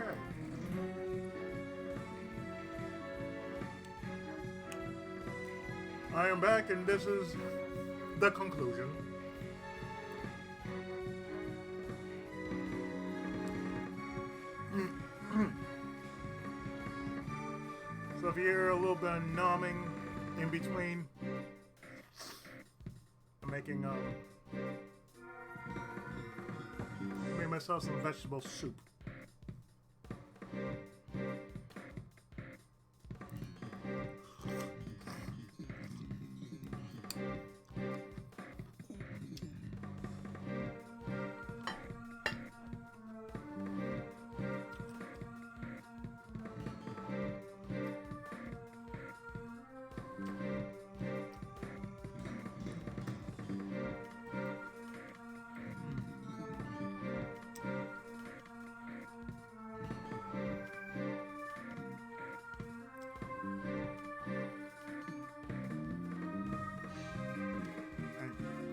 Okay. I am back, and this is the conclusion. So if you hear a little bit of numbing in between, I'm making made myself some vegetable soup.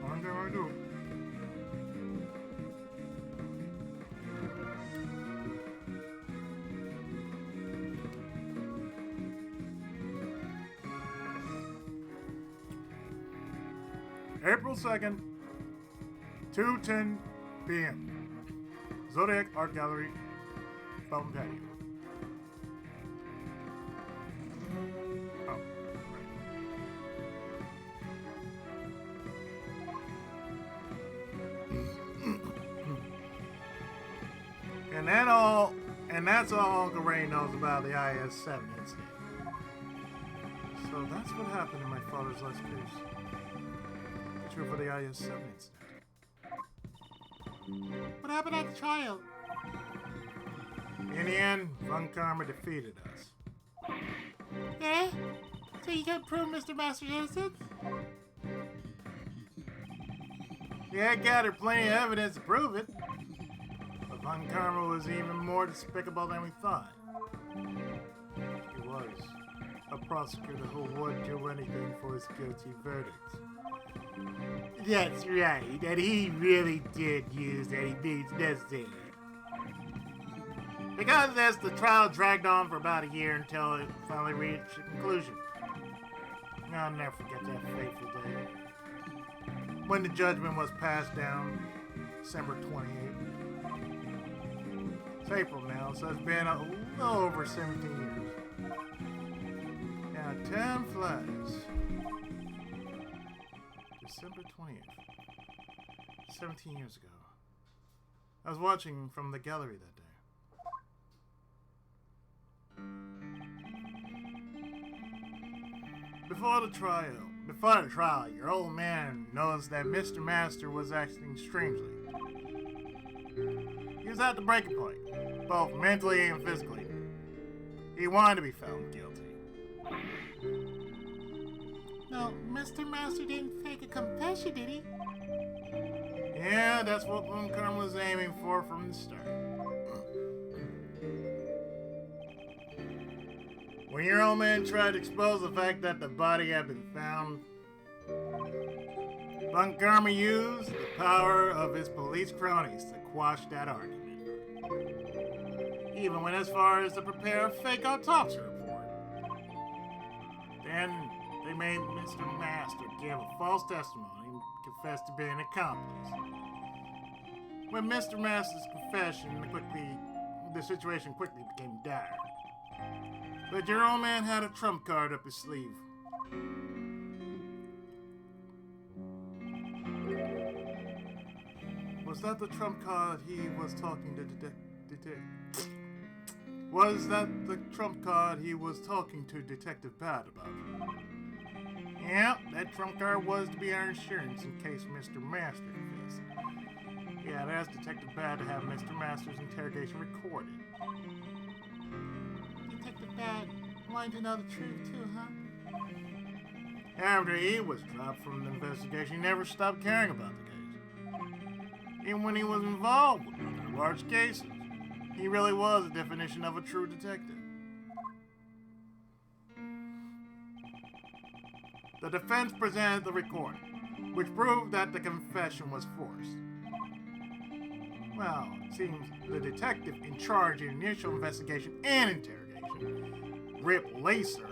One thing I do. April 2nd, 2:10 p.m. Zodiac Art Gallery, Fountain Patio. Oh, right. And that's all Uncle Ray knows about the IS-7 incident. So that's what happened in my father's last case. True for the IS-7 incident. What happened at the trial? In the end, Von Karma defeated us. Eh? So you can't prove Mr. Master's innocence? Yeah, I gathered plenty of evidence to prove it. But Von Karma was even more despicable than we thought. He was a prosecutor who would do anything for his guilty verdict. That's right, and he really did use any means necessary. Because of this, the trial dragged on for about a year until it finally reached a conclusion. I'll never forget that fateful day. When the judgment was passed down, December 28th. It's April now, so it's been a little over 17 years. Now, time flies. December 20th. 17 years ago. I was watching from the gallery that day. Before the trial, your old man noticed that Mr. Master was acting strangely. He was at the breaking point, both mentally and physically. He wanted to be found guilty. No, Mr. Master didn't fake a confession, did he? Yeah, that's what Von Karma was aiming for from the start. When your old man tried to expose the fact that the body had been found, Von Karma used the power of his police cronies to quash that argument. He even went as far as to prepare a fake autopsy report. Then they made Mr. Master give a false testimony and confess to being an accomplice. When Mr. Master's confession the situation quickly became dire. But your old man had a trump card up his sleeve. Was that the trump card he was talking to Was that the trump card he was talking to Detective Pat about? Yeah, that trump card was to be our insurance in case Mr. Master confessed. He had asked Detective Pat to have Mr. Master's interrogation recorded. Detective Bad wanted to know the truth too, huh? After he was dropped from the investigation, he never stopped caring about the case. Even when he was involved with other large cases, he really was a definition of a true detective. The defense presented the recording, which proved that the confession was forced. Well, it seems the detective in charge of initial investigation and interrogation, Replacer,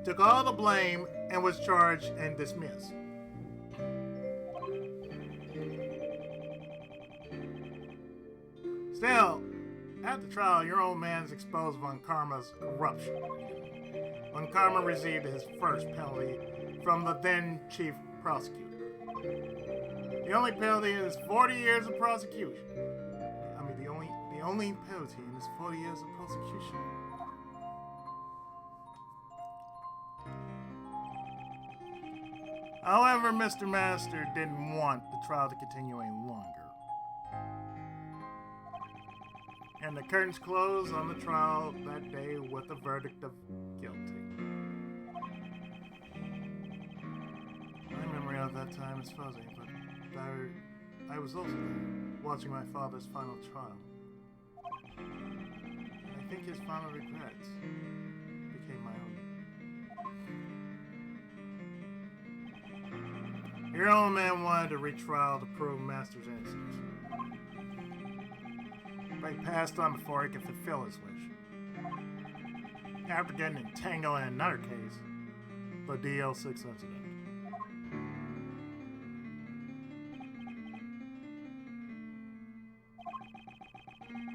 took all the blame and was charged and dismissed. Still, at the trial, your old man's exposed Von Karma's corruption. Von Karma received his first penalty from the then chief prosecutor. The only penalty is 40 years of prosecution. I mean, the only penalty is 40 years of prosecution. However, Mr. Master didn't want the trial to continue any longer. And the curtains closed on the trial that day with a verdict of guilty. My memory of that time is fuzzy, but I was also there, watching my father's final trial. I think his final regrets became my own. Your old man wanted to retrial to prove Master's innocence. But he passed on before he could fulfill his wish. After getting entangled in another case, the DL6 incident.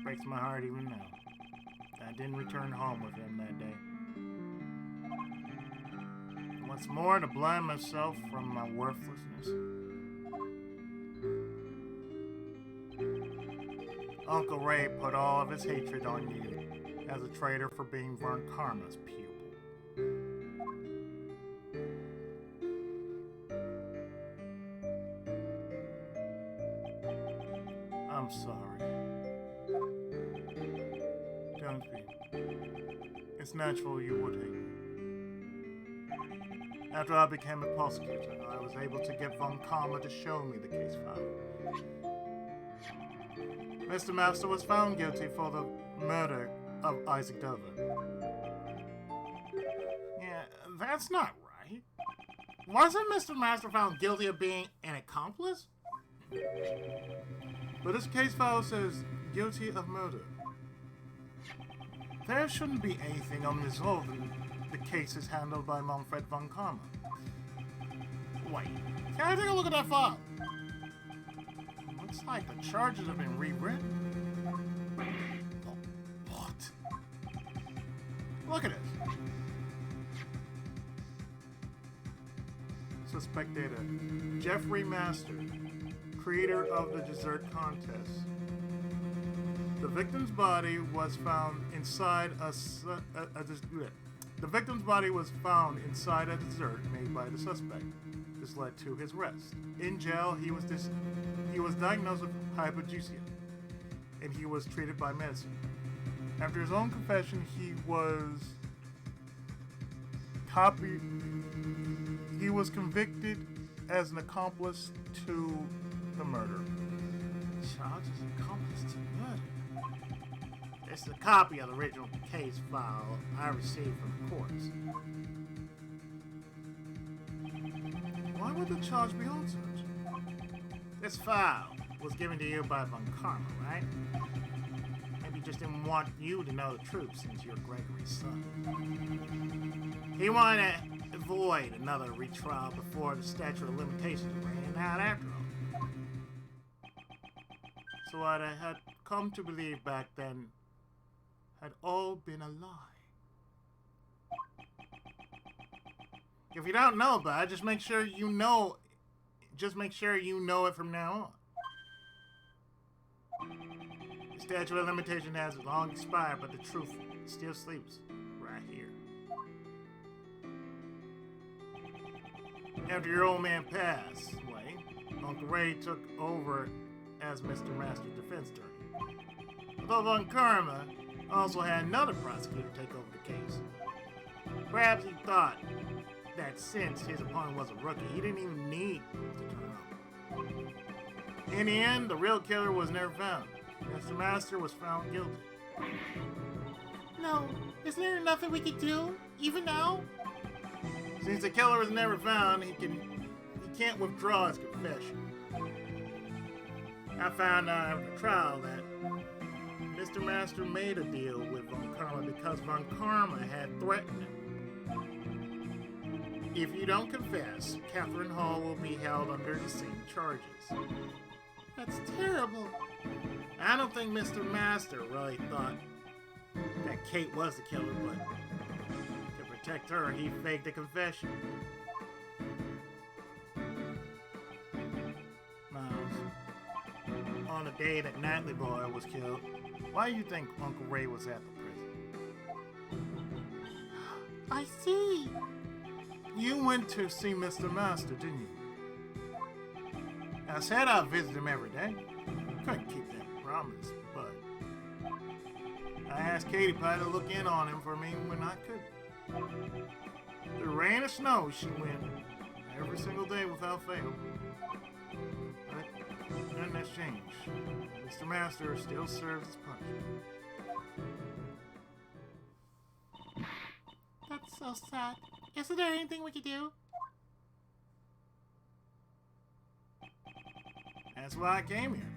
Breaks my heart even now. I didn't return home with him that day. Once more, to blind myself from my worthlessness. Uncle Ray put all of his hatred on you as a traitor for being Von Karma's pupil. I'm sorry. Don't be. It's natural you would hate me. After I became a prosecutor, I was able to get Von Karma to show me the case file. Mr. Master was found guilty for the murder of Isaac Dover. Yeah, that's not right. Wasn't Mr. Master found guilty of being an accomplice? But this case file says guilty of murder. There shouldn't be anything unresolved in the cases handled by Manfred Von Karma. Wait, can I take a look at that file? Looks like the charges have been rewritten. What? Look at it. Suspect data. Jeffrey Master, creator of the dessert contest. The victim's body was found inside the victim's body was found inside a dessert made by the suspect. This led to his arrest. In jail, he was diagnosed with hypogeusia, and he was treated by medicine. After his own confession, he was convicted as an accomplice to the murder. Charged as accomplice to murder? This is a copy of the original case file I received from the courts. Why would the charge be altered? This file was given to you by Von Karma, right? Maybe he just didn't want you to know the truth since you're Gregory's son. He wanted to avoid another retrial before the statute of limitations ran out after all. So what I had come to believe back then had all been a lie. If you don't know about it, just make sure you know it from now on. The statute of limitation has long expired, but the truth still sleeps right here. After your old man passed away, Uncle Ray took over as Mr. Master's defense attorney. Although Von Karma also had another prosecutor take over the case. Perhaps he thought that since his opponent was a rookie, he didn't even need to turn up. In the end, the real killer was never found. Mr. Master was found guilty. No, is there nothing we could do, even now? Since the killer was never found, he can't withdraw his confession. I found out after trial that Mr. Master made a deal with Von Karma because Von Karma had threatened him. If you don't confess, Catherine Hall will be held under the same charges. That's terrible. I don't think Mr. Master really thought that Kate was the killer, but to protect her, he faked a confession. Miles, on the day that Natalie Boy was killed, why do you think Uncle Ray was at the prison? I see. You went to see Mr. Master, didn't you? I said I'd visit him every day. Couldn't keep that promise, but I asked Katie Pie to look in on him for me when I could. Through rain or snow, she went every single day without fail. But nothing has changed. Mr. Master still serves his punishment. That's so sad. Isn't there anything we could do? That's why I came here.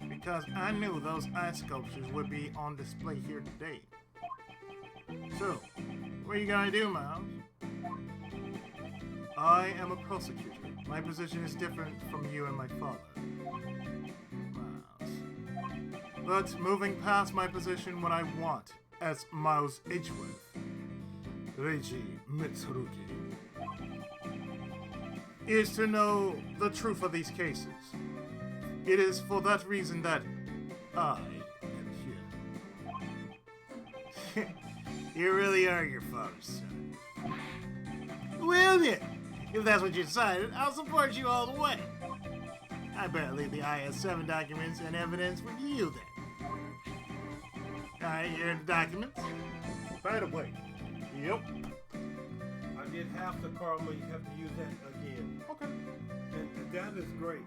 Because I knew those ice sculptures would be on display here today. So, what are you gonna do, Miles? I am a prosecutor. My position is different from you and my father. Miles. But moving past my position, what I want, as Miles Edgeworth, Reiji Mitsurugi, is to know the truth of these cases. It is for that reason that I am here. You really are your father's son. Well then, if that's what you decided, I'll support you all the way. I better leave the IS-7 documents and evidence with you then. Alright, here are the documents. By the way. Yep. I did half the karma, you have to use that again. Okay. And that is great.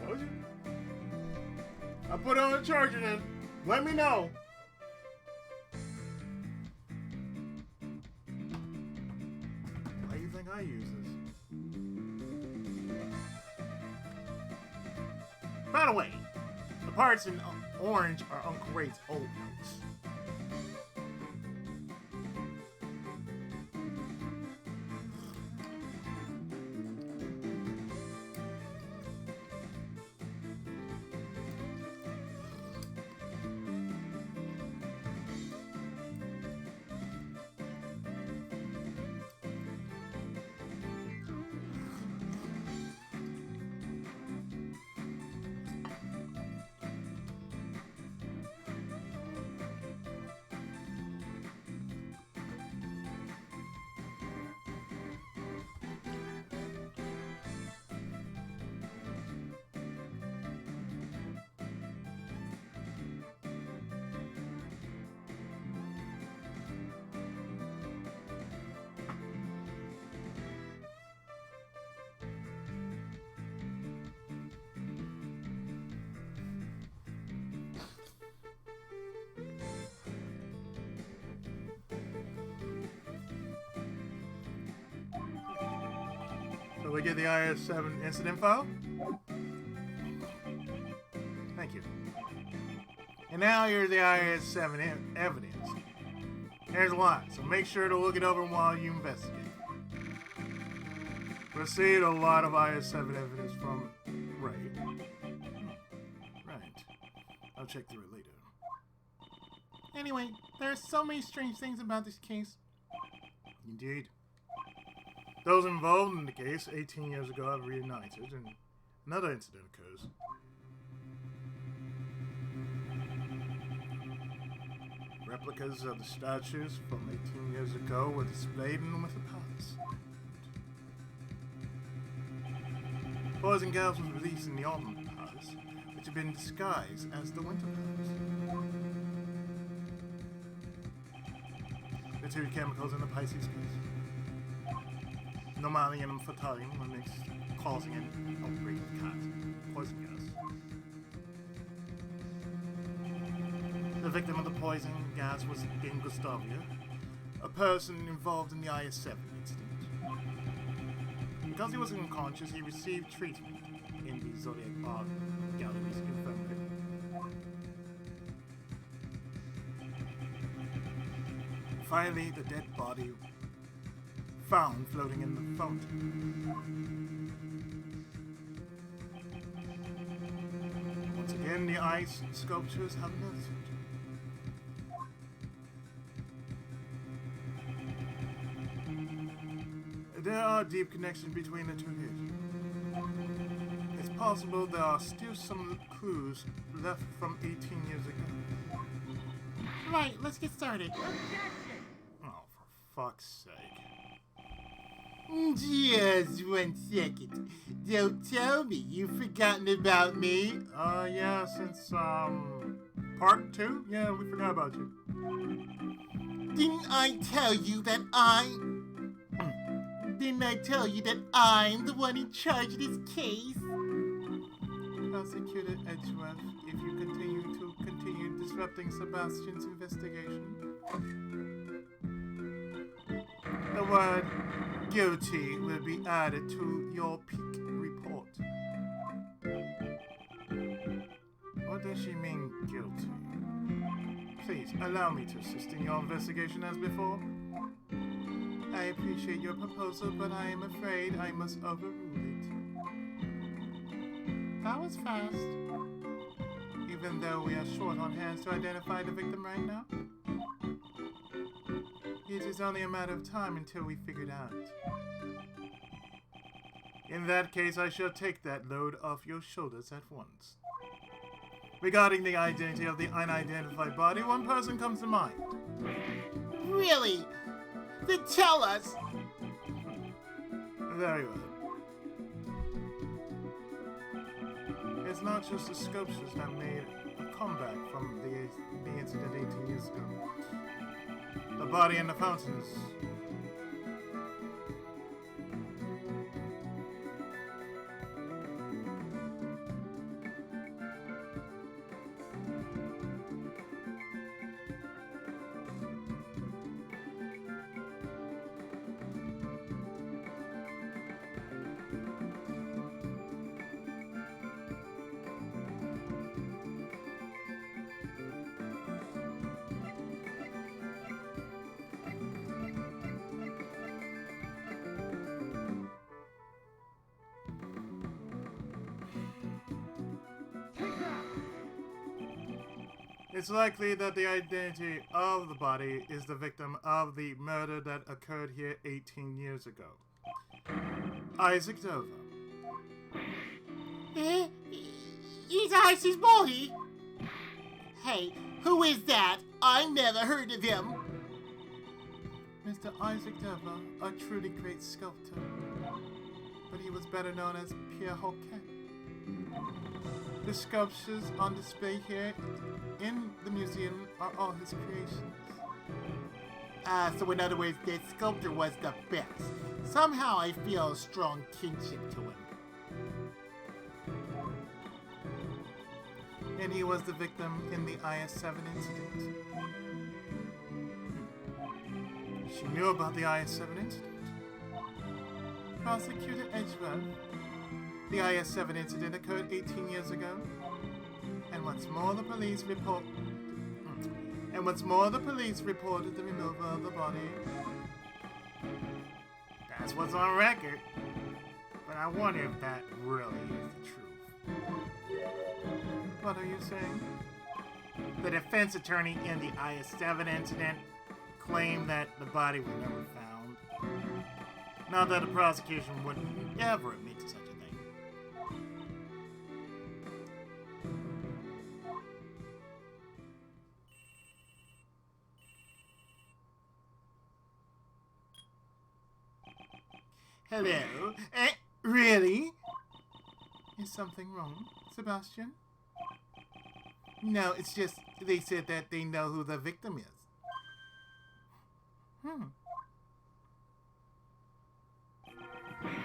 Told you. I'll put on the charger then. Let me know. Why do you think I use this? By the way, the parts in orange are Uncle Ray's old notes. So we get the IS-7 incident info. Thank you. And now here's the IS-7 evidence. There's a lot, so make sure to look it over while you investigate. Received a lot of IS-7 evidence from Ray. Right. I'll check through it later. Anyway, there are so many strange things about this case. Indeed. Those involved in the case 18 years ago have reunited, and another incident occurs. Replicas of the statues from 18 years ago were displayed in with the palace. Poison gas was released in the autumn palace, which had been disguised as the winter palace. The two chemicals in the Pisces case. Normalium and fatalium were mixed, causing an outbreak of poison gas. The victim of the poison gas was in Gustavia, a person involved in the IS-7 incident. Because he was unconscious, he received treatment in the Zodiac Art Gallery's infirmary. Finally, the dead body found floating in the fountain. Once again, the ice sculptures have melted. There are deep connections between the two cases. It's possible there are still some clues left from 18 years ago. Right, let's get started. Oh, for fuck's sake. Just 1 second. Don't tell me you've forgotten about me. Yeah, since, part 2? Yeah, we forgot about you. Didn't I tell you that Didn't I tell you that I'm the one in charge of this case? Prosecutor Edgeworth, if you continue disrupting Sebastian's investigation. The word guilty will be added to your peak report. What does she mean, guilty? Please, allow me to assist in your investigation as before. I appreciate your proposal, but I am afraid I must overrule it. That was fast. Even though we are short on hands to identify the victim right now, it is only a matter of time until we figure it out. In that case, I shall take that load off your shoulders at once. Regarding the identity of the unidentified body, one person comes to mind. Really? Then tell us. Very well. It's not just the sculptures that made a comeback from the incident 18 years ago. The body in the fountain is... It's likely that the identity of the body is the victim of the murder that occurred here 18 years ago. Isaac Dover. He's Ice's body? Hey, who is that? I never heard of him. Mr. Isaac Dover, a truly great sculptor, but he was better known as Pierre Hoquet. The sculptures on display here in the museum are all his creations. So in other words, this sculptor was the best. Somehow I feel a strong kinship to him. And he was the victim in the IS-7 incident. She knew about the IS-7 incident. Prosecutor Edgeworth, the IS-7 incident occurred 18 years ago. And what's more, the police reported the removal of the body. That's what's on record. But I wonder if that really is the truth. What are you saying? The defense attorney in the IS-7 incident claimed that the body was never found. Not that the prosecution would ever admit to such a thing. Hello? Really? Is something wrong, Sebastian? No, it's just they said that they know who the victim is.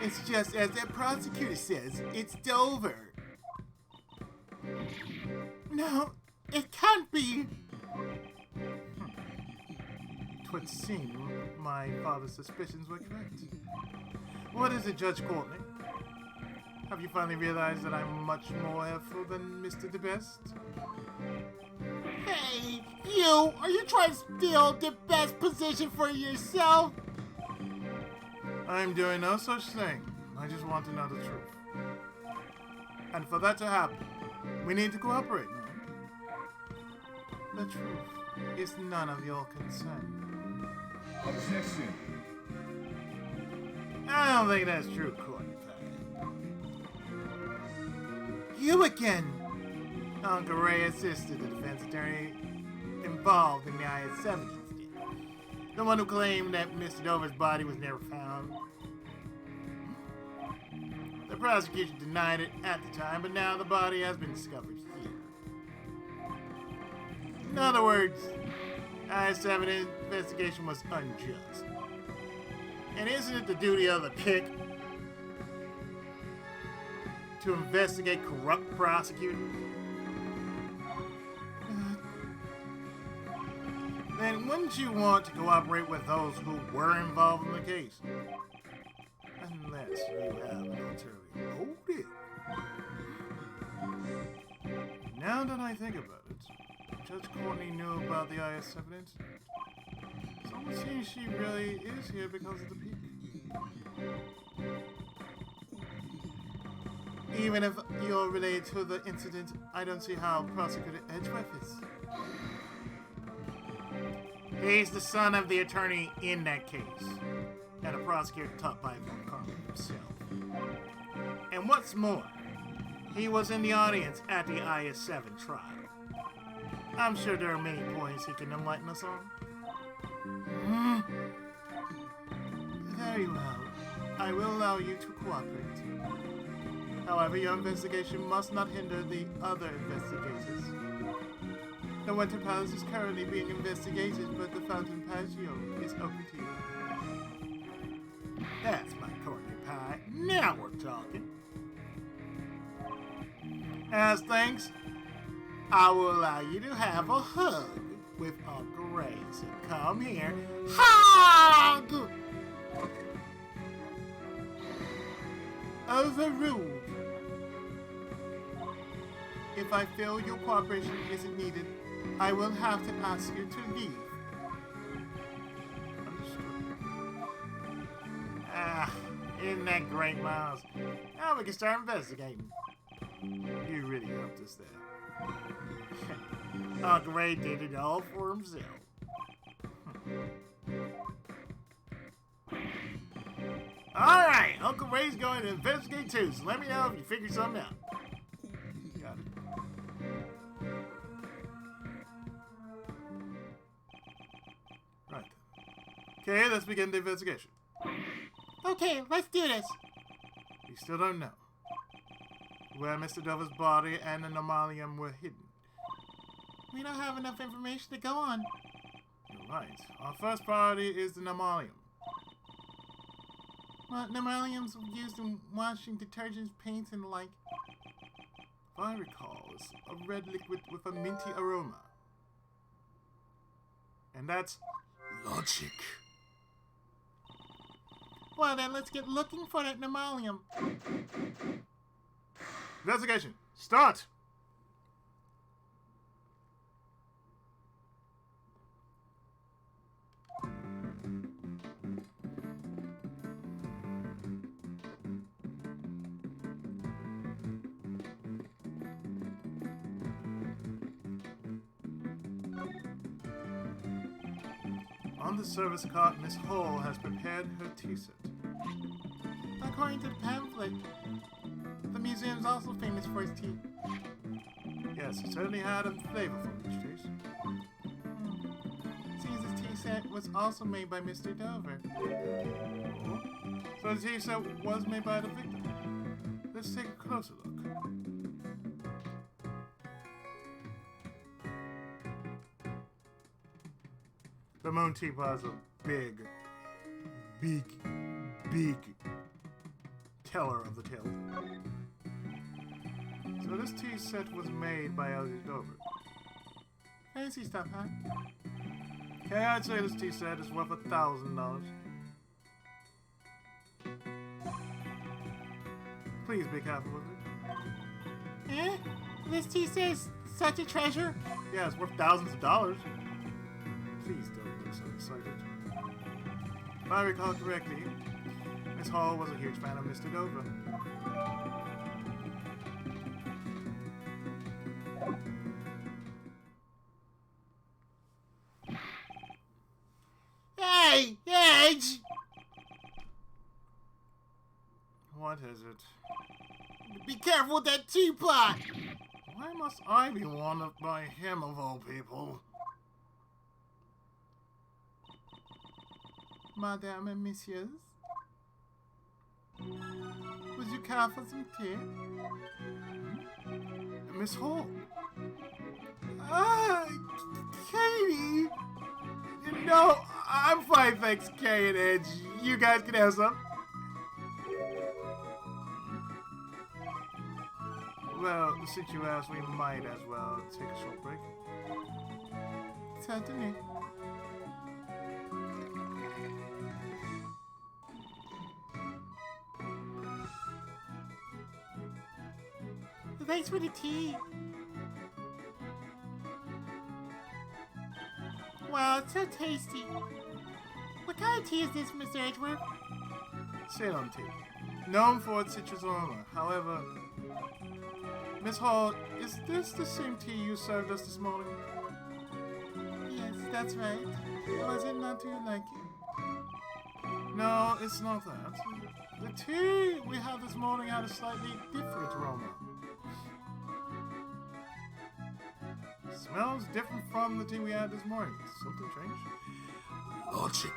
It's just as the prosecutor says, it's Dover. No, it can't be. 'Twould seem my father's suspicions were correct. What is it, Judge Courtney? Have you finally realized that I'm much more helpful than Mr. DeBest? Hey, you! Are you trying to steal the best position for yourself? I'm doing no such thing. I just want to know the truth. And for that to happen, we need to cooperate, no? The truth is none of your concern. Objection. I don't think that's true, Courtney. You again! Uncle Ray assisted the defense attorney involved in the IS-7 incident. The one who claimed that Mr. Dover's body was never found. The prosecution denied it at the time, but now the body has been discovered here. In other words, IS-7 investigation was unjust. And isn't it the duty of the pick to investigate corrupt prosecutors? Then wouldn't you want to cooperate with those who were involved in the case? Unless you have an ulterior motive. Now that I think about it, Judge Courtney knew about the IS evidence. So it seems she really is here because of the peak. Even if you're related to the incident, I don't see how Prosecutor Edgeworth is. He's the son of the attorney in that case, and a prosecutor taught by Von Carmen himself. And what's more, he was in the audience at the IS-7 trial. I'm sure there are many points he can enlighten us on. Very well. I will allow you to cooperate. However, your investigation must not hinder the other investigators. The Winter Palace is currently being investigated, but the Fountain Patio is open to you. That's my Courtney Pie. Now we're talking. As thanks, I will allow you to have a hug with Uncle Ray. So come here. Hug! Overruled. If I feel your cooperation isn't needed, I will have to ask you to leave. Understood. Isn't that great, Miles? Now we can start investigating. You really helped us there. Uncle Ray did it all for himself. Alright, Uncle Ray's going to investigate too, so let me know if you figure something out. Got it. Right then. Okay, let's begin the investigation. Okay, let's do this. We still don't know where Mr. Dover's body and the Normalium were hidden. We don't have enough information to go on. You're right. Our first priority is the Normalium. Well, Normaliums were used in washing detergents, paints, and the like. If I recall, it's a red liquid with a minty aroma. And that's logic. Well then, let's get looking for that Normalium. Investigation, start! On the service cart, Miss Hall has prepared her tea set. According to the pamphlet, the museum is also famous for its tea. Yes, it certainly had a flavorful rich taste. Seems this tea set was also made by Mr. Dover. Oh. So the tea set was made by the victim. Let's take a closer look. The Moon Teapot is a big teller of the tale. So this tea set was made by Elliot Dover. Fancy stuff, huh? Okay, I'd say this tea set is worth $1,000. Please be careful with it. Eh? This tea says such a treasure? Yeah, it's worth thousands of dollars. Please don't look so excited. If I recall correctly, Miss Hall was a huge fan of Mr. Dover. Hey! Edge! What is it? Be careful with that teapot! Why must I be warned by him of all people? Madame and messieurs, would you care for some tea? Miss Hall? Ah, Katie! No, I'm fine, thanks, Kay and Edge. You guys can have some. Well, since you asked, we might as well take a short break. certainly. Thanks for the tea. Wow, it's so tasty. What kind of tea is this, Mr. Edgeworth? Ceylon tea, known for its citrus aroma. However, Miss Hall, is this the same tea you served us this morning? Yes, that's right. Was it not too like it? No, it's not that. The tea we had this morning had a slightly different aroma. Smells different from the tea we had this morning. Something changed? Logic.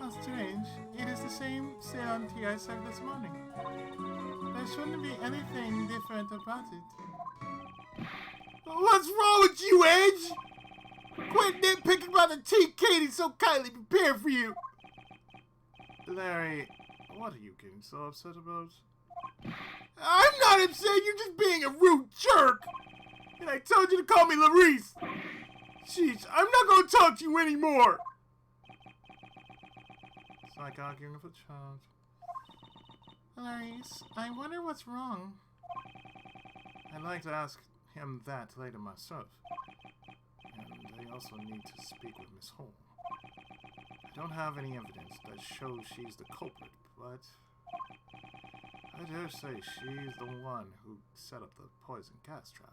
How strange. It is the same Ceylon tea I served this morning. There shouldn't be anything different about it. What's wrong with you, Edge? Quit nitpicking about the tea Katie so kindly prepared for you. Larry, what are you getting so upset about? I'm not upset, you're just being a rude jerk. And I told you to call me Larice. Jeez, I'm not going to talk to you anymore. It's like arguing with a child. Larice, I wonder what's wrong. I'd like to ask him that later myself. And I also need to speak with Miss Hall. I don't have any evidence that shows she's the culprit, but I dare say she's the one who set up the poison gas trap.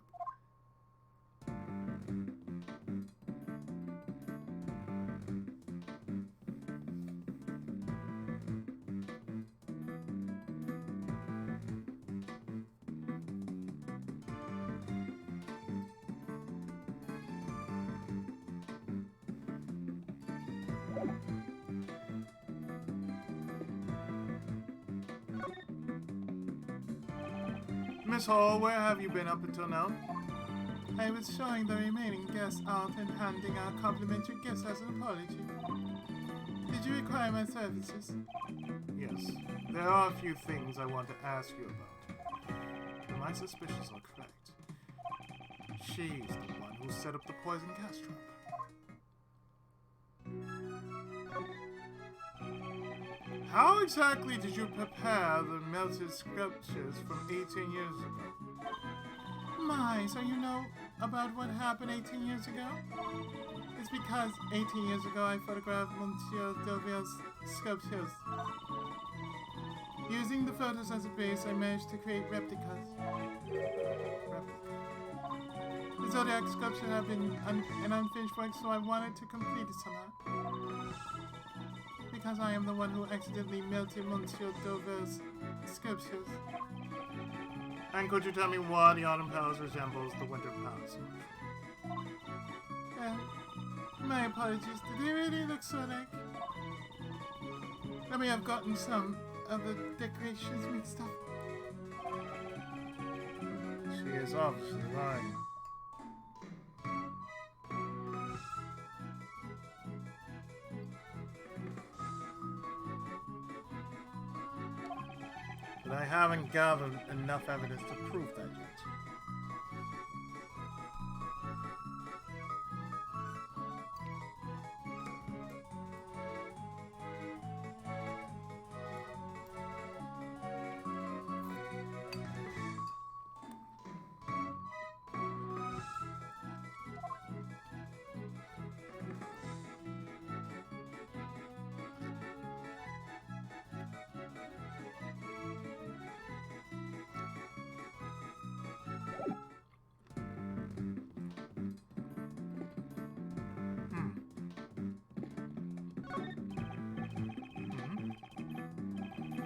Miss Hall, where have you been up until now? I was showing the remaining guests out and handing out complimentary gifts as an apology. Did you require my services? Yes, there are a few things I want to ask you about. My suspicions are correct. She's the one who set up the poison gas trap. How exactly did you prepare the melted sculptures from 18 years ago? My, so you know about what happened 18 years ago? It's because 18 years ago I photographed Monsieur Delville's sculptures. Using the photos as a base, I managed to create replicas. The Zodiac sculpture had been an unfinished work, so I wanted to complete it somehow. Because I am the one who accidentally melted Monsieur Delville's sculptures. And could you tell me why the Autumn Palace resembles the Winter Palace? My apologies, did they really look so alike? I may have gotten some of the decorations mixed up. She is obviously lying. but I haven't gathered enough evidence to prove that yet.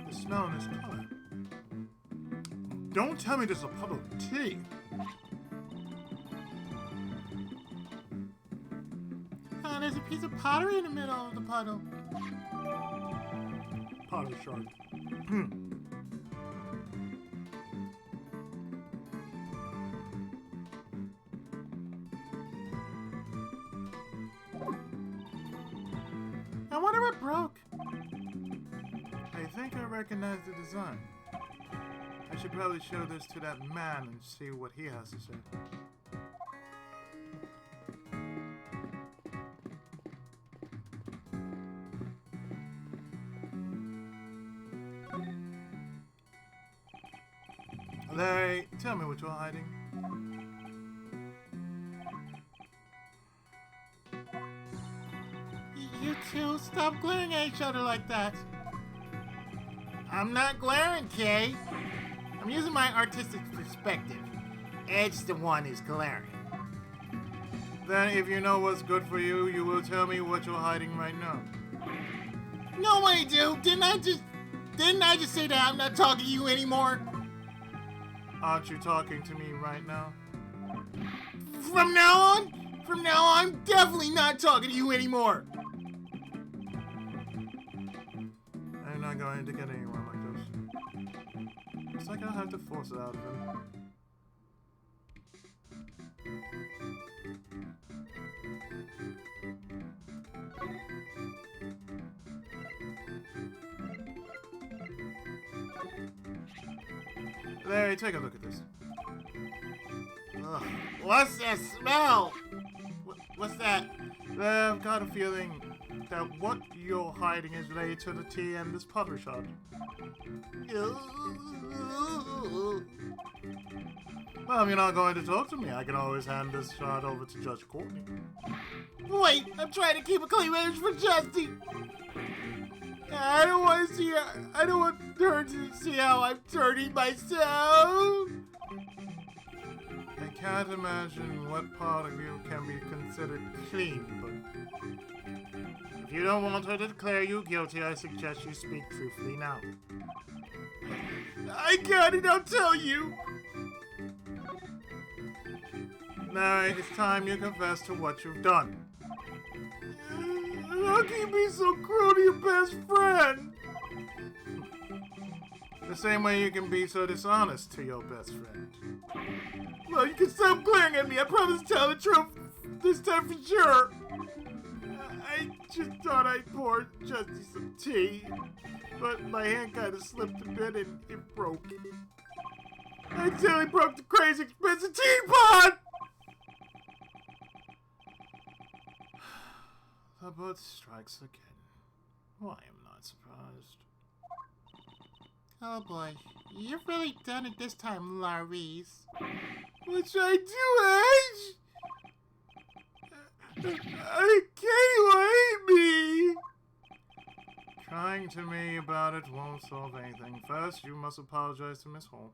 The smell in this color. Don't tell me this is a puddle of tea. Oh, there's a piece of pottery in the middle of the puddle. Pottery shard. I wonder what broke. I think I recognize the design. I should probably show this to that man and see what he has to say. Larry, tell me what you're hiding. You two, stop glaring at each other like that. I'm not glaring, Kay. I'm using my artistic perspective. Ed's the one who's glaring. Then if you know what's good for you, you will tell me what you're hiding right now. No, I do. Didn't I just say that I'm not talking to you anymore? Aren't you talking to me right now? From now on, I'm definitely not talking to you anymore. I'm not going to get anywhere like this. It's like I'll have to force it out of him. Larry, take a look at this. Ugh. What's that smell? What's that? I've got a feeling that what you're hiding is related to the tea and this pottery shard. Well, if you're not going to talk to me, I can always hand this shard over to Judge Courtney. Wait, I'm trying to keep a clean image for Justy. I don't want her to see how I'm turning myself. I can't imagine what part of you can be considered clean, but if you don't want her to declare you guilty, I suggest you speak truthfully now. I got it, I'll tell you. Now it's time you confess to what you've done. How can you be so cruel to your best friend? The same way you can be so dishonest to your best friend. Well, you can stop glaring at me. I promise to tell the truth this time for sure. I just thought I'd pour Justy some tea, but my hand kind of slipped a bit and it broke. I accidentally broke the crazy expensive teapot! The boat strikes again. Why, I'm not surprised. Oh boy, you've really done it this time, Laris. What should I do, Edge? Katie will hate me! Crying to me about it won't solve anything. First, you must apologize to Miss Hall.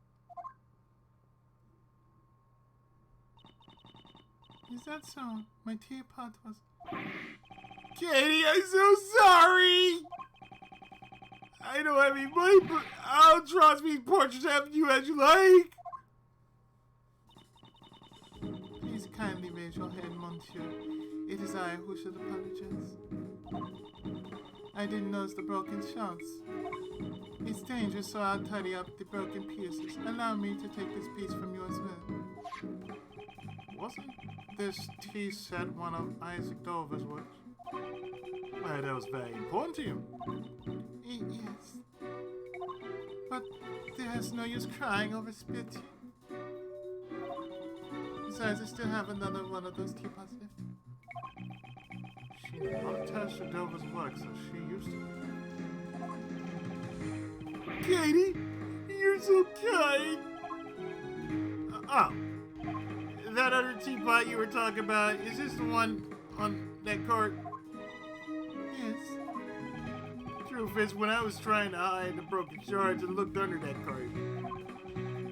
Is that so? My teapot was... Katie, I'm so sorry! I don't have any money, but I'll trust me portraits after you as you like. Please kindly raise your head, monsieur. It is I who should apologize. I didn't notice the broken shards. It's dangerous, so I'll tidy up the broken pieces. Allow me to take this piece from you as well. Wasn't this tea set one of Isaac Dover's works? Why, that was very important to you. Yes. But But there's no use crying over spit. Besides, I still have another one of those teapots left. She never touched Adova's work, so she used to it. Katie, you're so kind. Oh. That other teapot you were talking about, is this the one on that cart? Yes. Truth is, when I was trying to hide the broken shards and looked under that cart,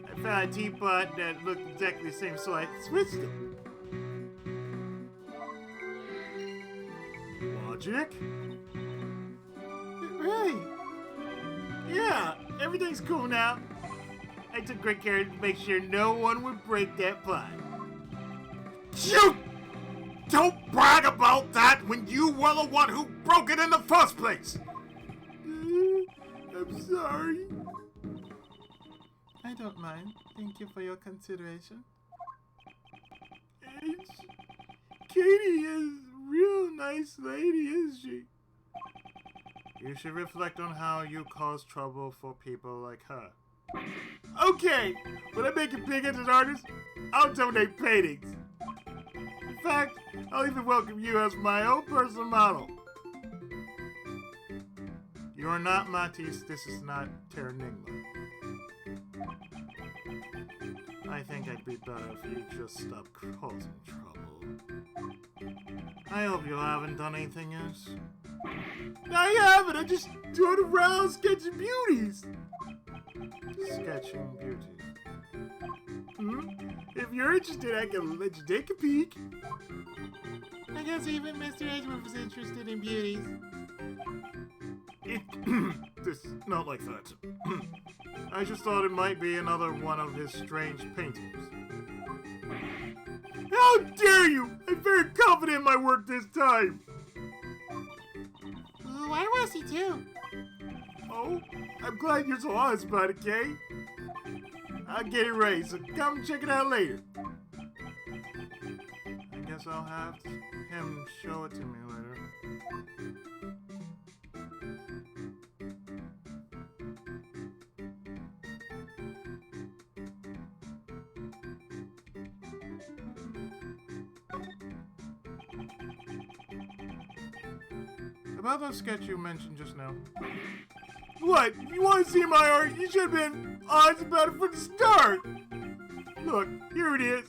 I found a teapot that looked exactly the same, so I switched them. Logic? Really? Yeah, everything's cool now. I took great care to make sure no one would break that pot. You don't brag about that when you were the one who broke it in the first place. I'm sorry. I don't mind. Thank you for your consideration. Katie is a real nice lady, isn't she? You should reflect on how you cause trouble for people like her. Okay, when I make it big as an artist, I'll donate paintings. In fact, I'll even welcome you as my own personal model. You are not Matisse, this is not Terranigma. I think I'd be better if you just stopped causing trouble. I hope you haven't done anything else. I haven't, I'm just doing around sketching beauties. Sketching beauty. If you're interested, I can let you take a peek. I guess even Mr. Edgeworth was interested in beauties. This not like that. I just thought it might be another one of his strange paintings. How dare you! I'm very confident in my work this time. Ooh, I want to see too. Oh, I'm glad you're so honest about it, Kay. I'll get it ready, so come check it out later. I guess I'll have him show it to me later. About that sketch you mentioned just now. What? If you want to see my art, you should have been honest about it from the start. Look, here it is.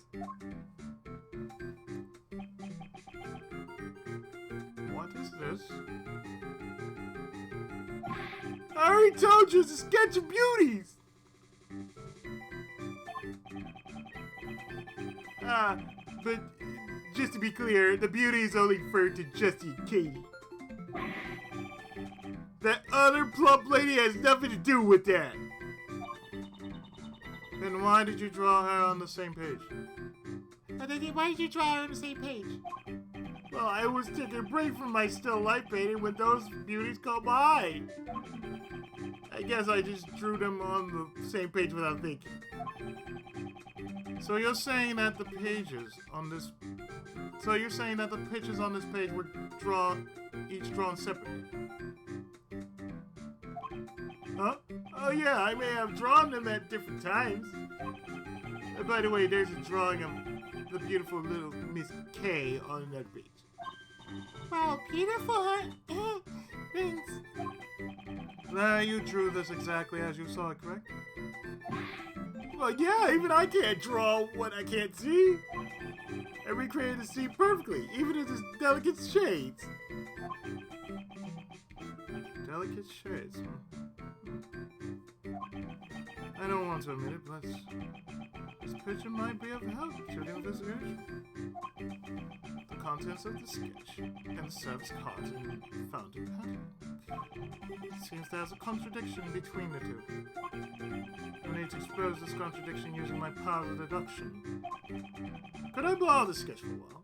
What is this? I already told you it's a sketch of beauties. But just to be clear, the beauty is only referred to Jessie and Katie. That other plump lady has nothing to do with that. Then why did you draw her on the same page? Why did you draw her on the same page? Well, I was taking a break from my still life painting when those beauties caught my eye. I guess I just drew them on the same page without thinking. So you're saying that the pages on this... So you're saying that the pictures on this page were each drawn separately? Huh? Oh yeah, I may have drawn them at different times. By the way, there's a drawing of the beautiful little Miss K on another page. Wow, beautiful. Thanks. You drew this exactly as you saw it, correct? Well, yeah, even I can't draw what I can't see. I recreated the scene perfectly, even in its delicate shades. Delicate shades, huh? I don't want to admit it, but this picture might be of help to the investigation. The contents of the sketch and the service card and fountain pattern. It seems there's a contradiction between the two. I need to expose this contradiction using my powers of deduction. Could I borrow the sketch for a while?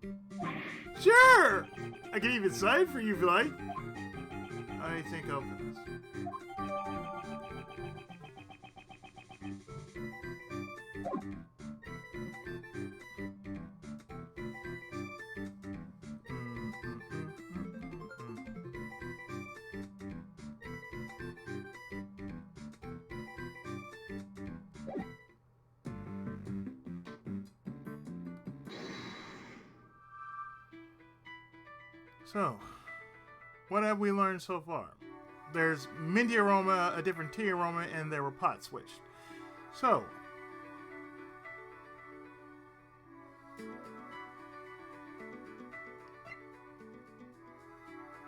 Sure! I can even sign it for you if you like. I think I'll pass. So, what have we learned so far? There's minty aroma, a different tea aroma, and there were pots switched. So,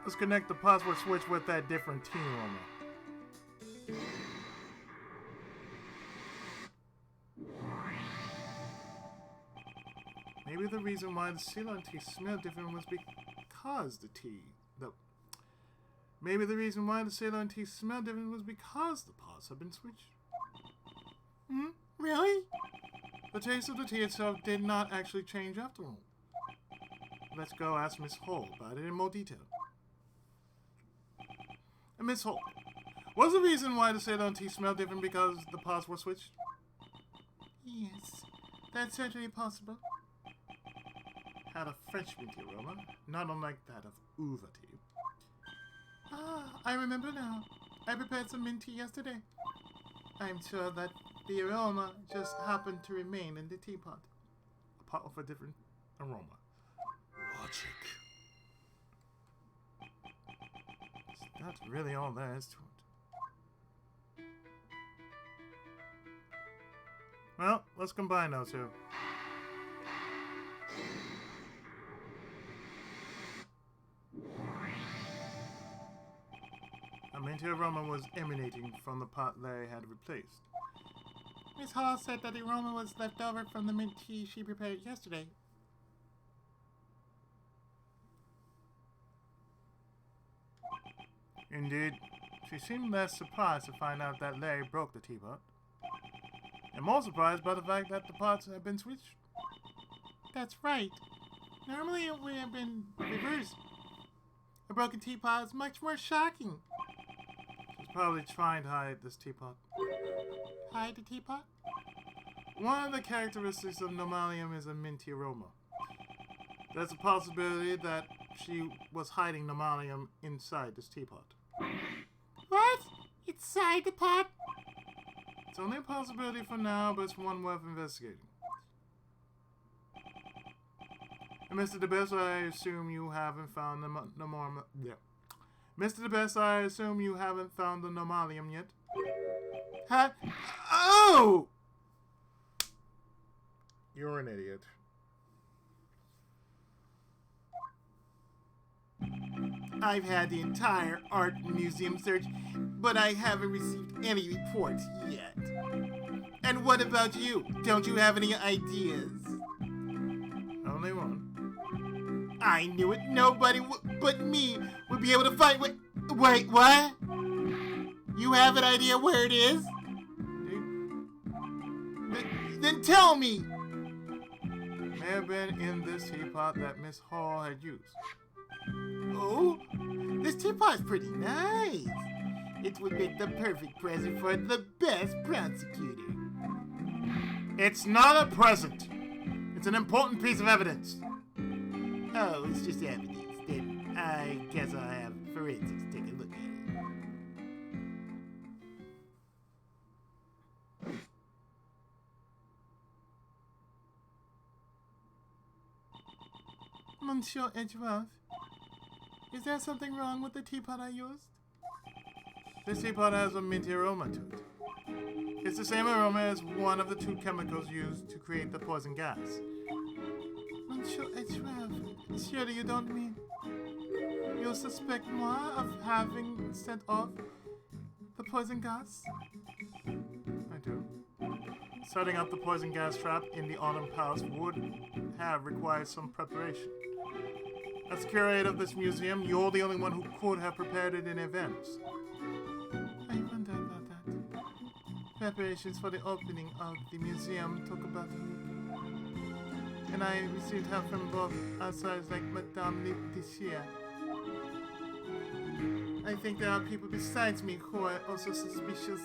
let's connect the pot switch with that different tea aroma. Maybe the reason why the Ceylon tea smelled different was because Maybe the reason why the Ceylon tea smelled different was because the pots have been switched. Hmm? Really? The taste of the tea itself did not actually change after all. Let's go ask Miss Hall about it in more detail. And Miss Hall, was the reason why the Ceylon tea smelled different because the pots were switched? Yes, that's certainly possible. Had a French minty aroma, not unlike that of uva tea. Ah, I remember now. I prepared some mint tea yesterday. I'm sure that the aroma just happened to remain in the teapot. A pot with a different aroma. Logic. That's really all there is to it. Well, let's combine those two. A minty aroma was emanating from the pot they had replaced. Miss Hall said that the aroma was left over from the mint tea she prepared yesterday. Indeed, she seemed less surprised to find out that Larry broke the teapot, and more surprised by the fact that the pots had been switched. That's right. Normally it would have been reversed. A broken teapot is much more shocking. She's probably trying to hide this teapot. Hide the teapot? One of the characteristics of Nomalium is a minty aroma. There's a possibility that she was hiding Nomalium inside this teapot. What? Inside the pot? It's only a possibility for now, but it's one worth investigating. And Mr. DeBest, I assume you haven't found the Mr. DeBest, I assume you haven't found the Nomalium yet. Huh? Oh! You're an idiot. I've had the entire art museum search, but I haven't received any reports yet. And what about you? Don't you have any ideas? Only one. I knew it. Nobody but me would be able to find. Wait, what? You have an idea where it is? Then tell me. May have been in this teapot that Miss Hall had used. Oh, this teapot is pretty nice. It would make the perfect present for the best prosecutor. It's not a present. It's an important piece of evidence. Oh, it's just evidence. Then I guess I'll have forensics take a look at it. Monsieur Edgeworth, is there something wrong with the teapot I used? This teapot has a minty aroma to it. It's the same aroma as one of the two chemicals used to create the poison gas. Monsieur Edgeworth, surely you don't mean you suspect moi of having set off the poison gas? I do. Setting up the poison gas trap in the Autumn Palace would have required some preparation. As curator of this museum, you're the only one who could have prepared it in advance. I wonder about that. Preparations for the opening of the museum took about a week. And I received help from both outsiders like Madame Laetitia. I think there are people besides me who are also suspicious.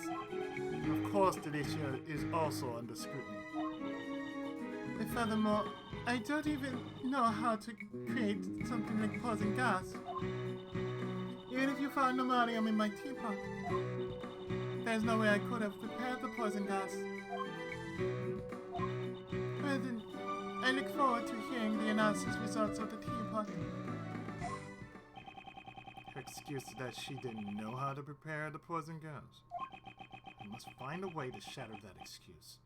Of course, Delicia is also under scrutiny. And furthermore, I don't even know how to create something like poison gas. Even if you found Nomalium in my teapot, there's no way I could have prepared the poison gas. Well then, I look forward to hearing the analysis results of the teapot. excuse that she didn't know how to prepare the poison gas. I must find a way to shatter that excuse.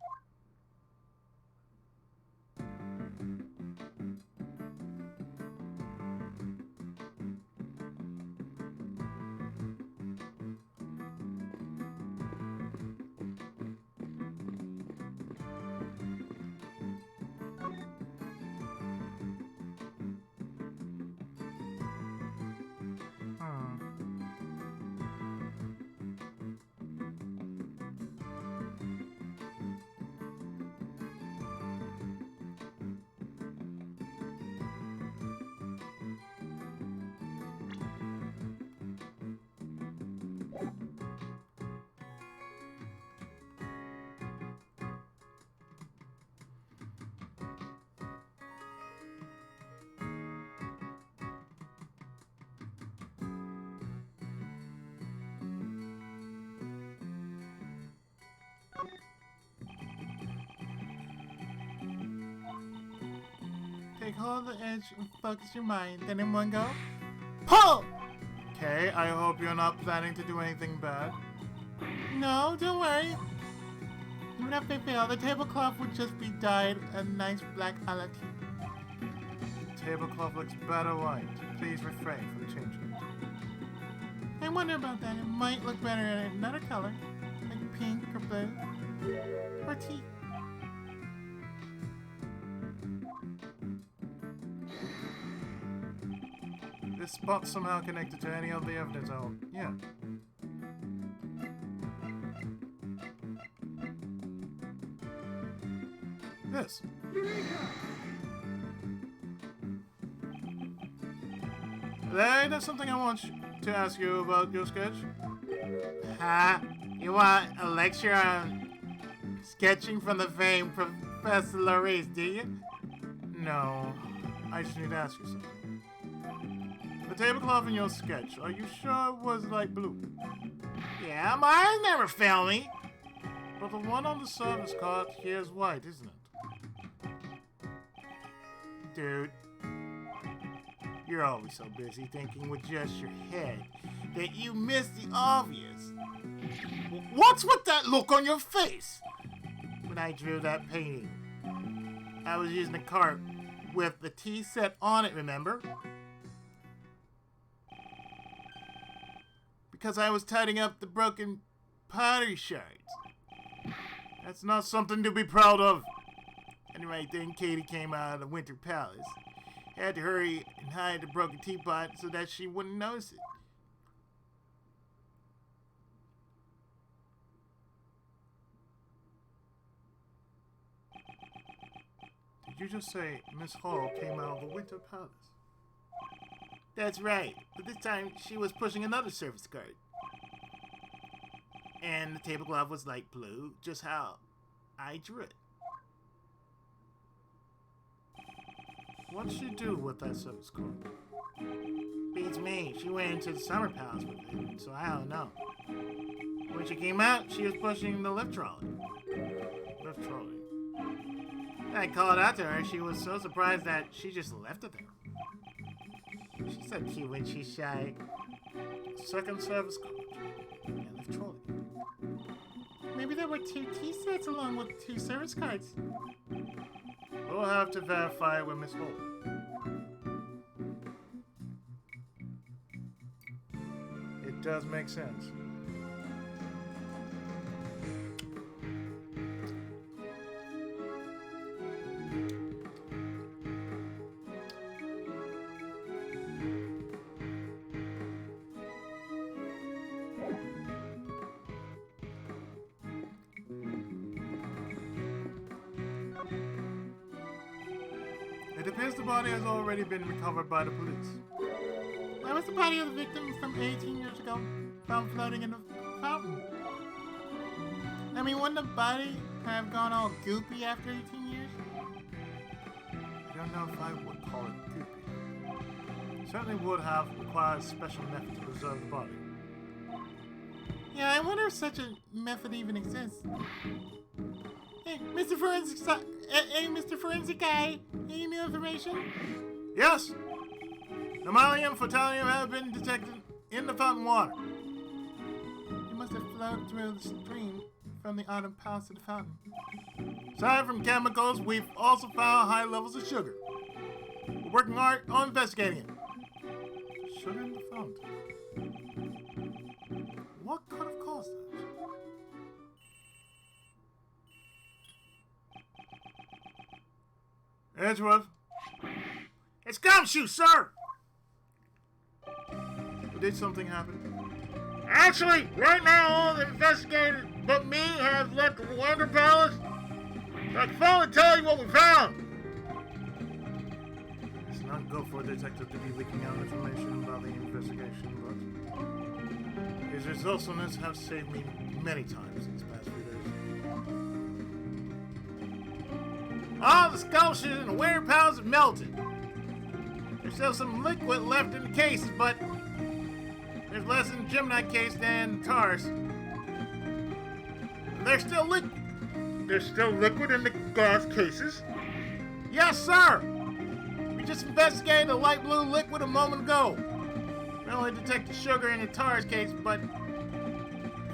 Take hold of the edge and focus your mind. Then in one go, pull! Okay, I hope you're not planning to do anything bad. No, don't worry. Even if they fail, the tablecloth would just be dyed a nice black a la tea. The tablecloth looks better white. Please refrain from changing it. I wonder about that. It might look better in another color, like pink or blue, or tea. This spot's somehow connected to any of the evidence yeah. This. Larry, there's something I want to ask you about your sketch. Huh? You want a lecture on sketching from the famed Professor Larice, do you? No, I just need to ask you something. The tablecloth in your sketch, are you sure it was light blue? Yeah, mine never failed me. But the one on the service card here is white, isn't it? Dude, you're always so busy thinking with just your head that you miss the obvious. What's with that look on your face? When I drew that painting, I was using a cart with the tea set on it, remember? Because I was tidying up the broken pottery shards. That's not something to be proud of. Anyway, then Katie came out of the Winter Palace. Had to hurry and hide the broken teapot so that she wouldn't notice it. Did you just say Miss Hall came out of the Winter Palace? That's right, but this time she was pushing another service cart. And the tablecloth was light blue, just how I drew it. What'd she do with that service cart? Beats me. She went into the summer palace with it, so I don't know. When she came out, she was pushing the lift trolley. Lift trolley. I called out to her. She was so surprised that she just left it there. She's so cute when she's shy. Second service cart. And lift trolley. Maybe there were 2 tea sets along with 2 service carts. We'll have to verify it with Miss Hall. It does make sense. It appears the body has already been recovered by the police. Where was the body of the victim from 18 years ago found floating in the fountain? I mean, wouldn't the body have gone all goopy after 18 years? I don't know if I would call it goopy. Certainly would have required a special method to preserve the body. Yeah, I wonder if such a method even exists. Hey, Mr. Forensic Guy, any new information? Yes! The Malian Fatalium have been detected fountain water. It must have flowed through the stream from the item past to the fountain. Aside from chemicals, we've also found high levels of sugar. We're working hard on investigating it. Sugar in the fountain. What could have caused that? Edgeworth? It's Gumshoe, sir! Did something happen? Actually, right now all the investigators but me have left the Wonder Palace. So I can finally tell you what we found. It's not good for a detective to be leaking out information about the investigation, but his resourcefulness have saved me many times these past few days. All the sculptures in the Wonder Palace have melted. There's still some liquid left in the cases, but there's less in the Gemini case than the TARS. There's still liquid. There's still liquid in the glass cases? Yes, sir! We just investigated the light blue liquid a moment ago. We only detected sugar in the TARS case, but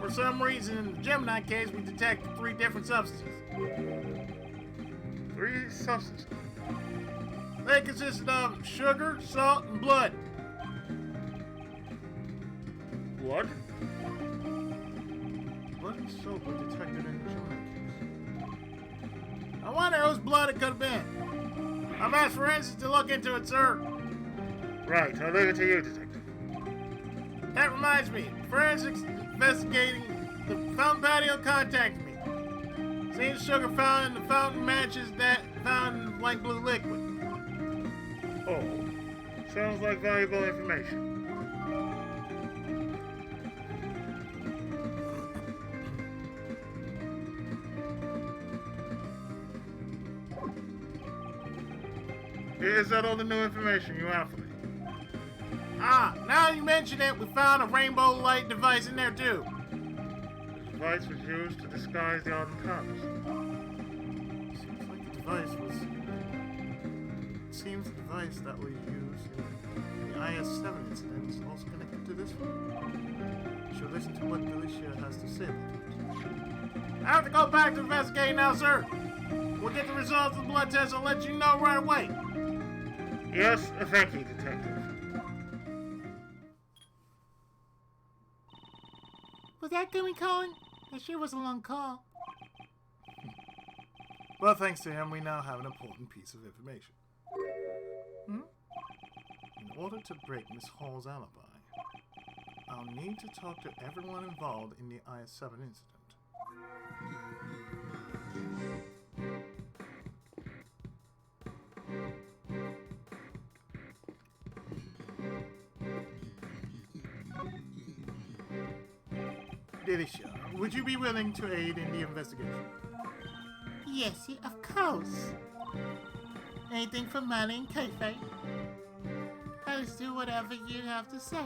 for some reason in the Gemini case we detected 3 different substances. 3 substances. They consisted of sugar, salt, and blood. Blood? Blood and soap were detected in the Gemini case. I wonder whose blood it could have been. I've asked forensics to look into it, sir. Right, I'll leave it to you, detective. That reminds me, forensics investigating the fountain patio contacted me. Seems sugar found in the fountain matches that found in the light blue liquid. Oh, sounds like valuable information. Is that all the new information you have for me? Ah, now you mention it, we found a rainbow light device in there too. The device was used to disguise the Autumn Palace. Seems like the device was... It seems the device that was used in the IS-7 incident is also connected to this one. You should listen to what Delicia has to say about it. I have to go back to investigate now, sir. We'll get the results of the blood test and let you know right away. Yes, thank you, detective. Was that Gummy calling? It sure was a long call. Well, thanks to him, we now have an important piece of information. In order to break Miss Hall's alibi, I'll need to talk to everyone involved in the IS-7 incident. Delicia, would you be willing to aid in the investigation? Yes, of course. Anything for money and kayfabe. I'll do whatever you have to say.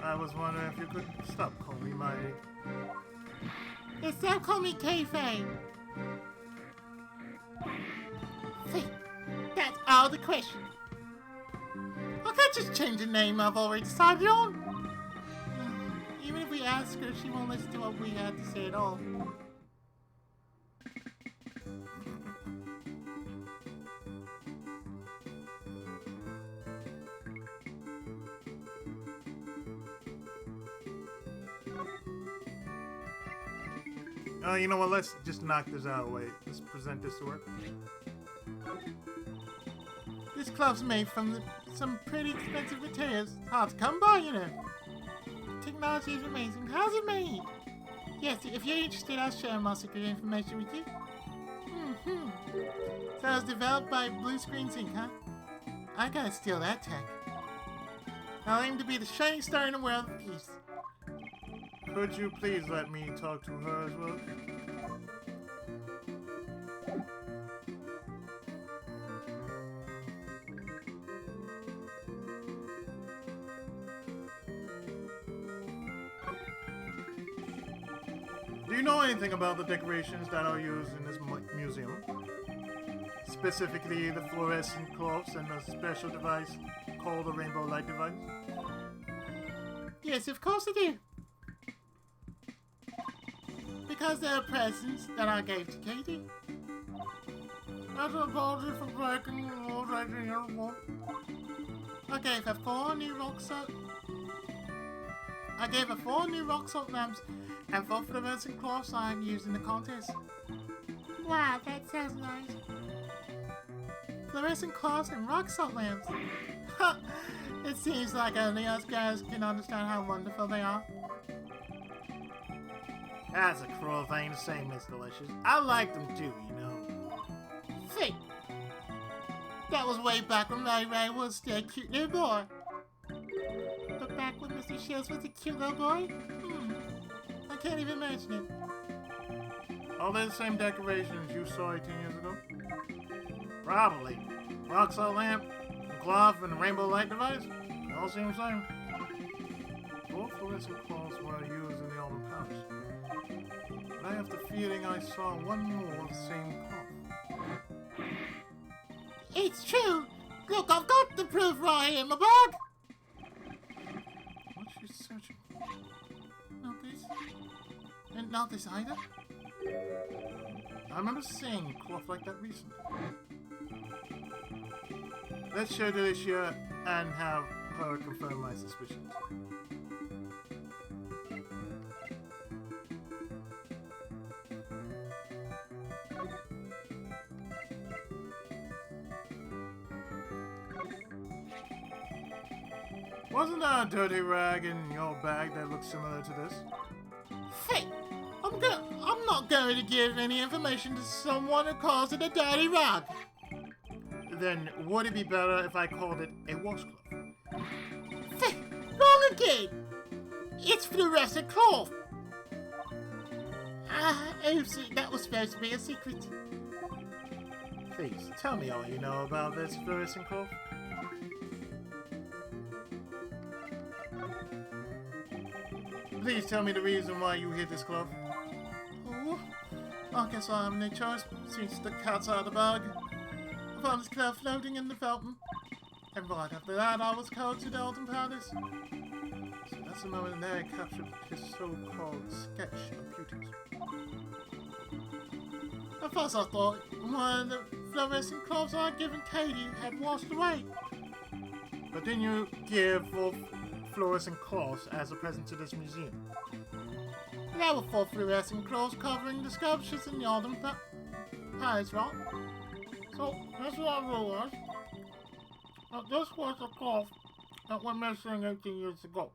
I was wondering if you could stop calling me my... Yes, don't call me kayfabe. See, that's all the question. I can't just change the name I've already decided on. Even if we ask her, she won't listen to what we have to say at all. You know what, let's just knock this out of the way. Let's present this to her. This cloth's made from some pretty expensive materials. Hard to come by, you know. Technology is amazing. How's it made? Yes, if you're interested, I'll share more secret information with you. So it was developed by Blue Screen Inc., huh? I gotta steal that tech. I'll aim to be the shining star in the world of peace. Could you please let me talk to her as well? Do you know anything about the decorations that are used in this museum? Specifically the fluorescent cloths and a special device called the rainbow light device? Yes, of course I do. Because they're presents that I gave to Katie. That's an apology for breaking the rules 18 years ago. I gave her 4 new rock salt lamps and 4 fluorescent cloths I used in the contest. Wow, that sounds nice. Fluorescent cloths and rock salt lamps. It seems like only us guys can understand how wonderful they are. That's a cruel thing to say, Miss Delicious. I like them too, you know. See, that was way back when Ray Ray was still a cute little boy. But back when Mr. Shields was a cute little boy? I can't even imagine it. Are they the same decorations you saw 18 years ago? Probably. Rock salt lamp, cloth, and a rainbow light device? They all seem the same. Both fluorescent cloths were used in the Almond House. But I have the feeling I saw one more of the same cloth. It's true! Look, I've got the proof right here in my bag! What's she searching for? Not this. And not this either. I remember seeing cloth like that recently. Let's show Delicia and have her confirm my suspicions. Wasn't there a dirty rag in your bag that looked similar to this? Hey, I'm not going to give any information to someone who calls it a dirty rag. Then would it be better if I called it a washcloth? Hey, wrong again! It's fluorescent cloth. Oopsie, that was supposed to be a secret. Please, tell me all you know about this fluorescent cloth. Please tell me the reason why you hid this cloth. Oh, I guess I have no choice since the cat's out of the bag. I found this cloth floating in the fountain. And right after that, I was called to the Alton Palace. So that's the moment there I captured his so-called sketch of beauties. At first I thought one of the fluorescent cloths I'd given Katie had washed away. But didn't you give 4 fluorescent cloths as a present to this museum? There were 4 fluorescent cloths covering the sculptures in the Alton Palace, right? So that's what I realized. This was a cloth that went missing 18 years ago.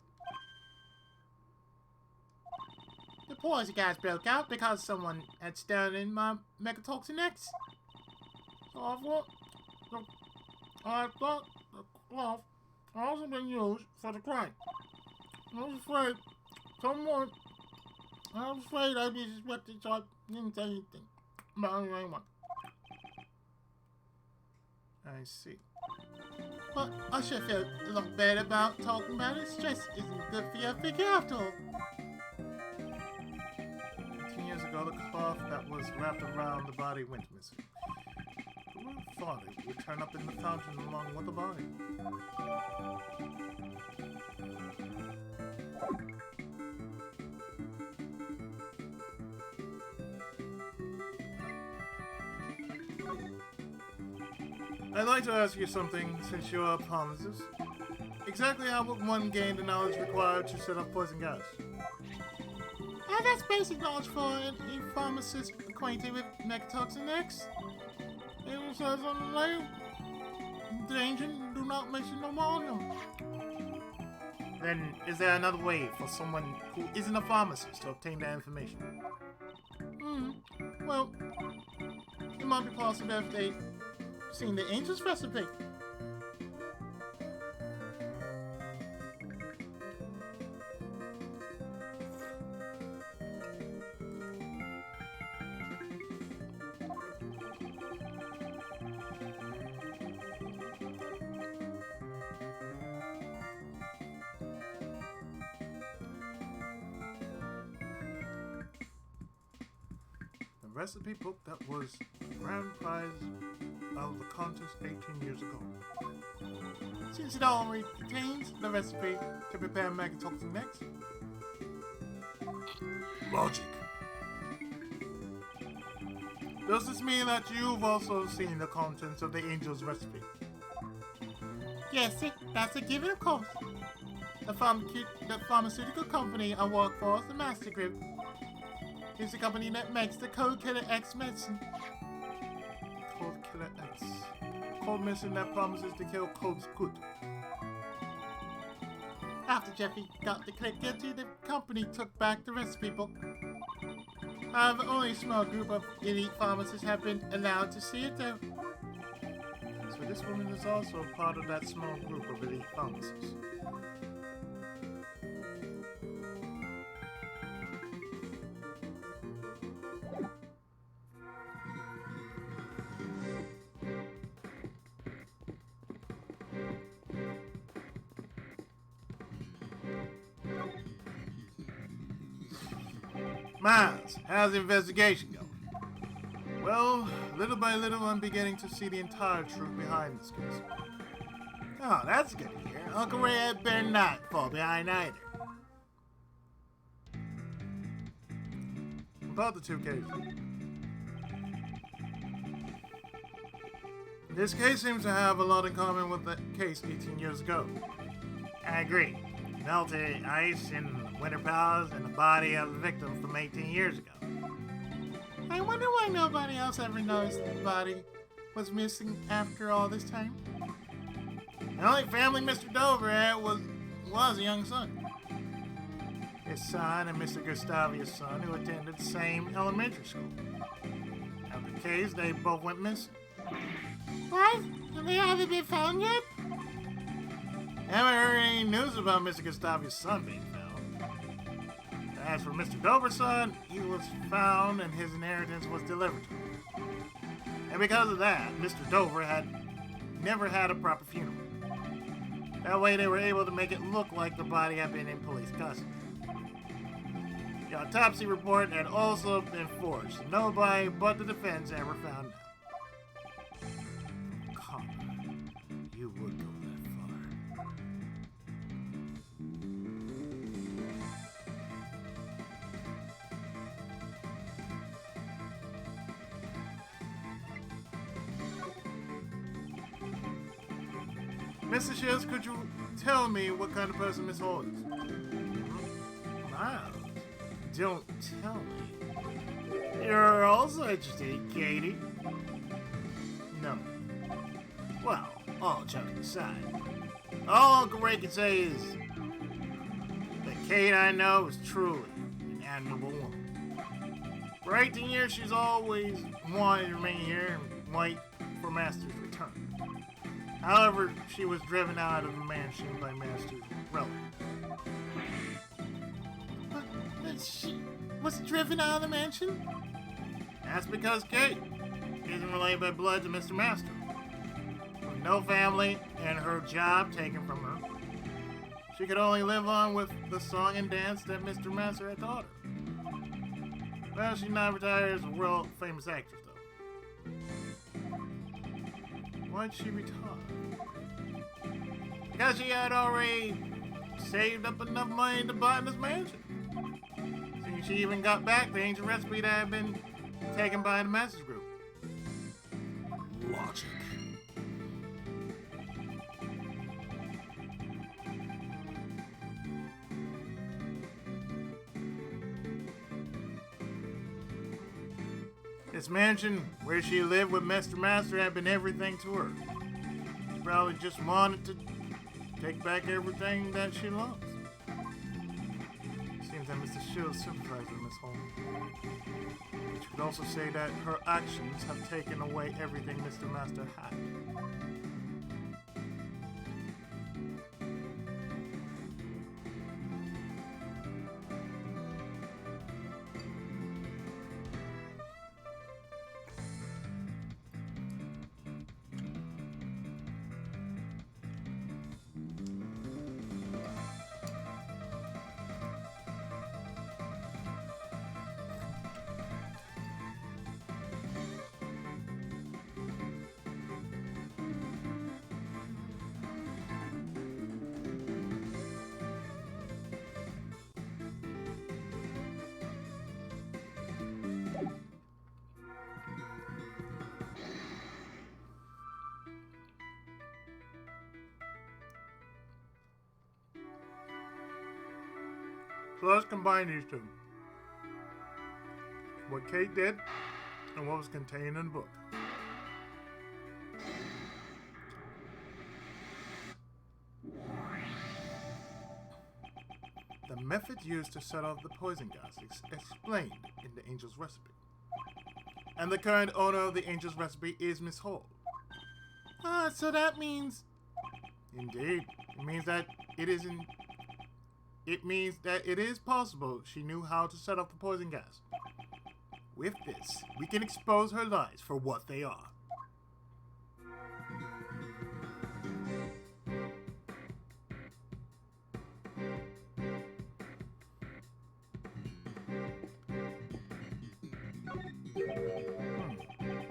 The poison gas broke out because someone had stolen my Megatoxin X. So I thought the cloth had also been used for the crime. I was afraid I'd be suspected, so I didn't say anything about anyone. I see. But I should feel a lot better about talking about it. Stress isn't good for your figure after all. 18 years ago, the cloth that was wrapped around the body went missing. Who would have thought it would turn up in the fountain along with the body? I'd like to ask you something, since you're a pharmacist. Exactly how would one gain the knowledge required to set off poison gas? That's basic knowledge for a pharmacist acquainted with Megatoxin X. It says on the label, danger, do not mix in the volume. Then, is there another way for someone who isn't a pharmacist to obtain that information? Well, it might be possible if they've seen the Angel's recipe. The recipe book that was the grand prize of the contest 18 years ago. since it already contains the recipe to prepare Megatoxin X. Logic. Does this mean that you've also seen the contents of the Angel's recipe? Yes, that's a given, of course. The pharmaceutical company I work for, the Master Group, is the company that makes the Cold Killer X medicine. Cold Killer X. Cold medicine that promises to kill colds good. After Jeffy got declared guilty, the company took back the recipe book. However, only a small group of elite pharmacists have been allowed to see it though. So this woman is also a part of that small group of elite pharmacists. Miles, how's the investigation going? Well, little by little, I'm beginning to see the entire truth behind this case. Oh, that's good to hear. Uncle Ray had better not fall behind either. About the two cases. This case seems to have a lot in common with the case 18 years ago. I agree. Melted ice in winter palace and the body of the victim from 18 years ago. I wonder why nobody else ever noticed the body was missing after all this time. The only family Mr. Dover had was a young son. His son and Mr. Gustavia's son, who attended the same elementary school. After the case, they both went missing. What? Have they either been found yet? Haven't heard any news about Mr. Gustavia's son being found. As for Mr. Dover's son, he was found and his inheritance was delivered to him. And because of that, Mr. Dover had never had a proper funeral. That way they were able to make it look like the body had been in police custody. The autopsy report had also been forged. Nobody but the defense ever found out. Come on. You would go that far. Mr. Shields, could you tell me what kind of person Miss Hall is? Miles, don't tell me. You're also interested, Katie? No. Well, all joking aside, all Uncle Ray can say is that Kate I know is truly an admirable woman. For 18 years, she's always wanted to remain here and wait for Master's return. However, she was driven out of the mansion by Master's relative. She was driven out of the mansion? That's because Kate isn't related by blood to Mr. Master. With no family and her job taken from her, she could only live on with the song and dance that Mr. Master had taught her. Well, she's not retired as a world famous actress, though. Why'd she retire? Because she had already saved up enough money to buy this mansion. See, she even got back the ancient recipe that had been taken by the Masters Group. Logic. This mansion where she lived with Mr. Master had been everything to her. She probably just wanted to take back everything that she loves. Seems that Mr. Shields sympathizes with Miss Hall. But you could also say that her actions have taken away everything Mr. Master had. So let's combine these two. What Kate did and what was contained in the book. The method used to set off the poison gas is explained in the Angel's recipe. And the current owner of the Angel's recipe is Miss Hall. Ah, so that means... Indeed. It means that it is possible she knew how to set off the poison gas. With this, we can expose her lies for what they are.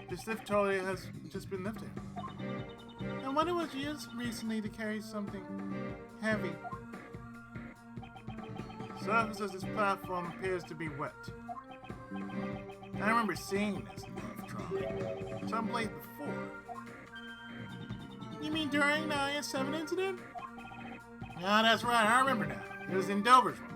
This lift trolley has just been lifted. I wonder it was used recently to carry something heavy. The surface of this platform appears to be wet. I remember seeing this lift trolley someplace before. You mean during the IS-7 incident? Ah, that's right, I remember now. It was in Dover's room.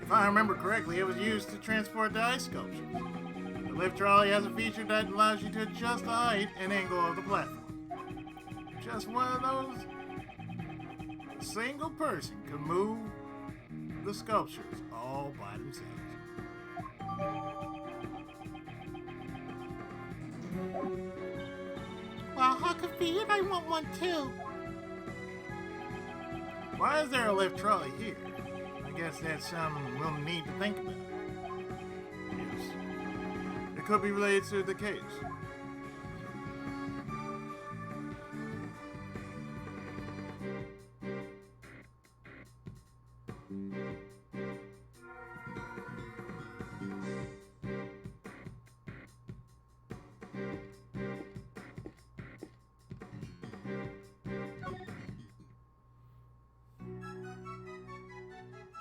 If I remember correctly, it was used to transport the ice sculptures. The lift trolley has a feature that allows you to adjust the height and angle of the platform. Just one of those. A single person can move the sculptures all by themselves. Well, how convenient, I want one too. Why is there a lift trolley here? I guess that's something we'll need to think about. Yes. It could be related to the case.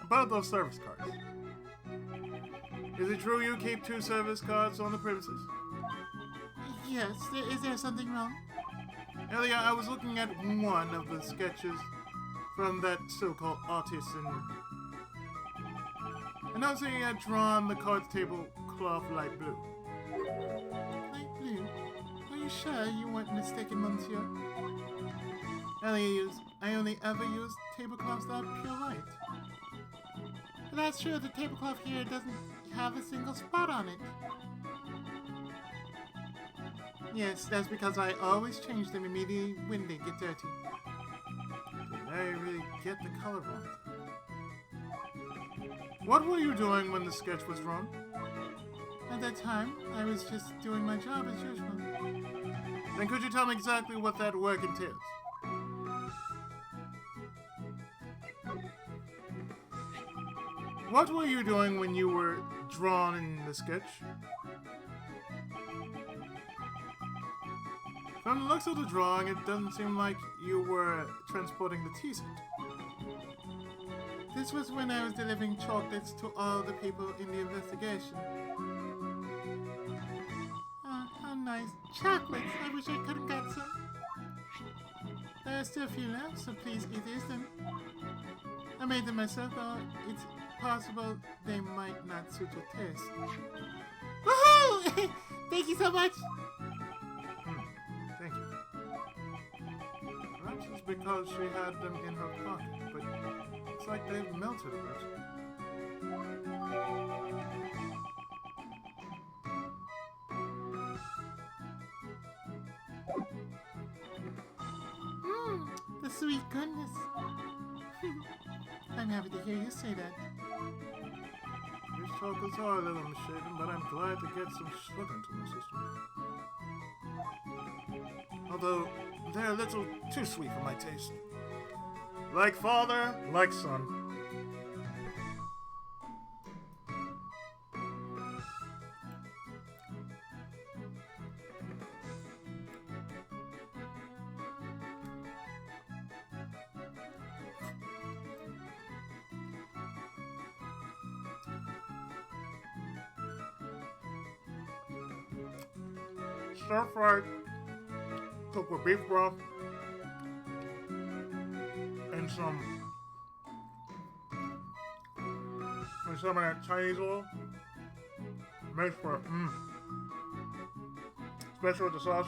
About those service cards. Is it true you keep 2 service cards on the premises? Yes, is there something wrong? Earlier, I was looking at one of the sketches from that so-called artist and noticed he had drawn the card tablecloth light blue. Light blue? Are you sure you weren't mistaken, monsieur? Earlier, I only ever used tablecloths that are pure white. That's true, the tablecloth here doesn't have a single spot on it. Yes, that's because I always change them immediately when they get dirty. Did I really get the color wrong? What were you doing when the sketch was drawn? At that time, I was just doing my job as usual. Then could you tell me exactly what that work entails? What were you doing when you were drawn in the sketch? From the looks of the drawing, it doesn't seem like you were transporting the tea set. This was when I was delivering chocolates to all the people in the investigation. Oh, how nice. Chocolates! I wish I could have got some. There are still a few left, so please eat them. I made them myself, though it's possible they might not suit your taste. Woohoo! Thank you so much! Thank you. Perhaps it's because she had them in her pocket, but it's like they've melted a bit. The sweet goodness. I'm happy to hear you say that. These chocolates are a little misshapen, but I'm glad to get some sugar into my system. Although, they're a little too sweet for my taste. Like father, like son. stir-fried, cooked with beef broth, and some of that Chinese oil. Makes for especially with the sauce.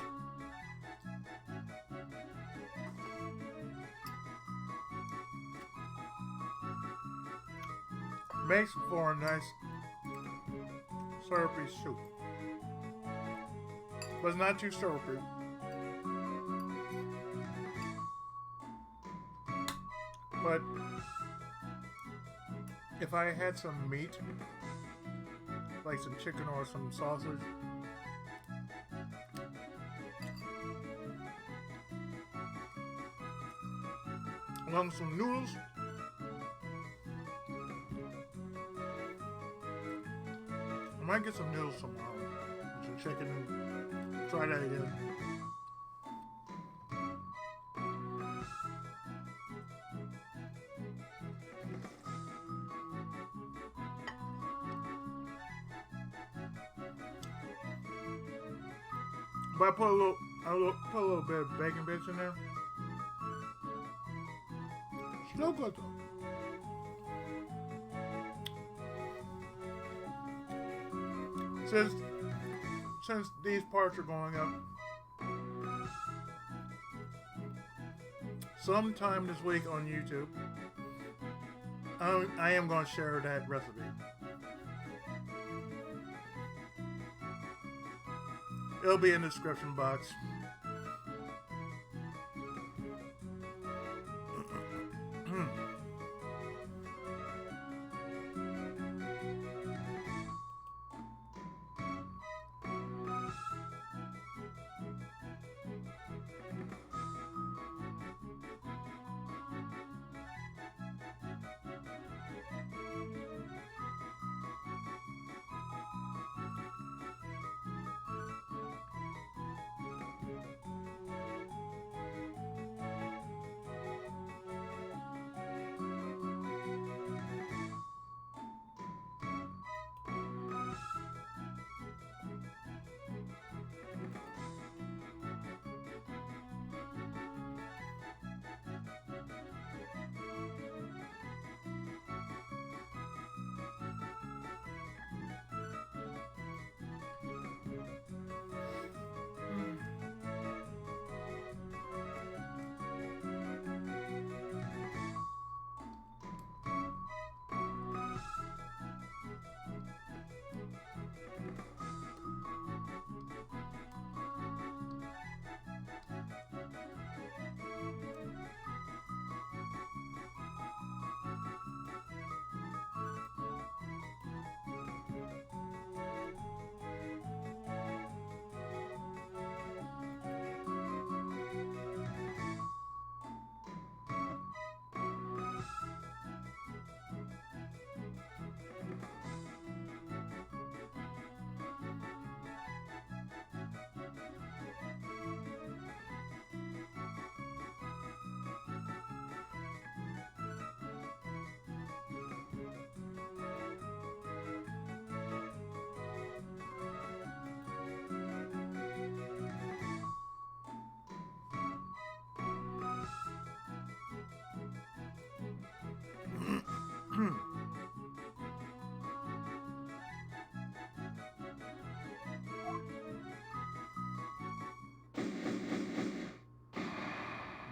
Makes for a nice syrupy soup. But it's not too syrupy. But if I had some meat, like some chicken or some sausage, along with some noodles, I might get some noodles tomorrow, some chicken, and try that again. But I put a little bit of bacon bits in there. Still good though. Since these parts are going up, sometime this week on YouTube, I am going to share that recipe. It'll be in the description box.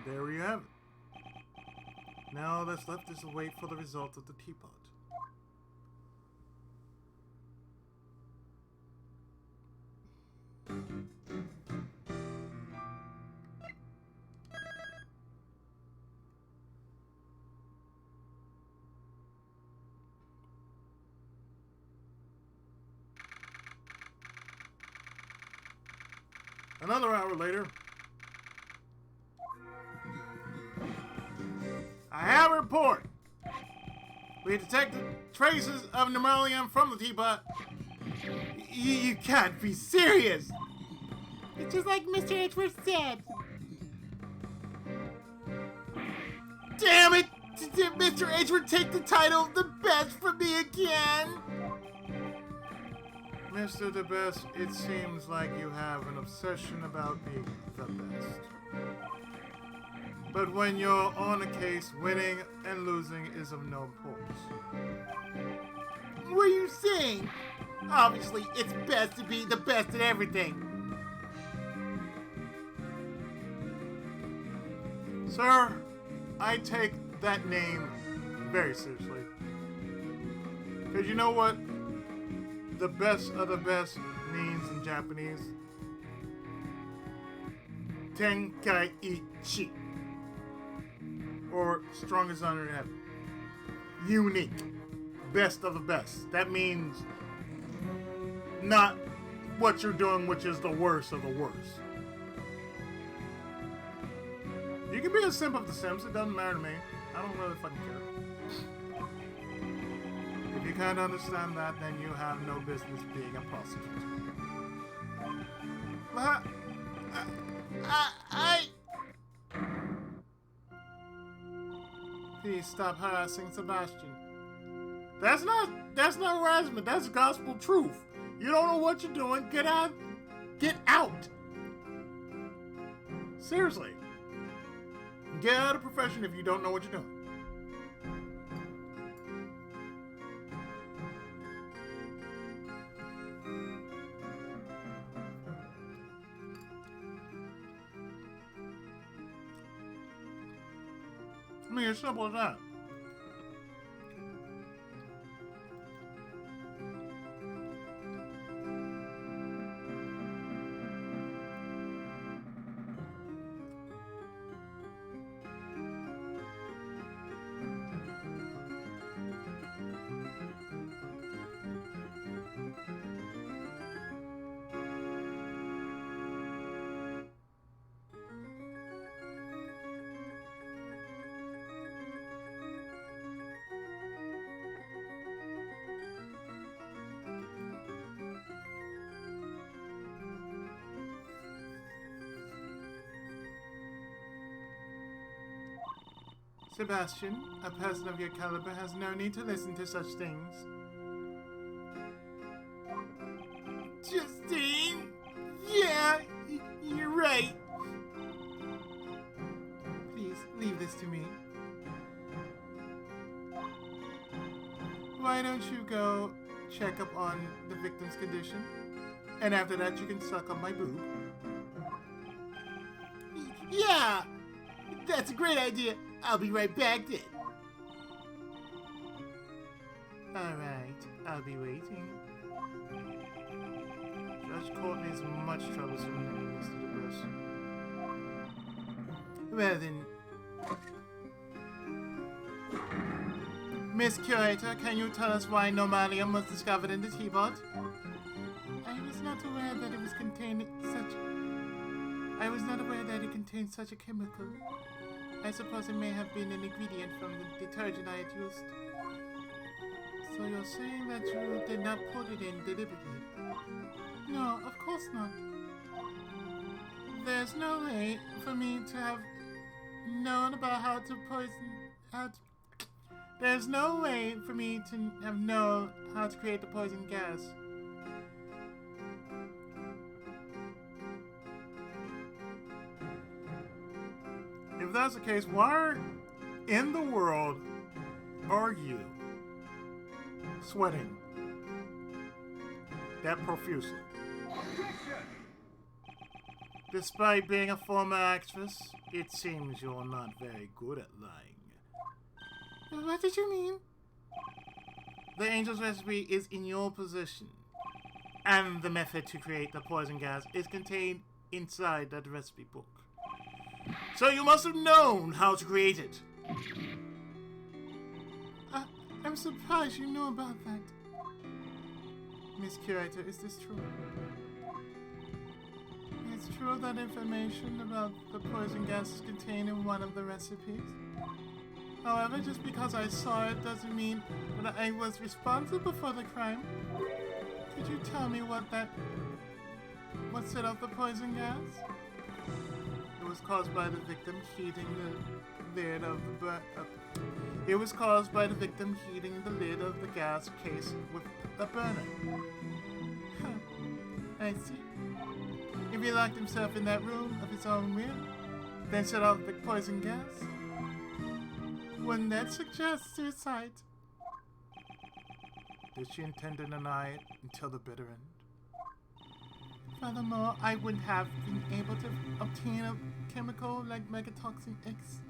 There we have it. Now all that's left is to wait for the result of the teapot. Another hour later, I have a report. We detected traces of pneumonia from the teapot. You can't be serious. It's just like Mr. Edgeworth said. Damn it! Did Mr. Edgeworth take the title of the best from me again? Mr. the Best, it seems like you have an obsession about being the best. But when you're on a case, winning and losing is of no importance. What are you saying? Obviously, it's best to be the best at everything. Sir, I take that name very seriously. Because you know what the best of the best means in Japanese? Tenkaichi. Or strongest honor in heaven. Unique. Best of the best. That means not what you're doing, which is the worst of the worst. You can be a simp of the Sims, it doesn't matter to me. I don't really fucking care. If you can't understand that, then you have no business being a prostitute. But I... Please stop harassing Sebastian. That's not harassment, that's gospel truth. You don't know what you're doing, get out. Get out! Seriously. Get out of profession if you don't know what you're doing. I mean, it's simple as that. Sebastian, a person of your caliber has no need to listen to such things. Justine? Yeah, you're right. Please, leave this to me. Why don't you go check up on the victim's condition? And after that, you can suck on my boob. Yeah, that's a great idea. I'll be right back then. Alright, I'll be waiting. Judge Courtney is much troublesome than Mr. DeBruce. Well then... Miss Curator, can you tell us why Normalium was discovered in the teapot? I was not aware that it was contained such... I was not aware that it contained such a chemical. I suppose it may have been an ingredient from the detergent I had used. So you're saying that you did not put it in deliberately? No, of course not. There's no way for me to have known about how to poison... There's no way for me to have known how to create the poison gas. If that's the case, why in the world are you sweating that profusely? Despite being a former actress, it seems you're not very good at lying. What did you mean? The angel's recipe is in your possession, and the method to create the poison gas is contained inside that recipe book. So you must have known how to create it. I'm surprised you know about that. Miss Curator, is this true? It's true that information about the poison gas is contained in one of the recipes. However, just because I saw it doesn't mean that I was responsible for the crime. Could you tell me what set off the poison gas? It was caused by the victim heating the lid of the It was caused by the victim heating the lid of the gas case with a burner. I see. If he locked himself in that room of his own will, then shut off the poison gas, wouldn't that suggest suicide? Did she intend to deny it until the bitter end? Furthermore, I wouldn't have been able to obtain a chemical like megatoxin X.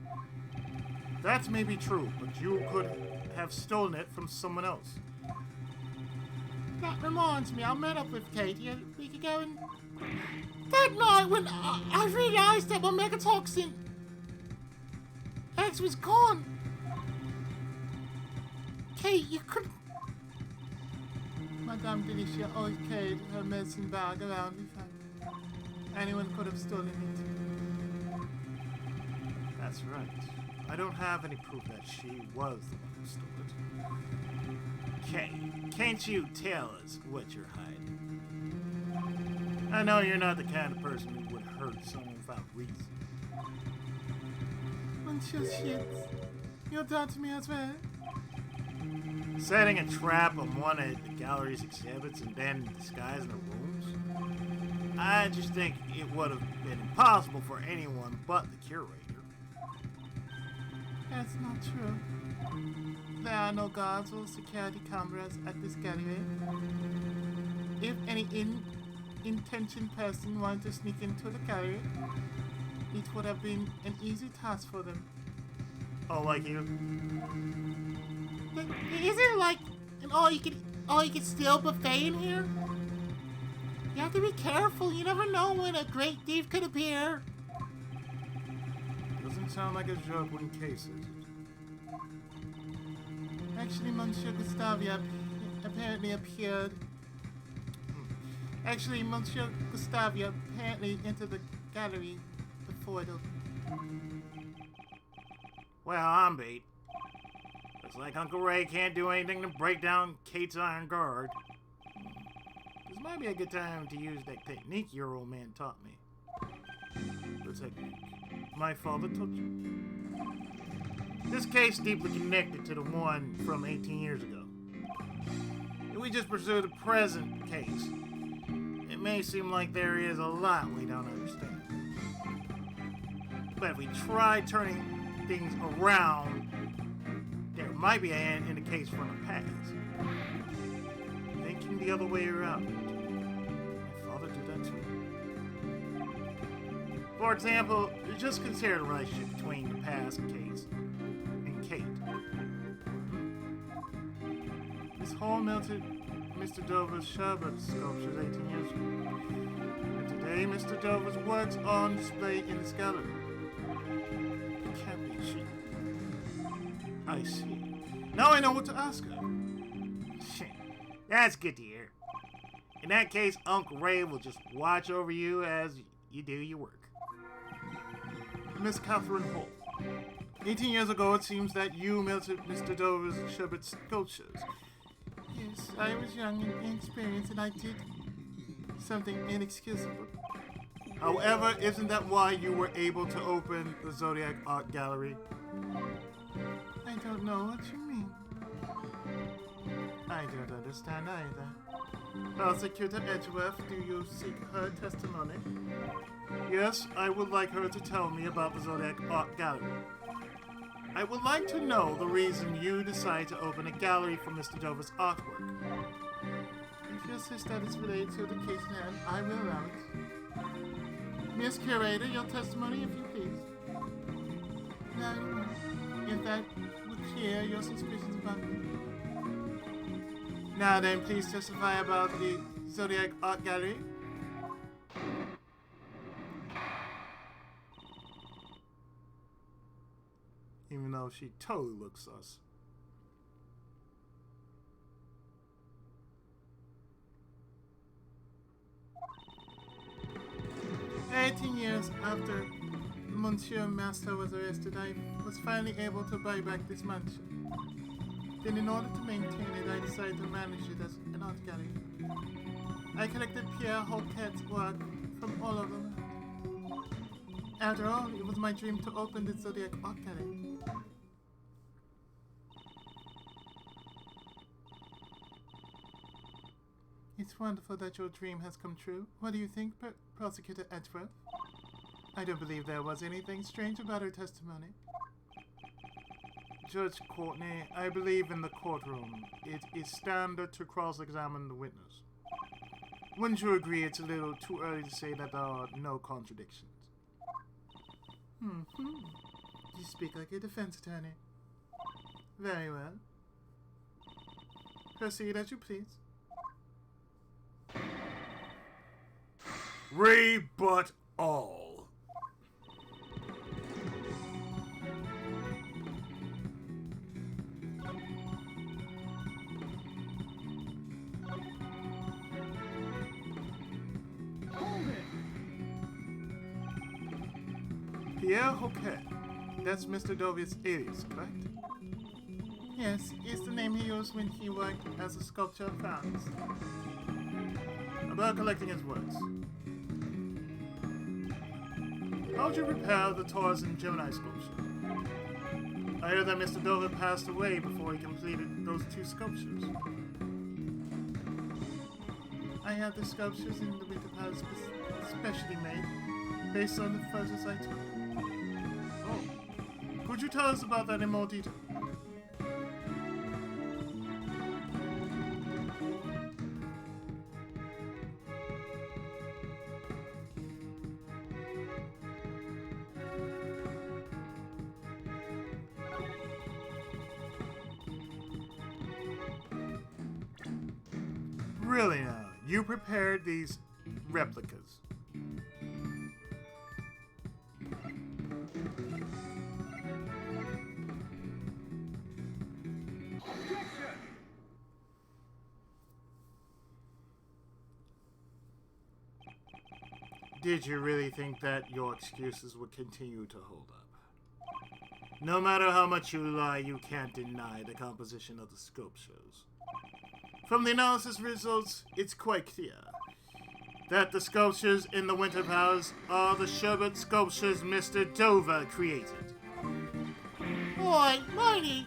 That may be true, but you could have stolen it from someone else. That reminds me, I met up with Katie a week ago, and that night when I realized that my megatoxin X was gone. Kate, you could. Madame Delicia always carried her medicine bag around with her. Anyone could have stolen it. That's right. I don't have any proof that she was the one who stole it. Kay, can't you tell us what you're hiding? I know you're not the kind of person who would hurt someone without reason. Monsieur Shits, you'll doubt me as well? Setting a trap on one of the gallery's exhibits and then disguising the rooms? I just think it would have been impossible for anyone but the curator. That's not true. There are no guards or security cameras at this gallery. If any intentioned person wanted to sneak into the gallery, it would have been an easy task for them. Oh, like you? Is it like an all you can steal buffet in here? You have to be careful. You never know when a great thief could appear. Doesn't sound like a joke when cases. Actually, Monsieur Gustavia apparently appeared. Actually, Monsieur Gustavia apparently entered the gallery before it opened. Well, I'm beat. Looks like Uncle Ray can't do anything to break down Kate's iron guard. This might be a good time to use that technique your old man taught me. The technique my father taught you. This case deeply connected to the one from 18 years ago. If we just pursue the present case, it may seem like there is a lot we don't understand. But if we try turning things around, there might be an end in the case from the past. Thinking the other way around. My father did that too. For example, just consider the relationship between the past case and Kate. This whole melted Mr. Dover's sherbet sculptures 18 years ago. And today, Mr. Dover's works are on display in this gallery. It can't be she. I see. Now I know what to ask her. That's good to hear. In that case, Uncle Ray will just watch over you as you do your work. Miss Catherine Holt. 18 years ago, it seems that you melted Mr. Dover's sherbet sculptures. Yes, I was young and inexperienced, and I did something inexcusable. However, isn't that why you were able to open the Zodiac Art Gallery? I don't know what you mean. I don't understand either. Prosecutor Edgeworth, do you seek her testimony? Yes, I would like her to tell me about the Zodiac Art Gallery. I would like to know the reason you decided to open a gallery for Mr. Dover's artwork. If you insist that it's related to the case in hand, I will allow it. Miss Curator, your testimony, if you please. Now, if that would clear your suspicions about me. Now then, please testify about the Zodiac Art Gallery. Even though she totally looks sus. "18 years after Monsieur Master was arrested, I was finally able to buy back this mansion. Then in order to maintain it, I decided to manage it as an art gallery. I collected Pierre Hoquet's work from all over the world. After all, it was my dream to open the Zodiac Art Gallery. It It's wonderful that your dream has come true. What do you think, Prosecutor Edgeworth? I don't believe there was anything strange about her testimony. Judge Courtney, I believe in the courtroom. It is standard to cross-examine the witness. Wouldn't you agree it's a little too early to say that there are no contradictions? You speak like a defense attorney. Very well. Proceed as you please. Rebut all. Pierre Hoquet. That's Mr. Dovier's alias, correct? Yes, it's the name he used when he worked as a sculptor of France. About collecting his works. How would you prepare the Taurus and Gemini sculpture? I heard that Mr. Dover passed away before he completed those 2 sculptures. I had the sculptures in the Winter Palace specially made, based on the photos I took. Oh. Could you tell us about that in more detail? Really now, you prepared these replicas. Did you really think that your excuses would continue to hold up? No matter how much you lie, you can't deny the composition of the sculptures. From the analysis results, it's quite clear that the sculptures in the Winter Palace are the sherbet sculptures Mr. Dover created. Oi, Marty!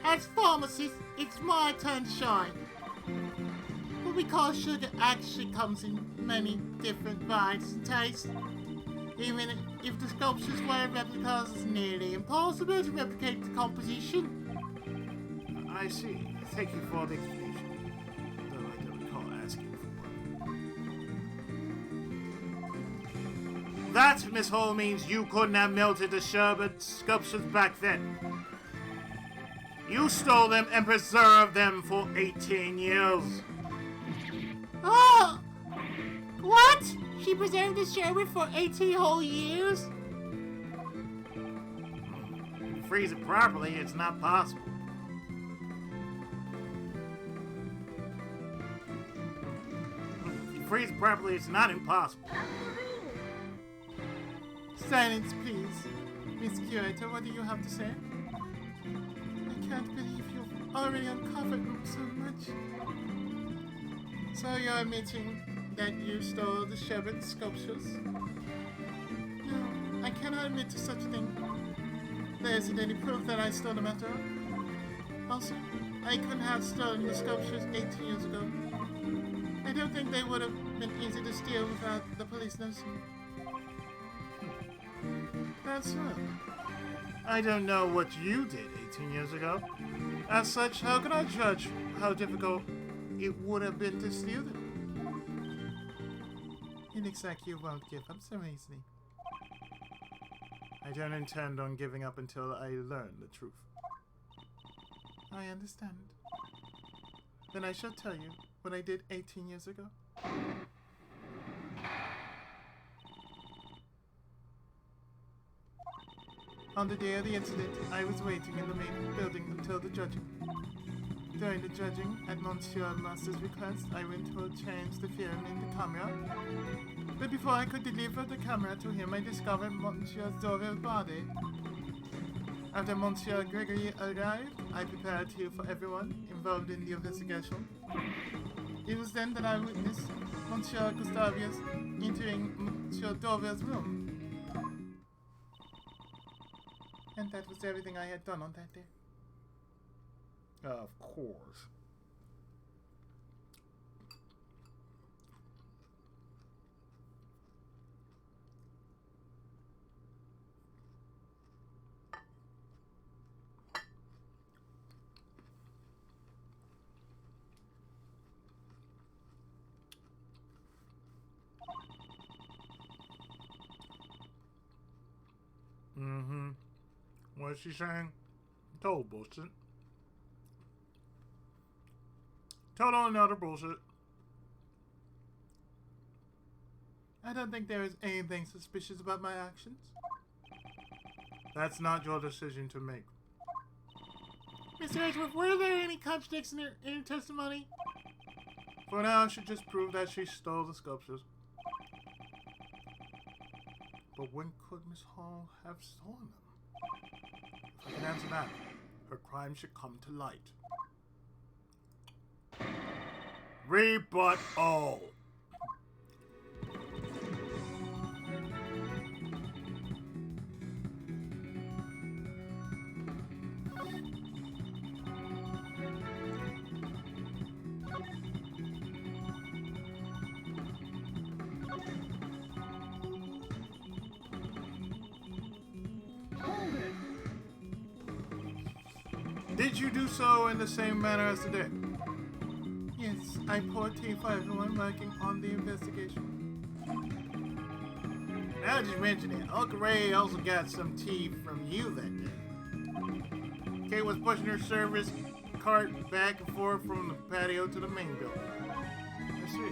As pharmacist, it's my turn to shine. But because sugar actually comes in many different varieties and tastes, even if the sculptures were replicas, it's nearly impossible to replicate the composition. I see. Thank you for the explanation, though I don't recall asking for one. That, Miss Hall, means you couldn't have melted the sherbet sculptures back then. You stole them and preserved them for 18 years. Oh! What? She preserved the sherbet for 18 whole years? If you freeze it properly, it's not possible. If you freeze it properly, it's not impossible. Silence, please. Miss Curator, what do you have to say? I can't believe you've already uncovered so much. So you're admitting that you stole the sherbet sculptures? No, I cannot admit to such a thing. There isn't any proof that I stole them after all. Also, I couldn't have stolen the sculptures 18 years ago. I don't think they would have been easy to steal without the police noticing. That's right. I don't know what you did 18 years ago. As such, how can I judge how difficult it would have been to steal them? It looks like you won't give up so easily. I don't intend on giving up until I learn the truth. I understand. Then I shall tell you what I did 18 years ago. On the day of the incident, I was waiting in the main building until the judging. During the judging, at Monsieur Master's request, I went to change the film in the camera. But before I could deliver the camera to him, I discovered Monsieur Dover's body. After Monsieur Gregory arrived, I prepared here for everyone involved in the investigation. It was then that I witnessed Monsieur Gustavius entering Monsieur Dover's room. And that was everything I had done on that day. Of course. Mm-hmm. What is she saying? Total bullshit. Total and utter bullshit. I don't think there is anything suspicious about my actions. That's not your decision to make. Mr. Edgeworth, were there any contradictions in her testimony? For now, she just proved that she stole the sculptures. But when could Miss Hall have stolen them? If I can answer that, her crime should come to light. Rebut all! Did you do so in the same manner as today? Yes, I poured tea for everyone working on the investigation. Now that you mention it, Uncle Ray also got some tea from you that day. Kate was pushing her service cart back and forth from the patio to the main building. I see.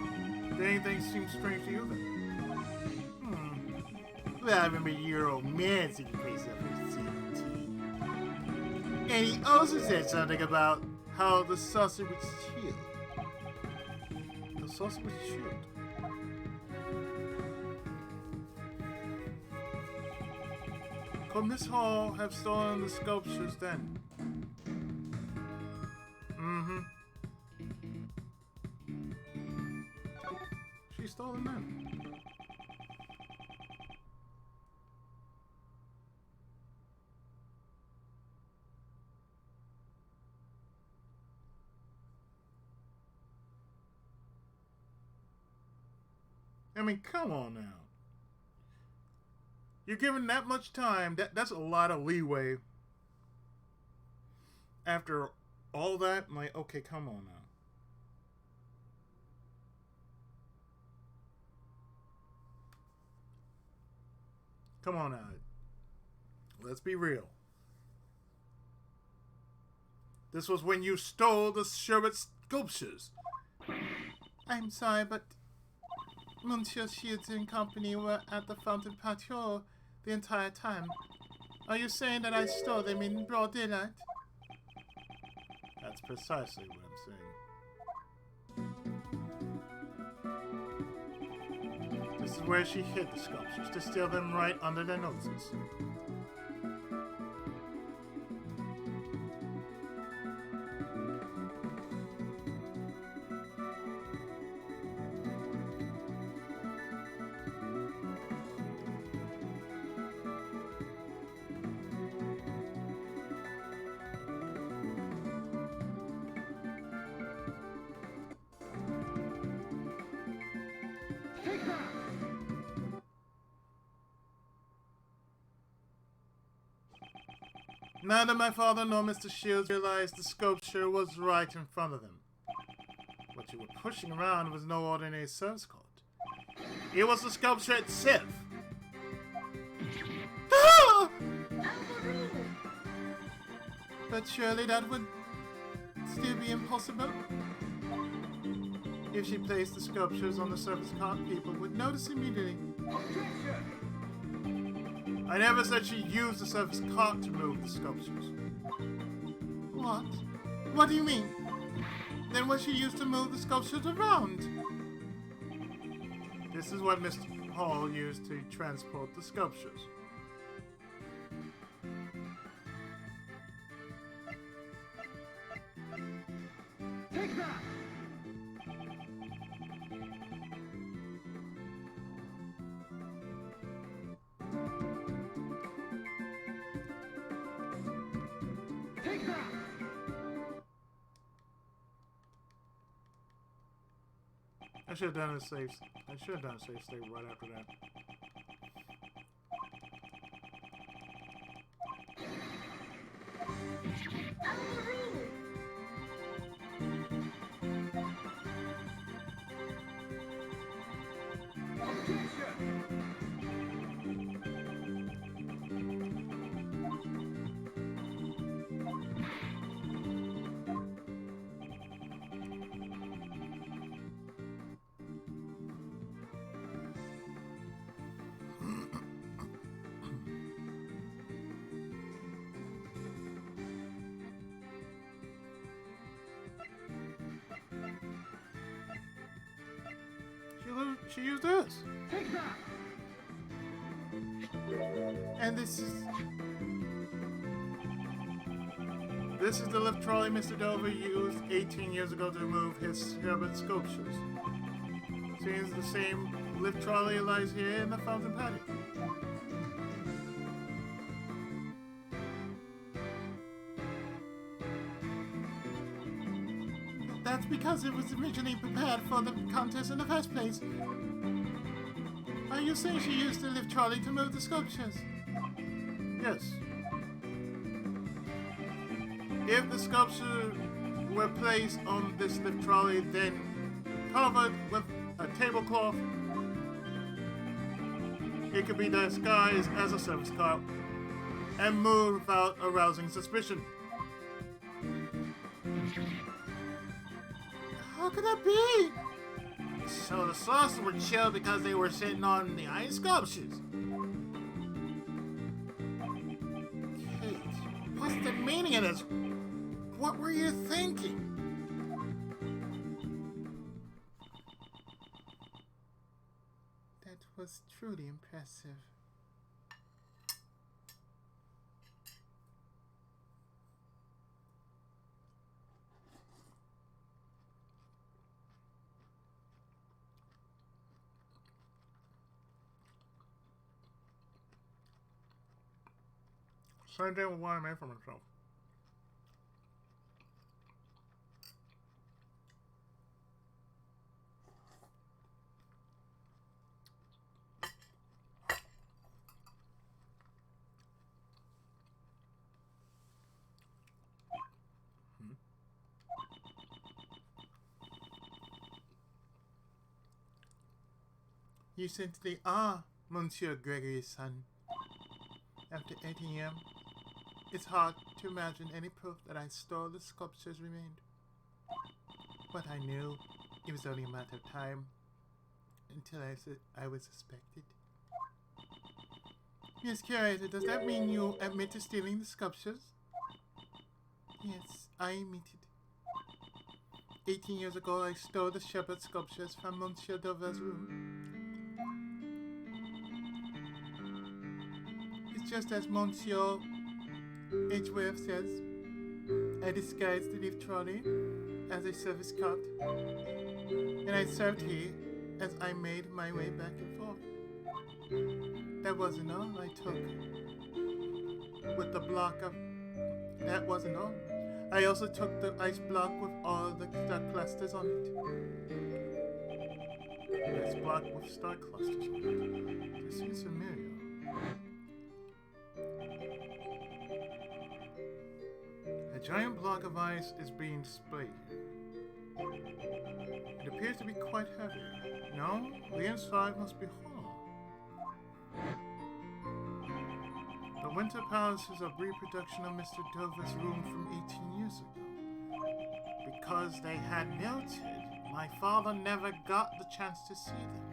Did anything seem strange to you then? Well, I remember your old man singing praise of his tea. And he also said something about how the saucer was chilled. The saucer was chilled. Could Miss Hall have stolen the sculptures then? Mm-hmm. She stole them then. I mean, come on now. You're given that much time. That's a lot of leeway. After all that, like, okay, come on now. Come on now. Let's be real. This was when you stole the Sherbet sculptures. I'm sorry, but Monsieur Shields and company were at the fountain patio the entire time. Are you saying that I stole them in broad daylight? That's precisely what I'm saying. This is where she hid the sculptures, to steal them right under their noses. Neither my father nor Mr. Shields realized the sculpture was right in front of them. What you were pushing around was no ordinary service cart. It was the sculpture itself. Ah! But surely that would still be impossible. If she placed the sculptures on the service cart, people would notice immediately. I never said she used the service cart to move the sculptures. What? What do you mean? Then what she used to move the sculptures around? This is what Mr. Hall used to transport the sculptures. Take that! Take that! I should have done a safe state right after that. She used this. And this is the lift trolley Mr. Dover used 18 years ago to remove his Herbert sculptures. Seems the same lift trolley lies here in the fountain patio. That's because it was originally prepared for the contest in the first place. Are you saying she used the lift trolley to move the sculptures? Yes. If the sculpture were placed on this lift trolley, then covered with a tablecloth, it could be disguised as a service car and moved without arousing suspicion. How could that be? So the sauce were chill because they were sitting on the ice sculptures. Kate, what's the meaning of this? What were you thinking? That was truly impressive. Same thing with what I made for myself. You simply are Monsieur Gregory's son. After 18 years, it's hard to imagine any proof that I stole the sculptures remained. But I knew it was only a matter of time until I was suspected. Yes, Curator, does that mean you admit to stealing the sculptures? Yes, I admit it. 18 years ago, I stole the shepherd sculptures from Monsieur Dover's room. It's just as Monsieur Edgeworth says. I disguised the lift trolley as a service cart, and I served here as I made my way back and forth. That wasn't all I took. With the block of... That wasn't all. I also took the ice block with all the star clusters on it. Ice block with star clusters on it. This seems familiar. A giant block of ice is being displayed here. It appears to be quite heavy. No, the inside must be hollow. The Winter Palace is a reproduction of Mr. Dover's room from 18 years ago. Because they had melted, my father never got the chance to see them.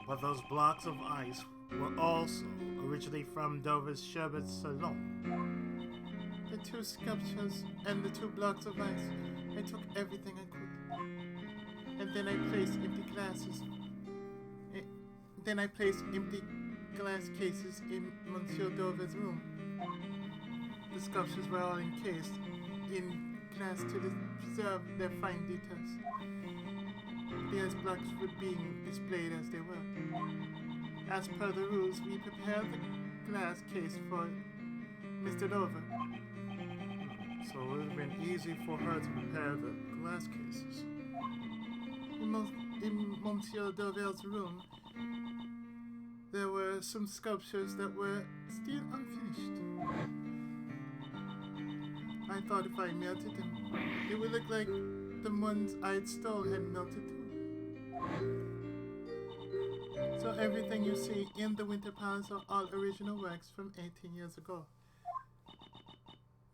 But those blocks of ice were also originally from Dover's Sherbet Salon. The two sculptures and the 2 blocks of ice. I took everything I could. And then I placed empty glasses. Then I placed empty glass cases in Monsieur Dover's room. The sculptures were all encased in glass to preserve their fine details. The ice blocks were being displayed as they were. As per the rules, we prepared the glass case for Mr. Dover. So it would have been easy for her to prepare the glass cases. In Monsieur Dover's room, there were some sculptures that were still unfinished. I thought if I melted them, it would look like the ones I'd stole had melted too. So everything you see in the Winter Palace are all original works from 18 years ago.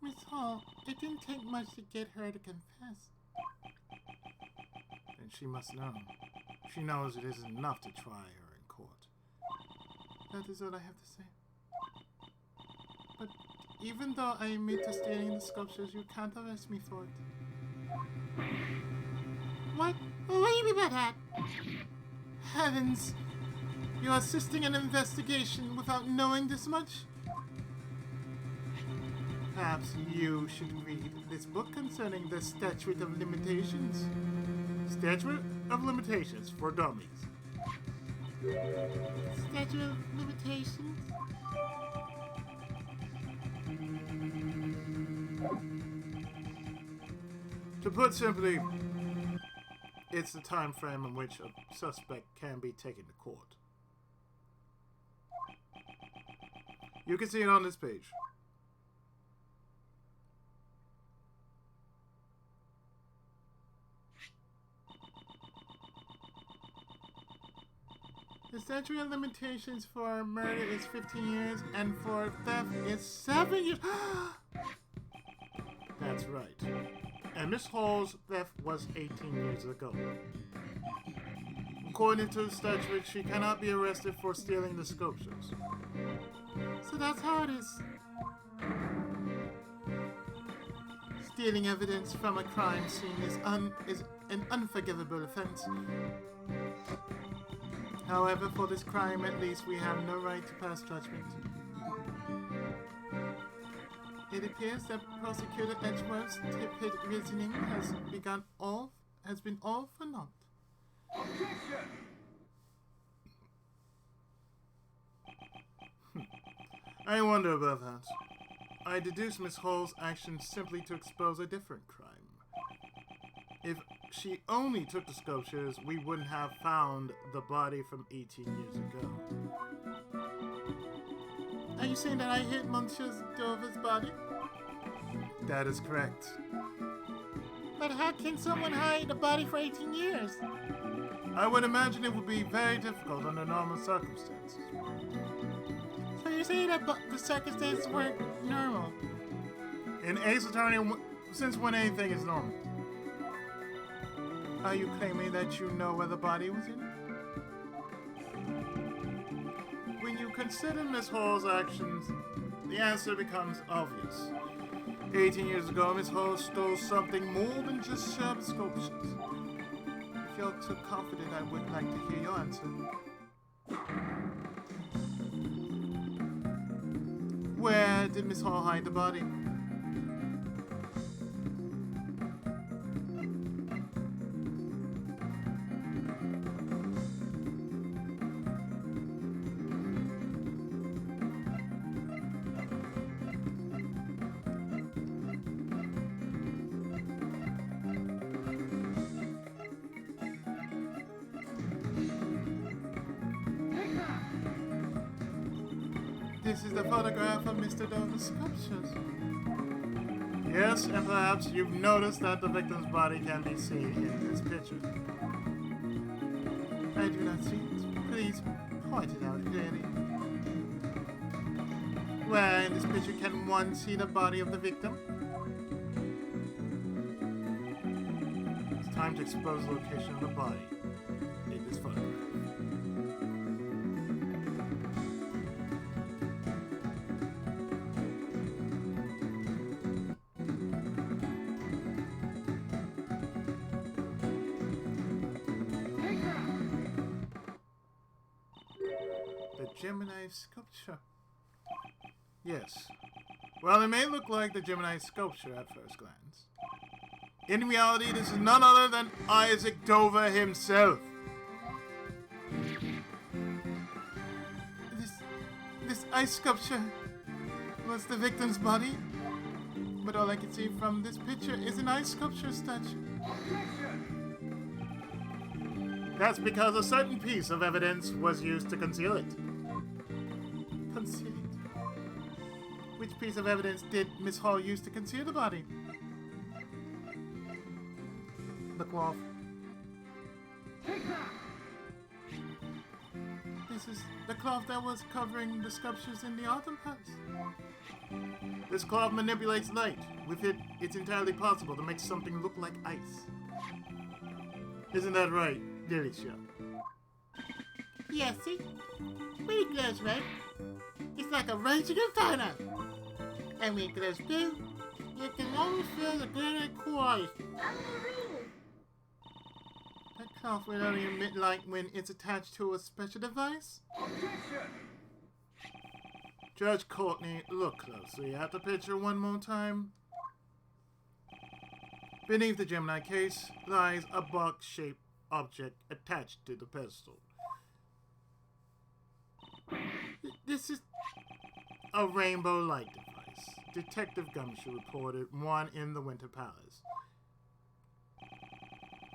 Miss Hall, it didn't take much to get her to confess. And she must know. She knows it isn't enough to try her in court. That is all I have to say. But even though I admit to stealing the sculptures, you can't arrest me for it. What? What do you mean by that? Heavens! You're assisting an investigation without knowing this much? Perhaps you should read this book concerning the Statute of Limitations. Statute of Limitations for Dummies. Statute of Limitations? To put simply, it's the time frame in which a suspect can be taken to court. You can see it on this page. The statute of limitations for murder is 15 years, and for theft is 7 years. That's right. And Miss Hall's theft was 18 years ago. According to the statute, she cannot be arrested for stealing the sculptures. So that's how it is. Stealing evidence from a crime scene is an unforgivable offense. However, for this crime, at least, we have no right to pass judgment. It appears that Prosecutor Edgeworth's tepid reasoning has been all for naught. I wonder about that. I deduce Miss Hall's actions simply to expose a different crime. If she only took the sculptures, we wouldn't have found the body from 18 years ago. Are you saying that I hit Monsieur Dover's body? That is correct. But how can someone hide a body for 18 years? I would imagine it would be very difficult under normal circumstances. So you're saying that the circumstances weren't normal? In Ace Attorney, since when anything is normal? Are you claiming that you know where the body was in? When you consider Miss Hall's actions, the answer becomes obvious. 18 years ago, Miss Hall stole something more than just sharp sculptures. If you're so confident, I would like to hear your answer. Where did Miss Hall hide the body? This is the photograph of Mr. Dover's sculptures. Yes, and perhaps you've noticed that the victim's body can be seen in this picture. I do not see it. Please point it out clearly. Where in this picture can one see the body of the victim? It's time to expose the location of the body in this photograph. Gemini sculpture. Yes. Well, it may look like the Gemini sculpture at first glance. In reality, this is none other than Isaac Dover himself. This ice sculpture was the victim's body, but all I can see from this picture is an ice sculpture statue. That's because a certain piece of evidence was used to conceal it. Conceal it? Which piece of evidence did Miss Hall use to conceal the body? The cloth. This is the cloth that was covering the sculptures in the Autumn House. This cloth manipulates light. With it, it's entirely possible to make something look like ice. Isn't that right, Delicia? Yes, see? Pretty close, right? It's like a raging inferno. And when it goes through, you can almost feel the granite core ice. That cloth will only emit light when it's attached to a special device? Judge Courtney, look closely at the picture one more time. Beneath the Gemini case lies a box-shaped object attached to the pedestal. This is... A rainbow light device. Detective Gumshoe reported one in the Winter Palace.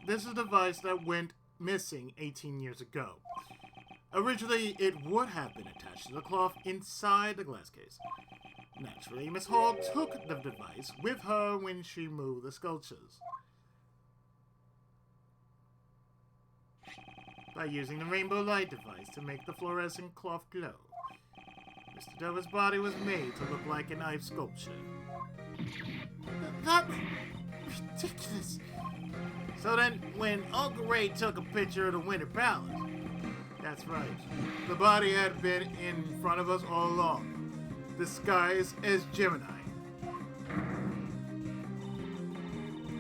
This is a device that went missing 18 years ago. Originally, it would have been attached to the cloth inside the glass case. Naturally, Miss Hall took the device with her when she moved the sculptures. By using the rainbow light device to make the fluorescent cloth glow, Mr. Dover's body was made to look like an ice sculpture. That's ridiculous. So then, when Uncle Ray took a picture of the Winter Palace, that's right, the body had been in front of us all along, disguised as Gemini.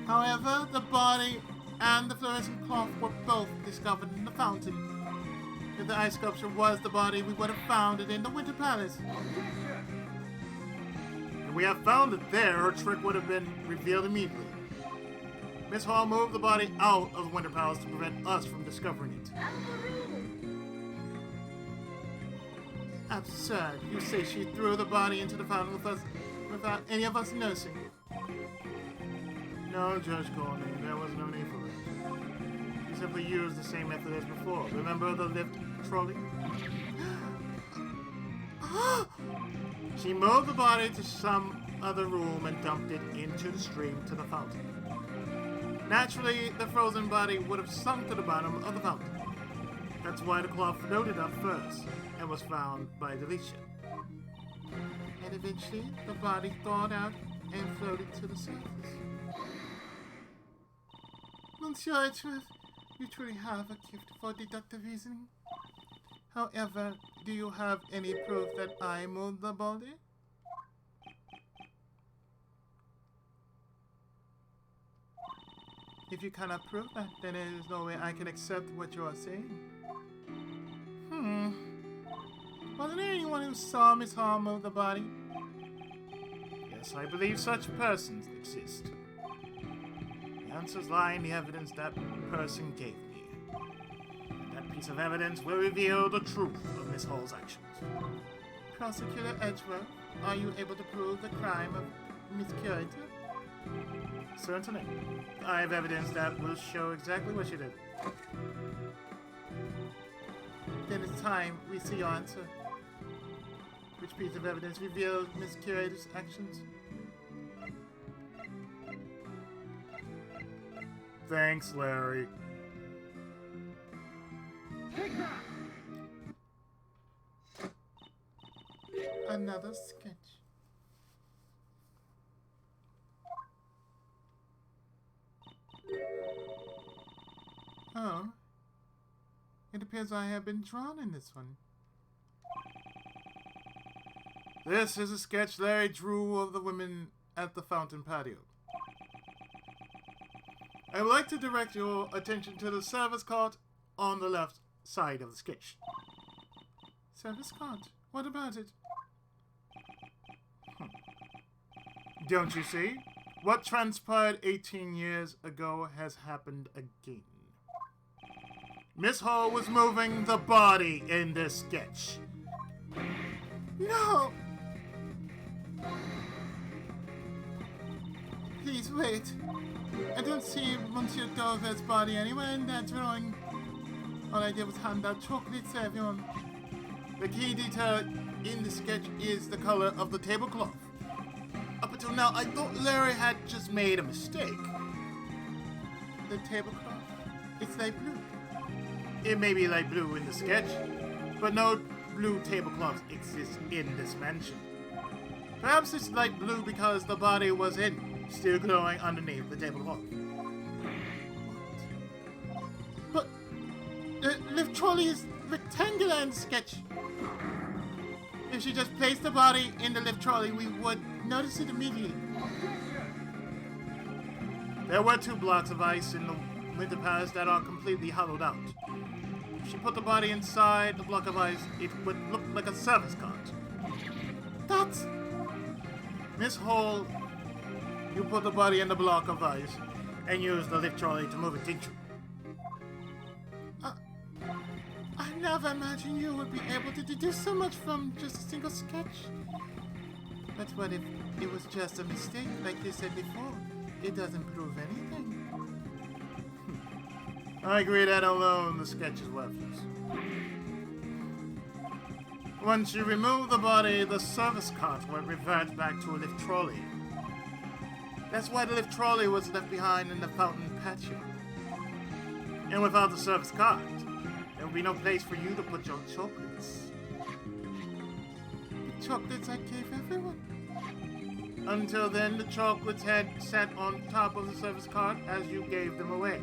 However, the body and the fluorescent cloth were both discovered in the fountain. If the ice sculpture was the body, we would have found it in the Winter Palace. If we had found it there, her trick would have been revealed immediately. Miss Hall moved the body out of the Winter Palace to prevent us from discovering it. Absurd. You say she threw the body into the fountain with us without any of us noticing. No, Judge Courtney, there was no need for it. She simply used the same method as before. Remember the lift trolley? She moved the body to some other room and dumped it into the stream to the fountain. Naturally, the frozen body would have sunk to the bottom of the fountain. That's why the cloth floated up first and was found by deletion. And eventually, the body thawed out and floated to the surface. Monsieur Edgeworth, you truly have a gift for deductive reasoning. However, do you have any proof that I moved the body? If you cannot prove that, then there is no way I can accept what you are saying. Wasn't there anyone who saw Miss Hall move the body? Yes, I believe such persons exist. The answers lie in the evidence that person gave me. And that piece of evidence will reveal the truth of Miss Hall's actions. Prosecutor Edgeworth, are you able to prove the crime of Miss Curator? Certainly. I have evidence that will show exactly what she did. Then it's time we see your answer. Which piece of evidence reveals Miss Curator's actions? Thanks, Larry. Another sketch. Oh. It appears I have been drawn in this one. This is a sketch Larry drew of the women at the fountain patio. I would like to direct your attention to the service cart on the left side of the sketch. Service cart? What about it? Don't you see? What transpired 18 years ago has happened again. Miss Hall was moving the body in this sketch. No! Please wait. I don't see Monsieur Dover's body anywhere in that drawing. All I did was hand out chocolates to everyone. The key detail in the sketch is the color of the tablecloth. Up until now, I thought Larry had just made a mistake. The tablecloth? It's light blue. It may be light blue in the sketch, but no blue tablecloths exist in this mansion. Perhaps it's light blue because the body was hidden, still glowing underneath the tablecloth. But the lift trolley is rectangular in the sketch. If she just placed the body in the lift trolley, we would notice it immediately. There were 2 blocks of ice in the winter pads that are completely hollowed out. If she put the body inside the block of ice, it would look like a service cart. That's... Miss Hall, you put the body in the block of ice and use the lift trolley to move it, didn't you? I never imagined you would be able to deduce so much from just a single sketch. But what if it was just a mistake, like you said before? It doesn't prove anything. I agree that alone the sketch is worthless. Once you remove the body, the service cart will revert back to a lift trolley. That's why the lift trolley was left behind in the fountain patio. And without the service cart, there will be no place for you to put your chocolates. The chocolates I gave everyone. Until then, the chocolates had sat on top of the service cart as you gave them away.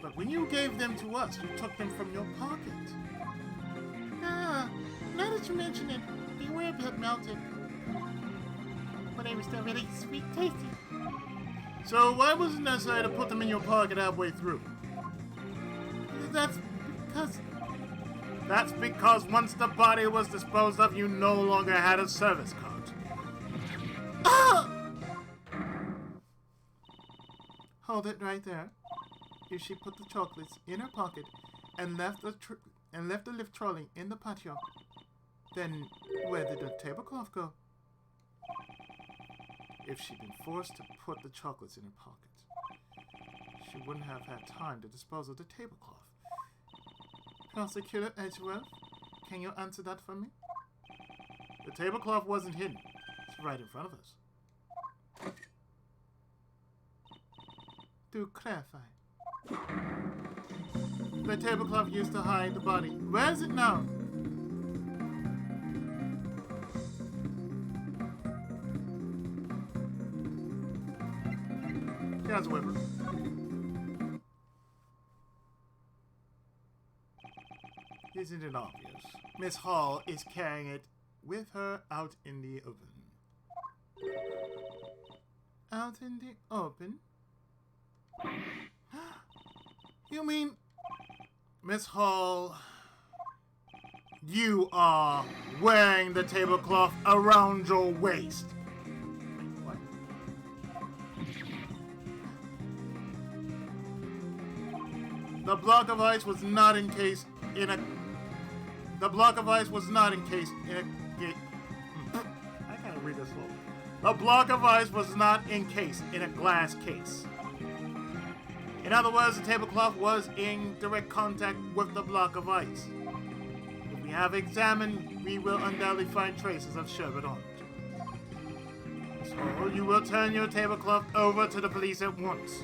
But when you gave them to us, you took them from your pocket. Ah, now that you mention it, they were a bit melted. But they were still really sweet tasty. So why was it necessary to put them in your pocket halfway through? That's because once the body was disposed of, you no longer had a service cart. Ah! Hold it right there. If she put the chocolates in her pocket and left the lift trolley in the patio, then where did the tablecloth go? If she'd been forced to put the chocolates in her pocket, she wouldn't have had time to dispose of the tablecloth. Prosecutor Edgeworth, can you answer that for me? The tablecloth wasn't hidden. It's right in front of us. To clarify. The tablecloth used to hide the body. Where is it now? Here's a whipper. Isn't it obvious? Miss Hall is carrying it with her out in the open. Out in the open? You mean... Miss Hall... You are wearing the tablecloth around your waist. What? The block of ice was not encased in a... The block of ice was not encased in a... I gotta read this slow. The block of ice was not encased in a glass case. In other words, the tablecloth was in direct contact with the block of ice. If we have examined, we will undoubtedly find traces of sherbet on it. So you will turn your tablecloth over to the police at once.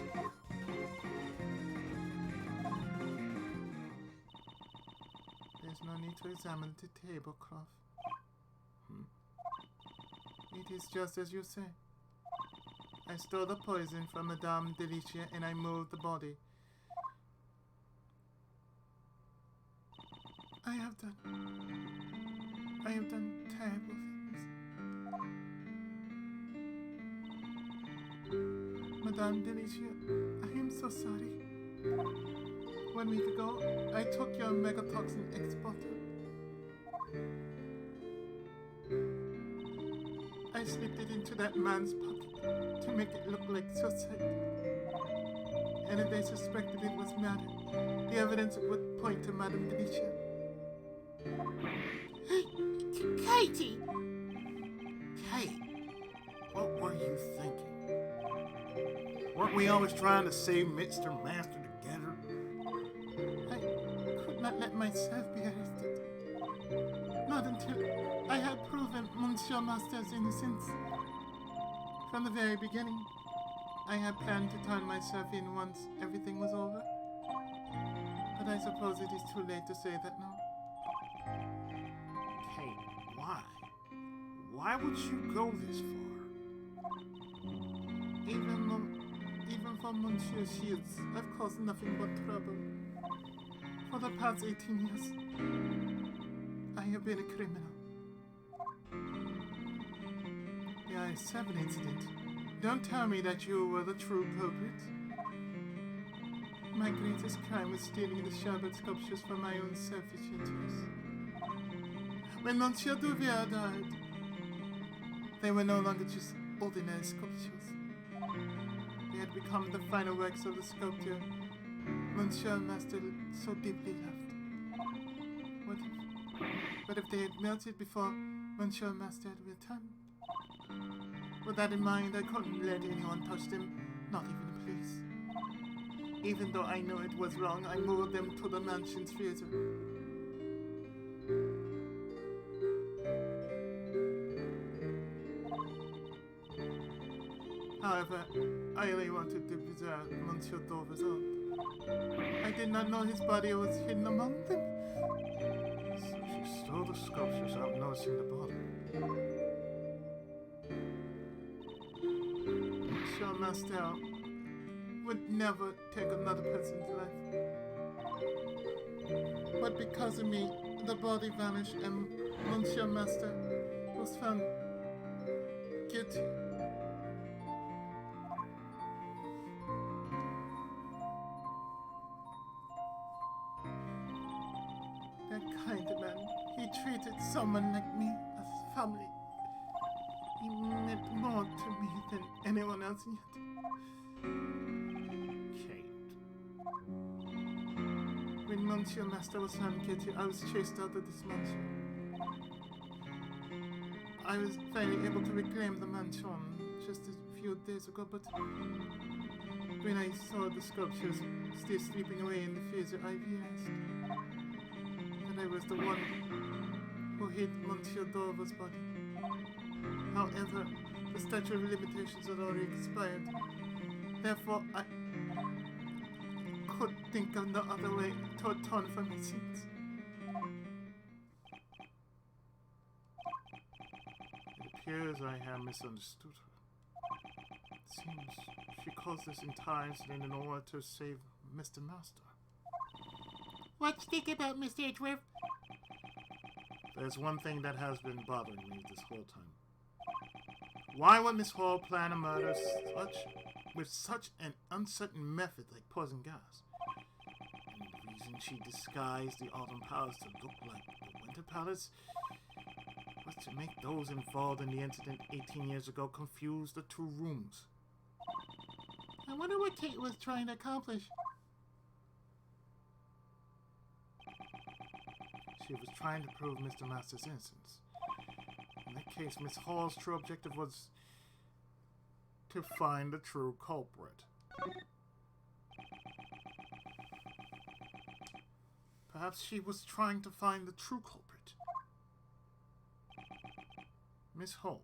There's no need to examine the tablecloth. It is just as you say. I stole the poison from Madame Delicia and I moved the body. I have done terrible things. Madame Delicia, I am so sorry. 1 week ago, I took your megatoxin X bottle. I slipped it into that man's pocket to make it look like suicide. And if they suspected it was murder, the evidence would point to Madame Delicia. Katie! Kate, what were you thinking? Weren't we always trying to save Mr. Master together? I could not let myself be arrested. Not until I had proven Monsieur Master's innocence. From the very beginning, I had planned to turn myself in once everything was over. But I suppose it is too late to say that now. Kate, why? Why would you go this far? Even for Monsieur Shields, I've caused nothing but trouble. For the past 18 years, I have been a criminal. The I-7 incident. Don't tell me that you were the true culprit. my greatest crime was stealing the Sherbet sculptures for my own selfish interest. When Monsieur Duvier died, they were no longer just ordinary sculptures. They had become the final works of the sculptor Monsieur Master so deeply loved. What if they had melted before Monsieur Master had returned? With that in mind, I couldn't let anyone touch them, not even the police. Even though I know it was wrong, I moved them to the mansion's theater. However, I only wanted to preserve Monsieur Dover's art. I did not know his body was hidden among them. So she stole the sculptures without noticing the body. Monsieur Master would never take another person's life. But because of me, the body vanished and Monsieur Master was found guilty. That kind man, he treated someone like me as family. He meant more to me than anyone else yet. Kate. When Monsieur Master was found guilty, I was chased out of this mansion. I was finally able to reclaim the mansion just a few days ago, but when I saw the sculptures still sleeping away in the theater, I realized that I was the one who hid Monsieur Dover's body. However, the statute of limitations had already expired. Therefore, I could think of no other way to atone for my sins. It appears I have misunderstood her. It seems she caused this entire incident in order to save Mr. Master. What do you think about Mr. Edgeworth? There's one thing that has been bothering me this whole time. Why would Miss Hall plan a murder with such an uncertain method like poison gas? And the reason she disguised the Autumn Palace to look like the Winter Palace was to make those involved in the incident 18 years ago confuse the two rooms. I wonder what Kate was trying to accomplish. She was trying to prove Mr. Master's innocence. In that case, Miss Hall's true objective was to find the true culprit. Perhaps she was trying to find the true culprit. Miss Hall,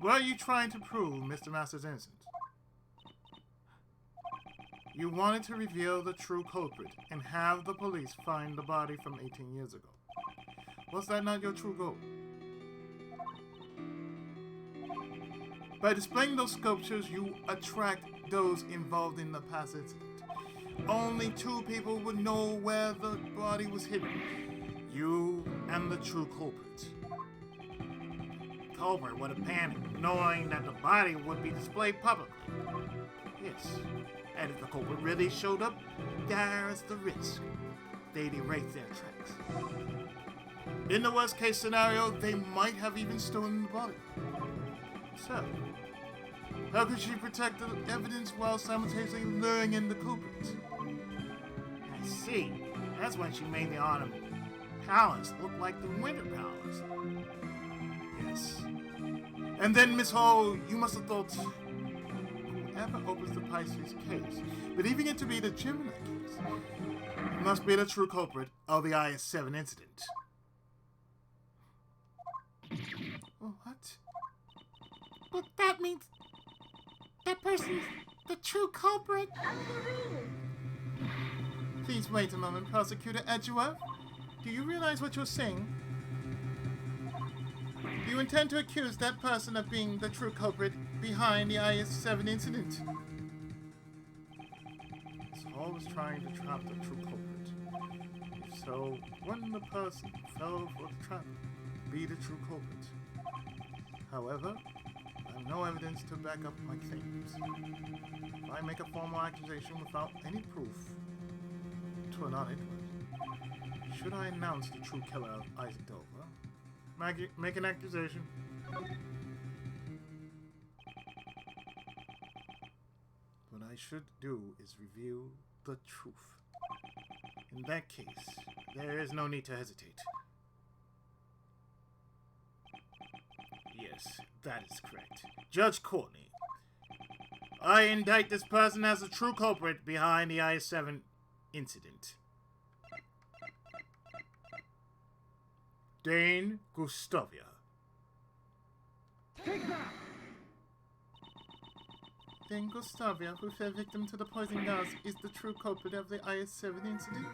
were you trying to prove Mr. Master's innocence? You wanted to reveal the true culprit and have the police find the body from 18 years ago. Was that not your true goal? By displaying those sculptures, you attract those involved in the past incident. Only two people would know where the body was hidden. You and the true culprit. The culprit would have panicked, knowing that the body would be displayed publicly. Yes, and if the culprit really showed up, there's the risk. They'd erase their tracks. In the worst case scenario, they might have even stolen the body. So, how could she protect the evidence while simultaneously luring in the culprit? I see. That's when she made the Autumn Palace look like the Winter Palace. Yes. And then, Miss Hall, you must have thought, whoever opens the Pisces case, believing it to be the Gemini case, must be the true culprit of the IS-7 incident. What? But that means that person's the true culprit? Please wait a moment, Prosecutor Edgeworth. Do you realize what you're saying? Do you intend to accuse that person of being the true culprit behind the IS-7 incident? Miss Hall was trying to trap the true culprit. If so, wouldn't the person who fell for the trap be the true culprit? However, I'm found no evidence to back up my claims. If I make a formal accusation without any proof to an audit, should I announce the true killer of Isaac Dover? Make an accusation. What I should do is reveal the truth. In that case, there is no need to hesitate. Yes, that is correct. Judge Courtney, I indict this person as the true culprit behind the I-7 incident. Dane Gustavia. Take that! Dane Gustavia, who fell victim to the poison gas, is the true culprit of the I-7 incident.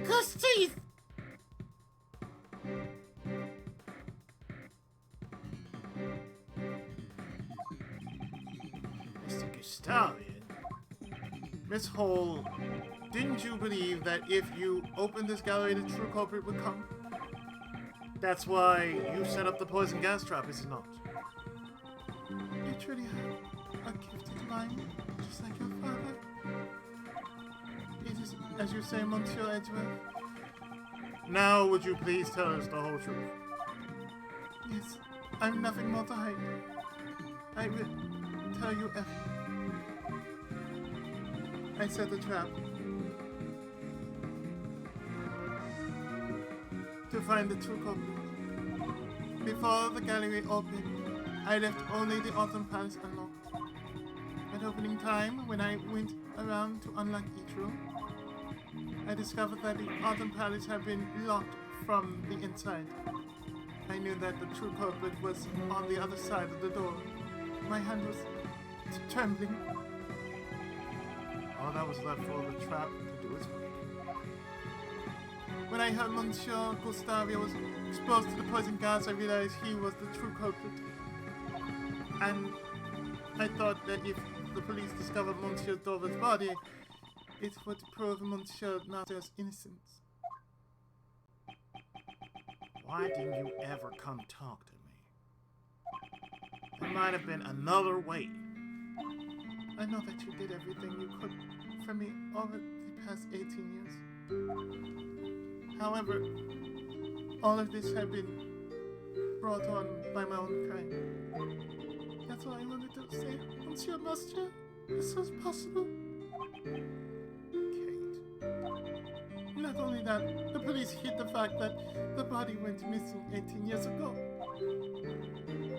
Gusties! Mr. Gustavian? Miss Hole, didn't you believe that if you opened this gallery, the true culprit would come? That's why you set up the poison gas trap, is it not? You truly have a gifted mind, just like your father. It is, as you say, Monsieur Edgeworth. Now, would you please tell us the whole truth? Yes, I've nothing more to hide. I will tell you everything. I set the trap to find the true culprit. Before the gallery opened, I left only the Autumn Palace unlocked. At opening time, when I went around to unlock each room, I discovered that the Autumn Palace had been locked from the inside. I knew that the true culprit was on the other side of the door. My hand was trembling. All that was left for the trap to do its work. When I heard Monsieur Gustavia was exposed to the poison gas, I realized he was the true culprit. And I thought that if the police discovered Monsieur Dover's body, it would prove Monsieur Naster's innocence. Why didn't you ever come talk to me? There might have been another way. I know that you did everything you could for me over the past 18 years. However, all of this had been brought on by my own crime. That's all I wanted to say, Monsieur Master, as soon as possible. Kate. Not only that, the police hid the fact that the body went missing 18 years ago.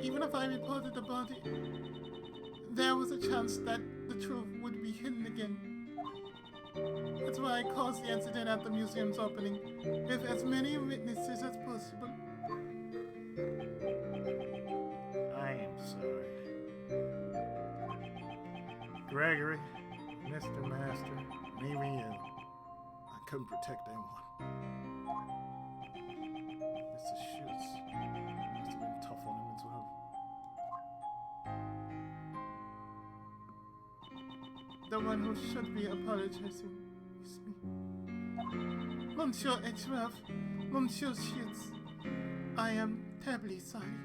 Even if I reported the body, there was a chance that the truth would be hidden again. That's why I caused the incident at the museum's opening, with as many witnesses as possible. I am sorry. Gregory, Mr. Master, and even you, I couldn't protect anyone. Mr. Schutz must have been tough on him as well. The one who should be apologizing is me. Monsieur Edgeworth, Monsieur Schutz, I am terribly sorry.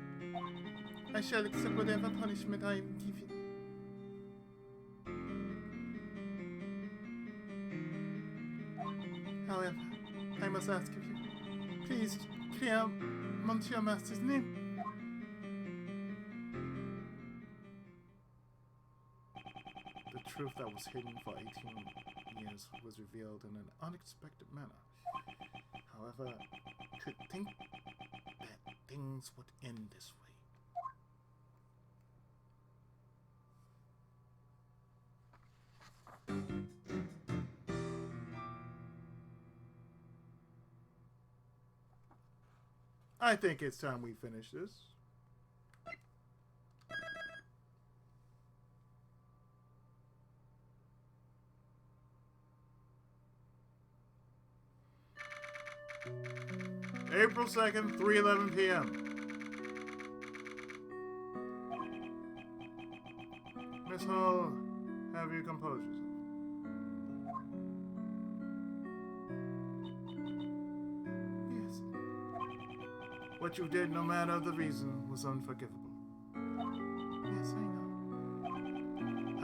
I shall accept whatever punishment I am given. However, I must ask of you, please clear Monsieur Master's name. The truth that was hidden for 18 years was revealed in an unexpected manner. However, to think that things would end this way. I think it's time we finish this. April 2nd, 3:11 p.m. Miss Hall, have you composed yourself? Yes. What you did, no matter the reason, was unforgivable.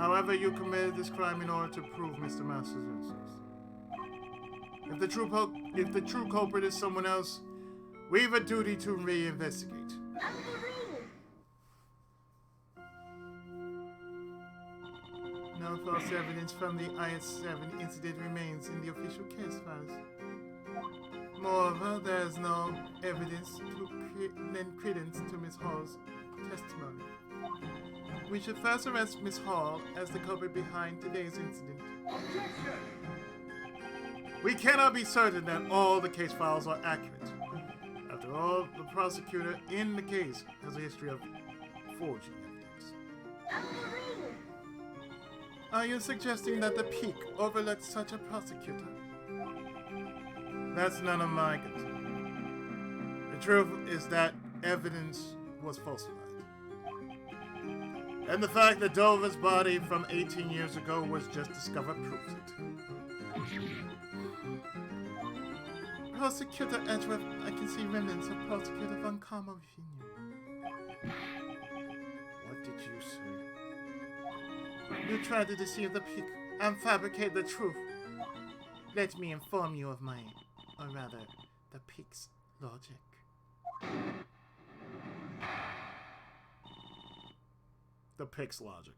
However, you committed this crime in order to prove Mr. Master's innocence. If the true culprit is someone else, we have a duty to reinvestigate. No false evidence from the IS-7 incident remains in the official case files. Moreover, there is no evidence to lend credence to Miss Hall's testimony. We should first arrest Miss Hall as the culprit behind today's incident. We cannot be certain that all the case files are accurate. After all, the prosecutor in the case has a history of forging evidence. Are you suggesting that the Peak overlooked such a prosecutor? That's none of my concern. The truth is that evidence was falsified. And the fact that Dover's body from 18 years ago was just discovered proves it. Prosecutor Edgeworth, I can see remnants of Prosecutor Von Karma within you. What did you say? You tried to deceive the Peak and fabricate the truth. Let me inform you of my, or rather, the Peak's logic. The Peak's logic.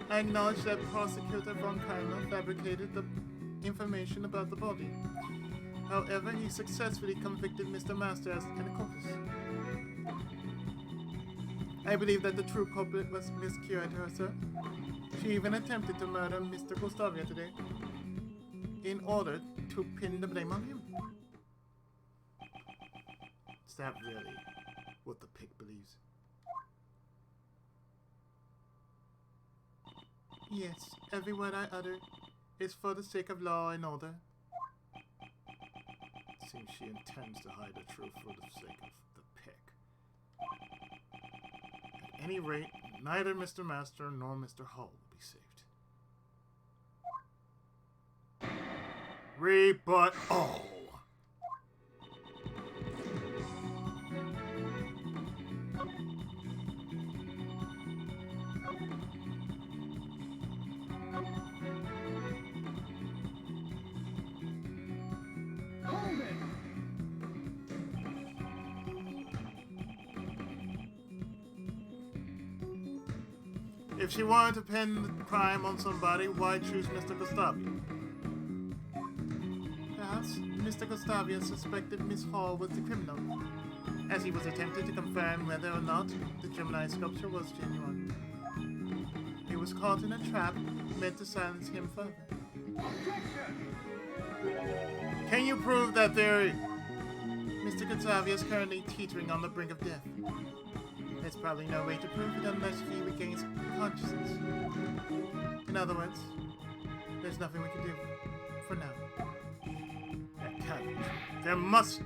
I acknowledge that Prosecutor Von Karma fabricated the information about the body. However, he successfully convicted Mr. Master as an accomplice. I believe that the true culprit was Miss Curate herself. She even attempted to murder Mr. Gustavia today in order to pin the blame on him. Is that really what the pig believes? Yes, every word I utter is for the sake of law and order. Seems she intends to hide the truth for the sake of the pig. At any rate, neither Mr. Master nor Mr. Hall will be saved. Rebut all! If she wanted to pin the crime on somebody, why choose Mr. Gustavia? Perhaps Mr. Gustavia suspected Miss Hall was the criminal, as he was attempting to confirm whether or not the Gemini sculpture was genuine. He was caught in a trap meant to silence him further. Can you prove that theory? Mr. Gustavia is currently teetering on the brink of death. There's probably no way to prove it unless he regains consciousness. In other words, there's nothing we can do for now. That can't be true. There must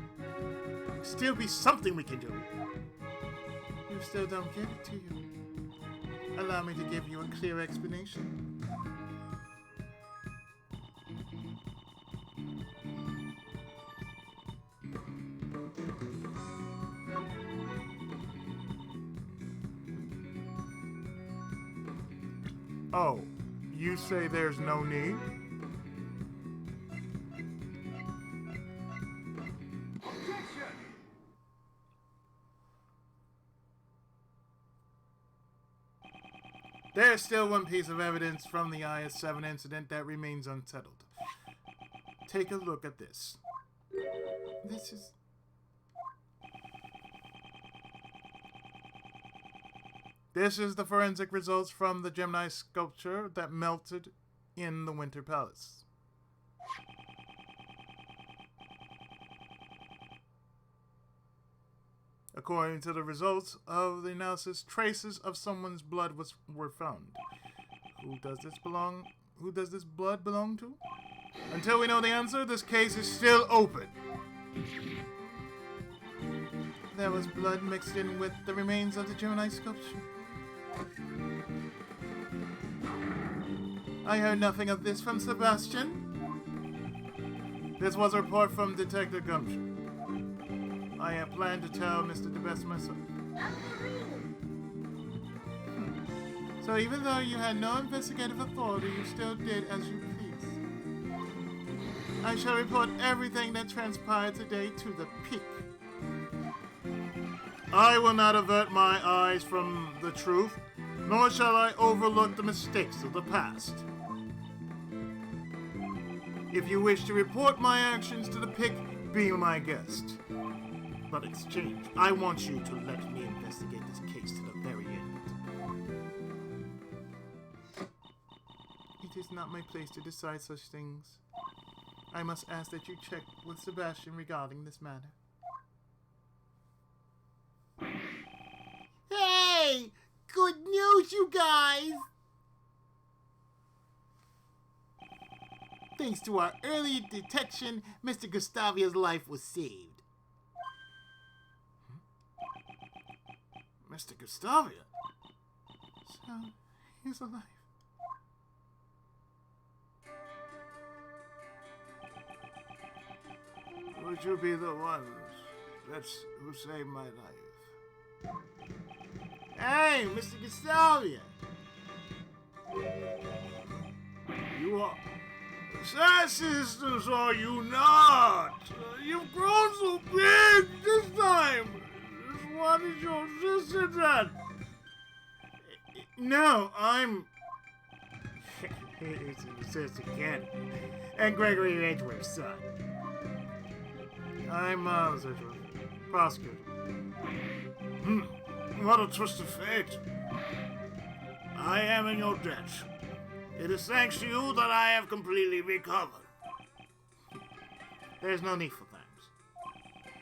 still be something we can do. You still don't get it, do you? Allow me to give you a clear explanation. Oh, you say there's no need? There's still one piece of evidence from the IS-7 incident that remains unsettled. Take a look at this. This is the forensic results from the Gemini sculpture that melted in the Winter Palace. According to the results of the analysis, traces of someone's blood were found. Who does this blood belong to? Until we know the answer, this case is still open. There was blood mixed in with the remains of the Gemini sculpture. I heard nothing of this from Sebastian. This was a report from Detective Gumshoe. I had planned to tell Mr. DeBest myself. So even though you had no investigative authority, you still did as you pleased. I shall report everything that transpired today to the peak. I will not avert my eyes from the truth, nor shall I overlook the mistakes of the past. If you wish to report my actions to the pick, be my guest. But in exchange, I want you to let me investigate this case to the very end. It is not my place to decide such things. I must ask that you check with Sebastian regarding this matter. Hey! Good news, you guys! Thanks to our early detection, Mr. Gustavia's life was saved. Mr. Gustavia? So, he's alive. Would you be the ones who saved my life? Hey, Mr. Gustavia! You are... Sisters, are you not? You've grown so big this time! What is your sister then? No, I'm... It's his sister Ken. And Gregory Edgeworth's son. I'm Miles Edgeworth, prosecutor. What a twist of fate. I am in your debt. It is thanks to you that I have completely recovered. There's no need for thanks.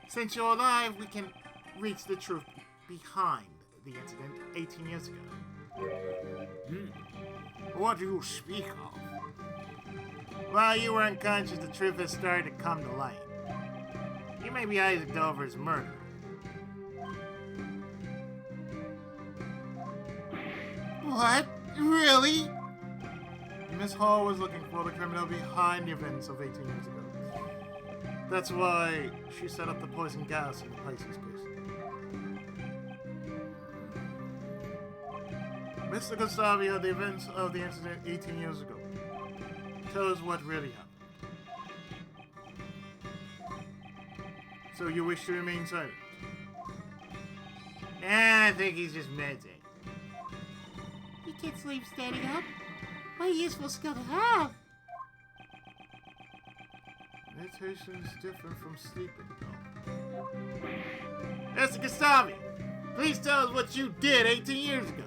Since you're alive, we can reach the truth behind the incident 18 years ago. What do you speak of? While you were unconscious, the truth has started to come to light. You may be Isaac Dover's murderer. What? Really? Miss Hall was looking for the criminal behind the events of 18 years ago. That's why she set up the poison gas in the Pisces case. Mr. Gustavia, the events of the incident 18 years ago. Tell us what really happened. So you wish to remain silent? I think he's just meditating. He can't sleep standing up. What useful skill to have? Meditation is different from sleeping, though. Mr. Gustavia, please tell us what you did 18 years ago.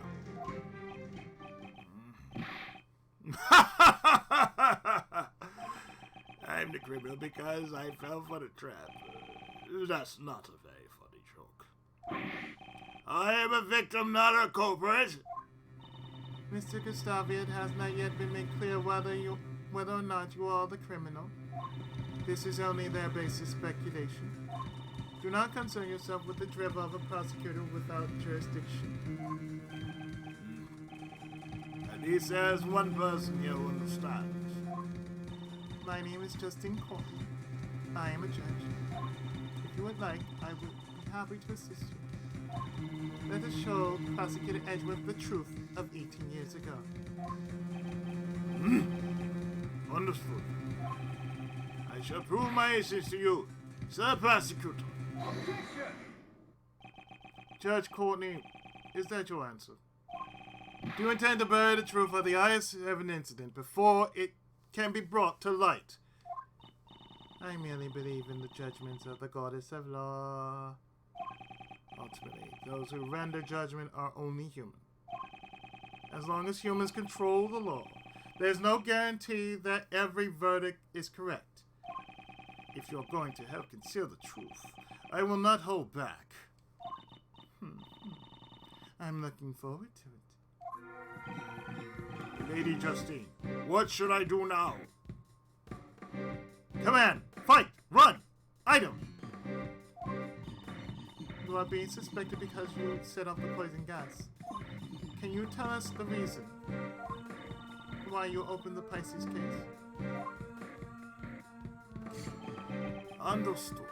I'm the criminal because I fell for the trap. That's not a very funny joke. I am a victim, not a culprit. Mr. Gustavia, it has not yet been made clear whether or not you are the criminal. This is only their basis speculation. Do not concern yourself with the drivel of a prosecutor without jurisdiction. And he says one person here who understands. My name is Justin Courtney. I am a judge. If you would like, I would be happy to assist you. Let us show Prosecutor Edgeworth the truth of 18 years ago. Understood. I shall prove my innocence to you, Sir Prosecutor. Judge Courtney, is that your answer? Do you intend to bury the truth of the I-7 incident before it can be brought to light? I merely believe in the judgments of the goddess of law. Ultimately, those who render judgment are only human. As long as humans control the law, there's no guarantee that every verdict is correct. If you're going to help conceal the truth, I will not hold back. I'm looking forward to it. Lady Justine, what should I do now? Command! Fight! Run! Item! You are being suspected because you set off the poison gas. Can you tell us the reason why you opened the Pisces case? Understood.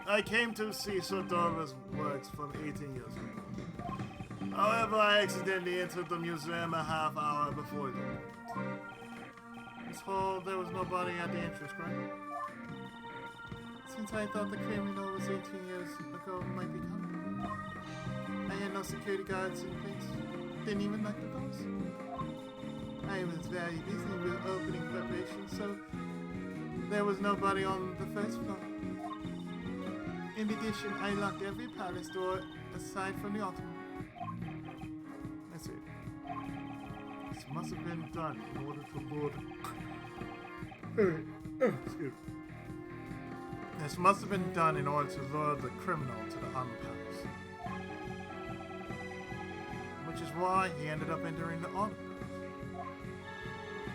I came to see Sir Dover's works from 18 years ago. However, I accidentally entered the museum a half hour before it opened. Miss Hall, there was nobody at the entrance, correct? Since I thought the criminal was 18 years ago, might be coming. I had no security guards in place. Didn't even lock the doors. I was very busy with opening preparations, so there was nobody on the first floor. In addition, I locked every palace door aside from the Ottoman. That's it. This must have been done in order to lure Excuse me. This must have been done in order to lure the criminal to the Ottoman palace. Which is why he ended up entering the Ottoman palace.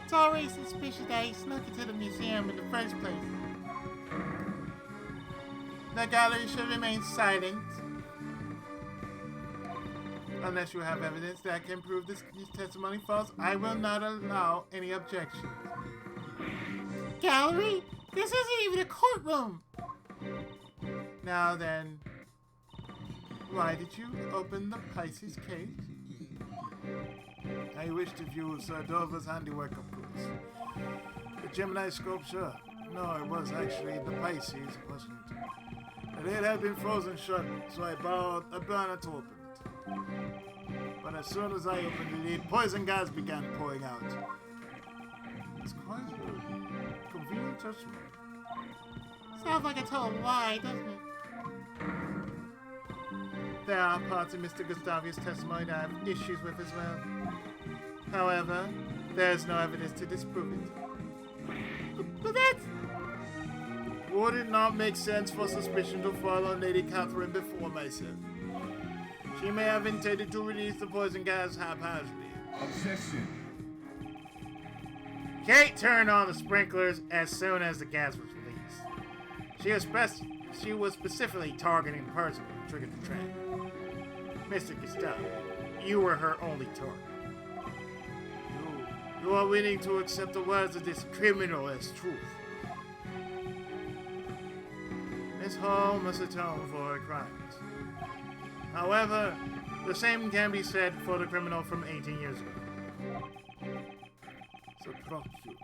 It's always suspicious that he snuck into the museum in the first place. The gallery should remain silent. Unless you have evidence that can prove this testimony false, I will not allow any objection. Gallery? This isn't even a courtroom! Now then, why did you open the Pisces case? I wish to view Sir Dover's handiwork, of course. The Gemini sculpture. No, it was actually the Pisces, wasn't it? The lid had been frozen shut, so I borrowed a burner to open it. But as soon as I opened the lid, poison gas began pouring out. It's quite a convenient testimony. Sounds like a total lie, doesn't it? There are parts of Mr. Gustavia's testimony that I have issues with as well. However, there is no evidence to disprove it. But that's... Would it not make sense for suspicion to fall on Lady Catherine before myself? She may have intended to release the poison gas haphazardly. Objection. Kate turned on the sprinklers as soon as the gas was released. She was specifically targeting the person who triggered the train. Mr. Gustavo, you were her only target. You are willing to accept the words of this criminal as truth. Miss Hall must atone for her crimes. However, the same can be said for the criminal from 18 years ago. So, prosecutor,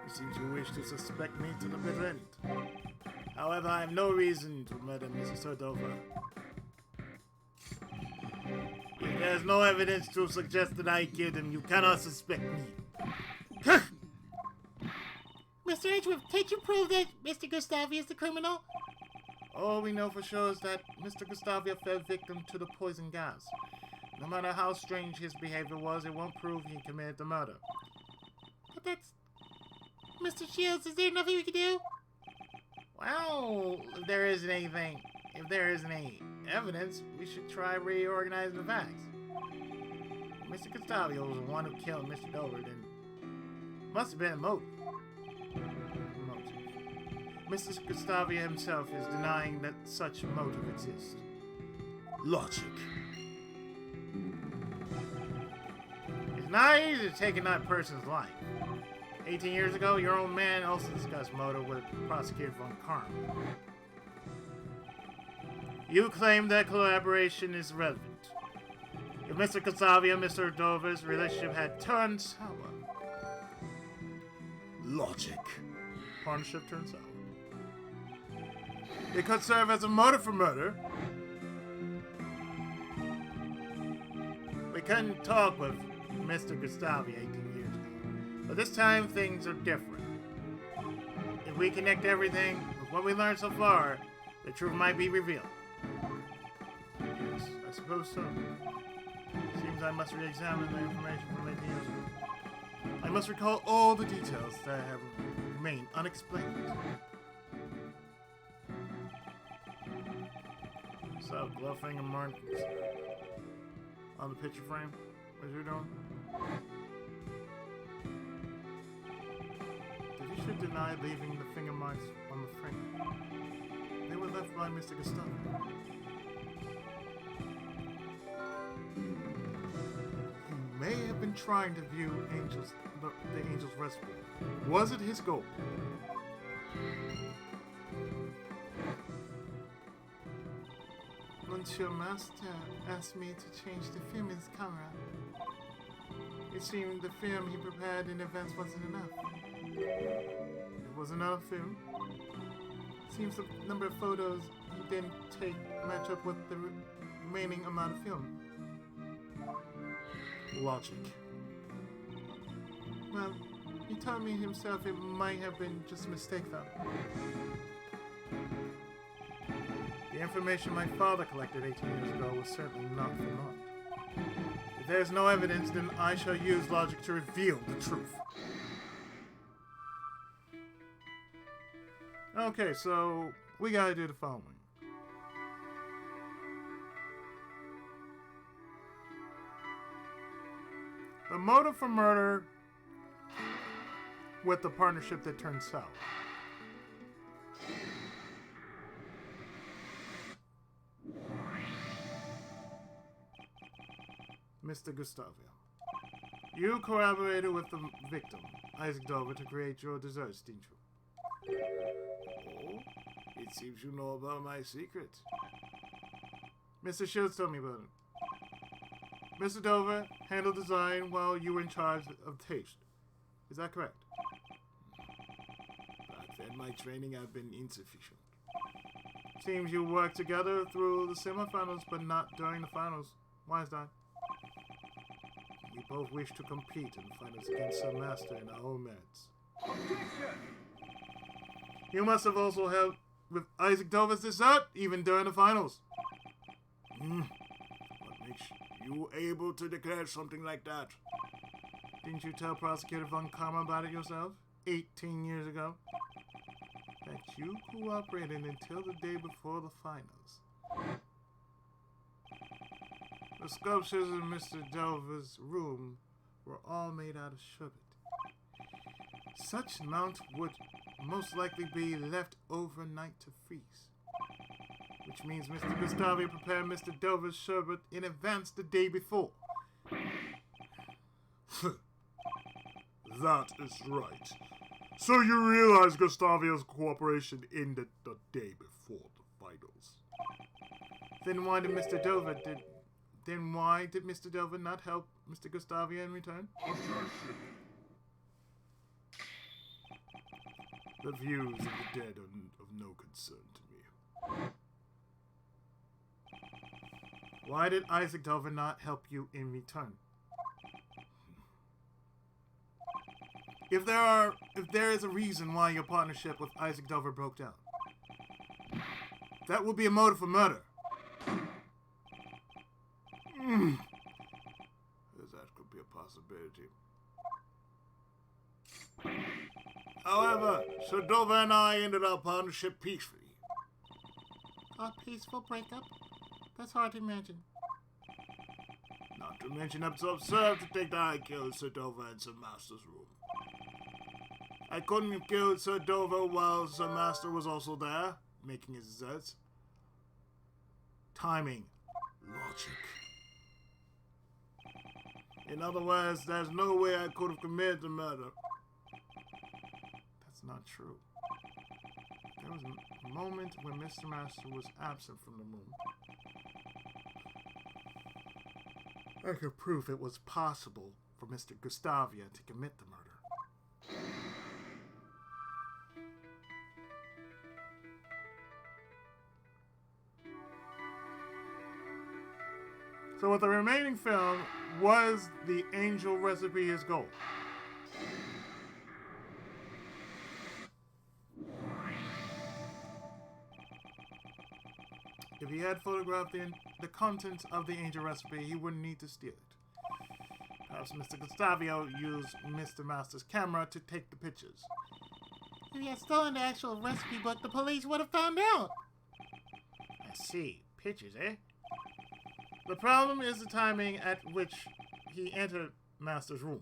it seems you wish to suspect me to the bitter end. However, I have no reason to murder Mrs. Cordova. If there's no evidence to suggest that I killed him, you cannot suspect me. Mr. Edgeworth, can't you prove that Mr. Gustavi is the criminal? All we know for sure is that Mr. Gustavia fell victim to the poison gas. No matter how strange his behavior was, it won't prove he committed the murder. But that's... Mr. Shields, is there nothing we can do? Well, if there isn't any evidence, we should try reorganizing the facts. Mr. Gustavio was the one who killed Mr. Dover, then must have been a motive. Mr. Gustavia himself is denying that such a motive exists. Logic. It's not easy to take another person's life. 18 years ago, your own man also discussed motive with Prosecutor von Karm. You claim that collaboration is relevant. If Mr. Gustavia and Mr. Dover's relationship had turned sour. Logic. Partnership turned sour. It could serve as a motive for murder. We couldn't talk with Mr. Gustavi 18 years ago. But this time, things are different. If we connect everything with what we learned so far, the truth might be revealed. Yes, I suppose so. Seems I must re-examine the information from 18 years ago. I must recall all the details that have remained unexplained. So, glove finger marks on the picture frame. What are you doing? Did you should deny leaving the finger marks on the frame? They were left by Mr. Gustavo. He may have been trying to view the angel's recipe. Was it his goal? Once your master asked me to change the film in his camera. It seemed the film he prepared in advance wasn't enough. It wasn't enough film. Seems the number of photos he didn't take match up with the remaining amount of film. Logic. Well, he told me himself it might have been just a mistake though. The information my father collected 18 years ago was certainly not for naught. If there's no evidence, then I shall use logic to reveal the truth. Okay, so we gotta do the following. The motive for murder with the partnership that turned sour. Mr. Gustavio, you collaborated with the victim, Isaac Dover, to create your desserts, didn't you? Oh, it seems you know about my secret. Mr. Shields told me about it. Mr. Dover handled design while you were in charge of taste. Is that correct? Back then, my training had been insufficient. Seems you worked together through the semifinals, but not during the finals. Why is that? We both wish to compete in the finals against our master in our own merits. You must have also helped with Isaac Dover's dessert, even during the finals. What makes you able to declare something like that? Didn't you tell Prosecutor Von Karma about it yourself, 18 years ago? That you cooperated until the day before the finals. The sculptures in Mr. Dover's room were all made out of sherbet. Such amount would most likely be left overnight to freeze. Which means Mr. Gustavi prepared Mr. Dover's sherbet in advance the day before. That is right. So you realize Gustavio's cooperation ended the day before the finals. Then why did Mr. Dover not help Mr. Gustavio in return? The views of the dead are of no concern to me. Why did Isaac Dover not help you in return? If there is a reason why your partnership with Isaac Dover broke down, that would be a motive for murder. That could be a possibility. However, Sir Dover and I ended our partnership peacefully. A peaceful breakup? That's hard to imagine. Not to mention it's absurd to think that I killed Sir Dover in Sir Master's room. I couldn't have killed Sir Dover while Sir Master was also there, making his desserts. Timing. Logic. In other words, there's no way I could have committed the murder. That's not true. There was a moment when Mr. Master was absent from the room. I could prove it was possible for Mr. Gustavia to commit the murder. So with the remaining film, was the angel recipe his goal? If he had photographed the contents of the angel recipe, he wouldn't need to steal it. Perhaps Mr. Gustavio used Mr. Master's camera to take the pictures. If he had stolen the actual recipe book, the police would have found out. I see. Pictures, eh? The problem is the timing at which he entered Master's room.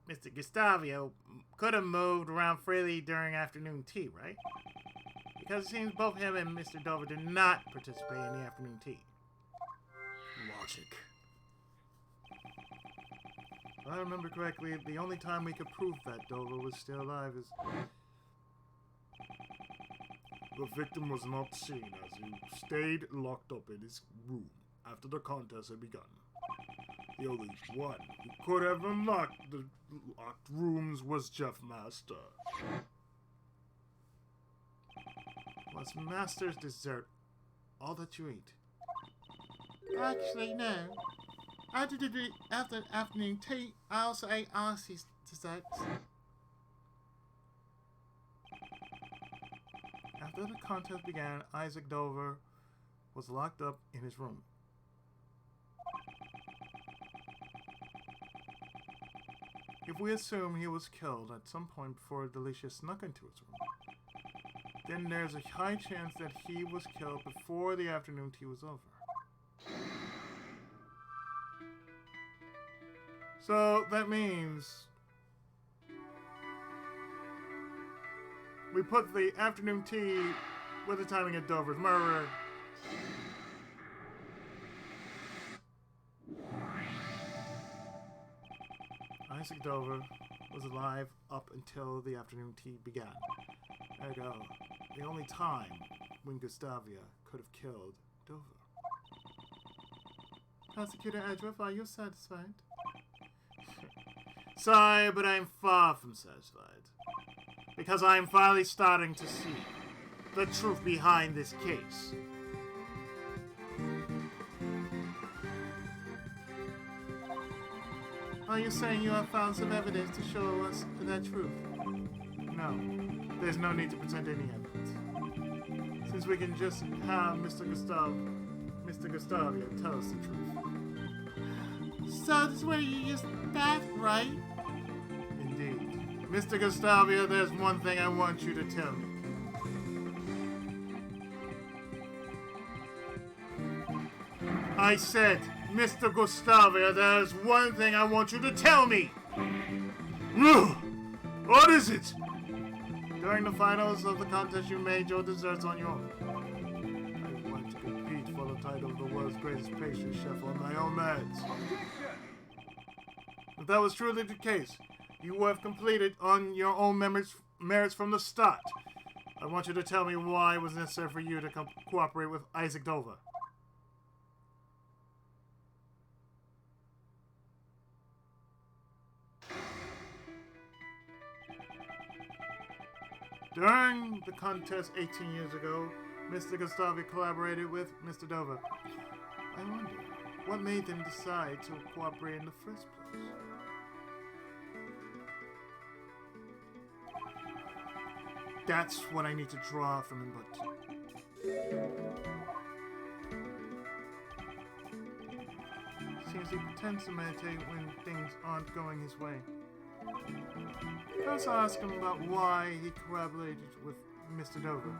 Mr. Gustavio could have moved around freely during afternoon tea, right? Because it seems both him and Mr. Dover did not participate in the afternoon tea. Logic. If I remember correctly, the only time we could prove that Dover was still alive is The victim was not seen as he stayed locked up in his room after the contest had begun. The only one who could have unlocked the locked rooms was Jeff Master. Was Master's dessert all that you ate? Actually, no. After the afternoon tea, I also ate Arcee's desserts. After the contest began, Isaac Dover was locked up in his room. If we assume he was killed at some point before Delicia snuck into his room, then there's a high chance that he was killed before the afternoon tea was over. So that means we put the afternoon tea with the timing of Dover's murder. Isaac Dover was alive up until the afternoon tea began. Ergo, the only time when Gustavia could have killed Dover. Prosecutor Edgeworth, are you satisfied? Sorry, but I'm far from satisfied. Because I'm finally starting to see the truth behind this case. Are you saying you have found some evidence to show us that truth? No, there's no need to present any evidence. Since we can just have Mr. Gustavia tell us the truth. So this way you used that, right? Indeed. Mr. Gustavia, there's one thing I want you to tell me. I said, Mr. Gustavia, there's one thing I want you to tell me! What is it? During the finals of the contest, you made your desserts on your own. I want to compete for the title of the world's greatest pastry chef on my own merits. If that was truly the case, you would have completed on your own merits from the start. I want you to tell me why it was necessary for you to cooperate with Isaac Dover. During the contest 18 years ago, Mr. Gustavia collaborated with Mr. Dover. I wonder, what made them decide to cooperate in the first place? That's what I need to draw from him, but... Seems he pretends to meditate when things aren't going his way. First, I'll ask him about why he collaborated with Mr. Dover.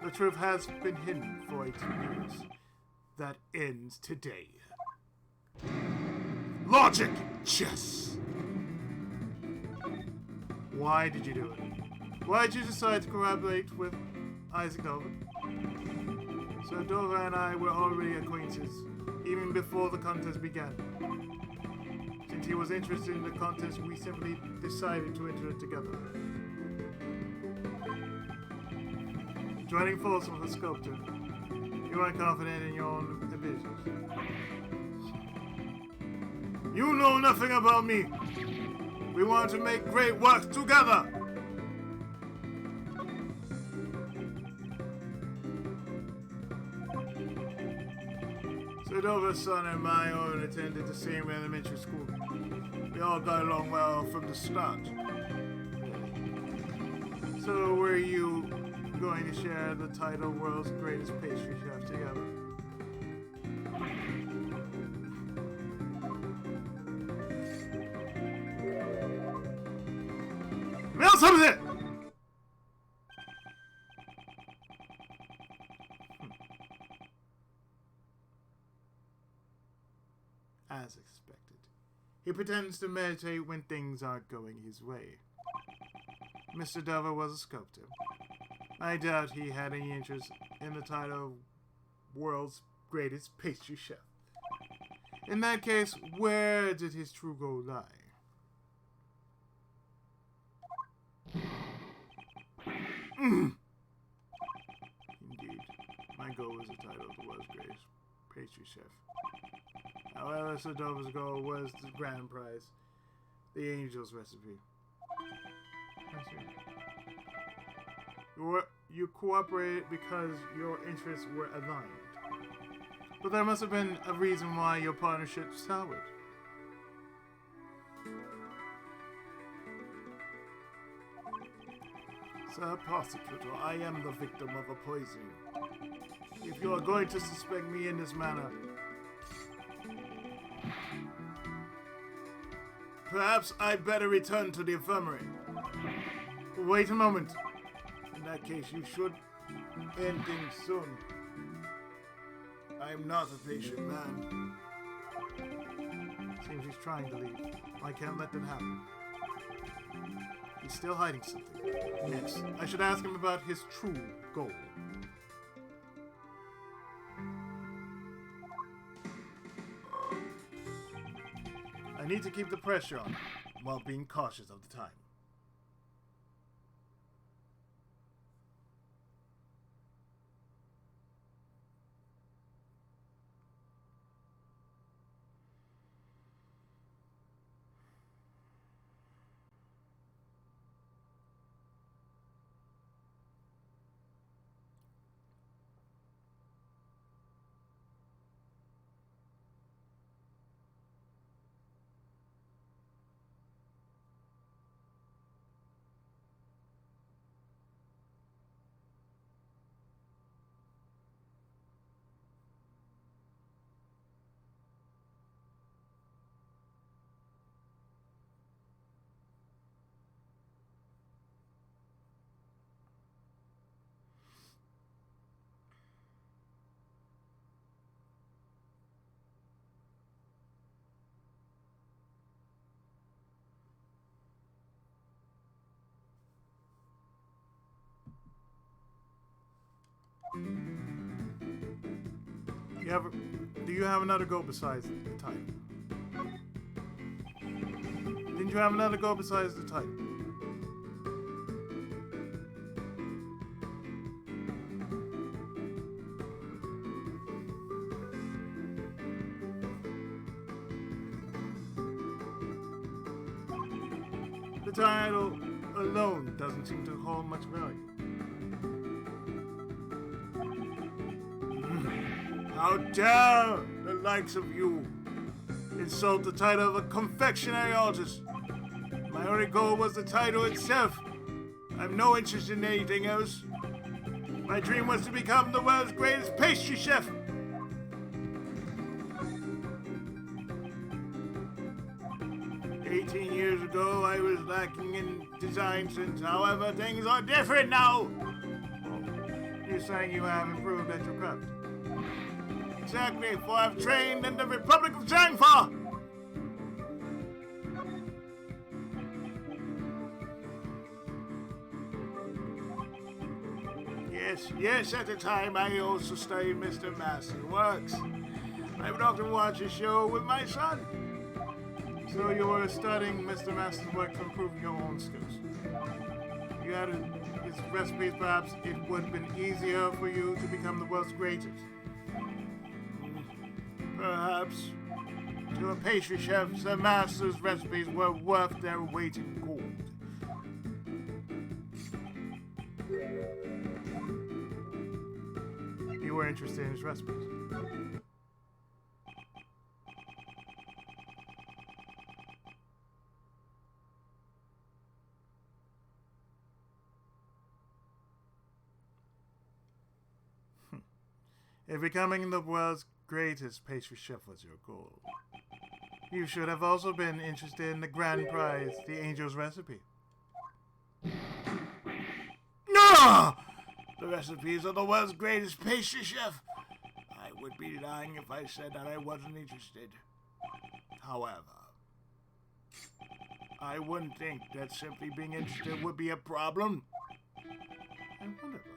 The truth has been hidden for 18 years. That ends today. Logic! Chess! Why did you do it? Why did you decide to collaborate with Isaac Dover? So Dover and I were already acquaintances, even before the contest began. Since he was interested in the contest, we simply decided to enter it together. Joining forces with a sculptor, you are confident in your own abilities. You know nothing about me. We want to make great work together. Dover's son and my own attended the same elementary school. We all got along well from the start. So were you going to share the title World's Greatest Pastry Chef together? Mills, As expected, he pretends to meditate when things aren't going his way. Mr. Dover was a sculptor. I doubt he had any interest in the title World's Greatest Pastry Chef. In that case, where did his true goal lie? Indeed, my goal was the title of the world's greatest pastry chef. However, Sedova's goal was the grand prize, the angel's recipe. I see. You cooperated because your interests were aligned. But there must have been a reason why your partnership soured. Sir Prosecutor, I am the victim of a poisoning. If you are going to suspect me in this manner, perhaps I'd better return to the infirmary. Wait a moment. In that case, you should end things soon. I'm not a patient man. Seems he's trying to leave. I can't let that happen. He's still hiding something. Yes, I should ask him about his true goal. I need to keep the pressure on him while being cautious of the time. Do you have another goal besides the title? Didn't you have another goal besides the title? The title alone doesn't seem to hold much value. How dare the likes of you insult the title of a confectionery artist? My only goal was the title itself. I have no interest in anything else. My dream was to become the world's greatest pastry chef. Years ago, I was lacking in design sense. However, things are different now. You're saying you have improved at your craft? Exactly, for I've trained in the Republic of Zangfa. Yes, at the time I also studied Mr. Master's works. I would often watch his show with my son. So you were studying Mr. Master's work to improve your own skills. You had his recipes, perhaps it would have been easier for you to become the world's greatest. Perhaps to a pastry chef, Sir Master's recipes were worth their weight in gold. You were interested in his recipes. If becoming the world's greatest pastry chef was your goal, you should have also been interested in the grand prize, the angel's recipe. No! The recipes of the world's greatest pastry chef. I would be lying if I said that I wasn't interested. However, I wouldn't think that simply being interested would be a problem. I wonder about that.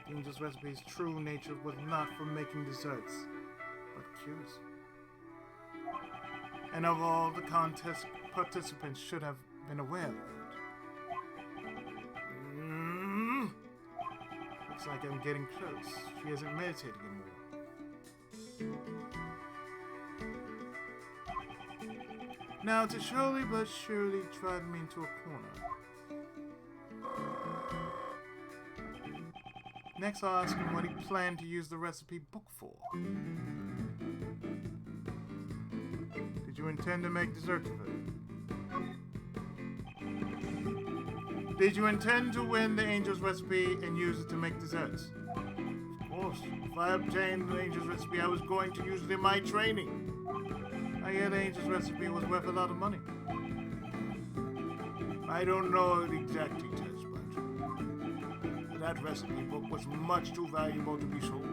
The angel's recipe's true nature was not for making desserts, but cures. And of all the contest participants should have been aware of that. Looks like I'm getting close. She hasn't meditated anymore. Now to slowly but surely drive me into a corner. Next, I'll ask him what he planned to use the recipe book for. Did you intend to make desserts of it? Did you intend to win the angel's recipe and use it to make desserts? Of course. If I obtained the angel's recipe, I was going to use it in my training. I hear the angel's recipe was worth a lot of money. I don't know the exact details, but that recipe book was much too valuable to be sold.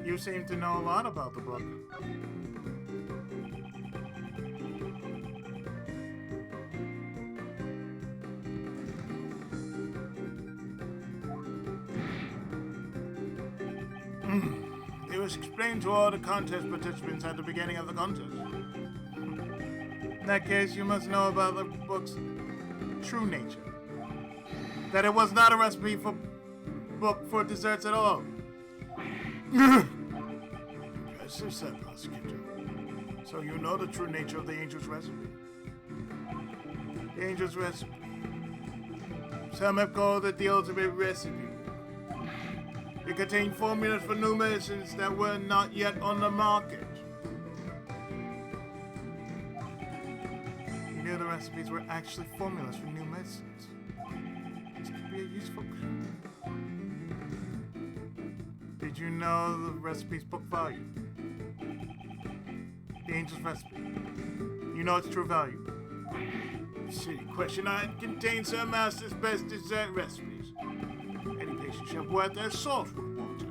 You seem to know a lot about the book. It was explained to all the contest participants at the beginning of the contest. In that case, you must know about the book's true nature. That it was not a recipe book for desserts at all. Impressive, said Prosecutor. So you know the true nature of the angel's recipe. The angel's recipe. Some have called it the ultimate recipe. It contained formulas for new medicines that were not yet on the market. You knew the recipes were actually formulas for new medicines. This could be a useful clue. Did you know the recipe's book value? The angel's recipe. You know its true value. Silly question. It contains Sir Master's best dessert recipes. Any patient chef worth their salt would want it.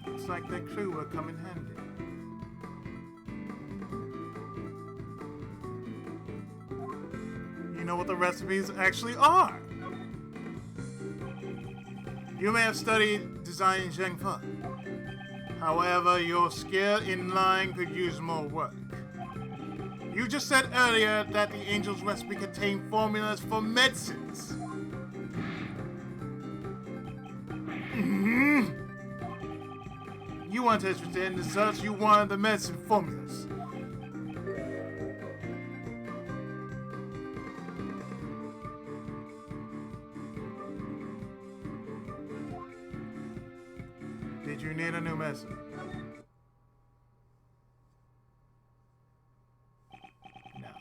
Looks like that clue will come in handy. You know what the recipes actually are. You may have studied design in Zhengfe. However, your skill in lying could use more work. You just said earlier that the angel's recipe contained formulas for medicines. You weren't interested in desserts, you wanted the medicine formulas. Did you need a new medicine? Now,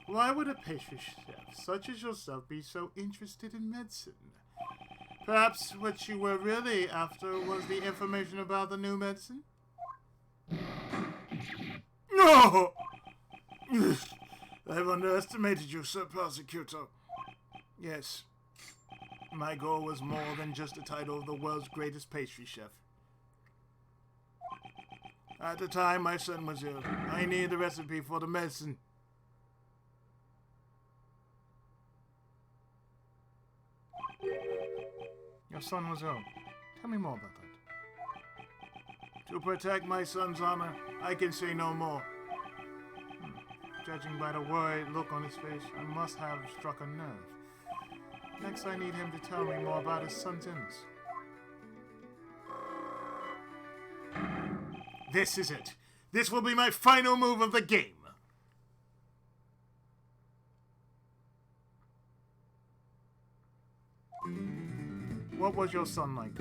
why would a pastry chef such as yourself be so interested in medicine? Perhaps what you were really after was the information about the new medicine? No! I've underestimated you, Sir Prosecutor. Yes, my goal was more than just the title of the world's greatest pastry chef. At the time my son was ill, I needed the recipe for the medicine. Your son was ill. Tell me more about that. To protect my son's honor, I can say no more. Judging by the worried look on his face, I must have struck a nerve. Next, I need him to tell me more about his son's illness. This is it. This will be my final move of the game. What was your son like?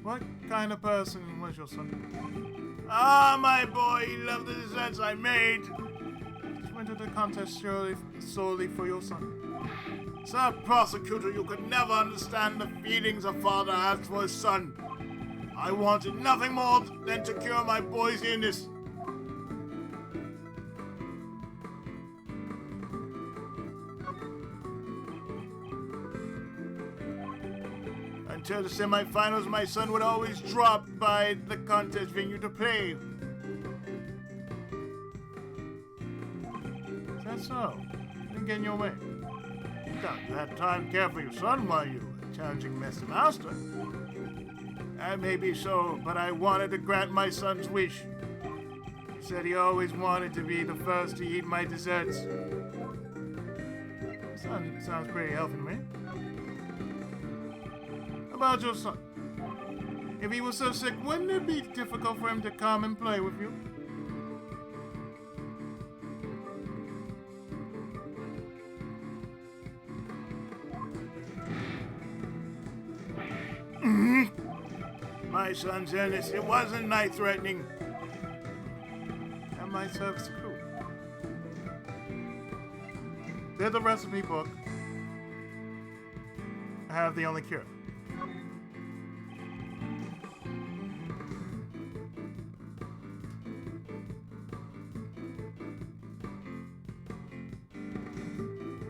What kind of person was your son? Ah, my boy, he loved the desserts I made. Just went to the contest solely for your son. Sir Prosecutor, you could never understand the feelings a father has for his son. I wanted nothing more than to cure my boy's illness. Until the semifinals, my son would always drop by the contest venue to play. Is that so? Didn't get in your way. out. You had time to care for your son while you were challenging Mr. Master. That may be so, but I wanted to grant my son's wish. He said he always wanted to be the first to eat my desserts. Son sounds pretty healthy to me. How about your son? If he was so sick, wouldn't it be difficult for him to come and play with you? My son's illness, it wasn't life-threatening. That might serve as a clue. Did the recipe book have the only cure?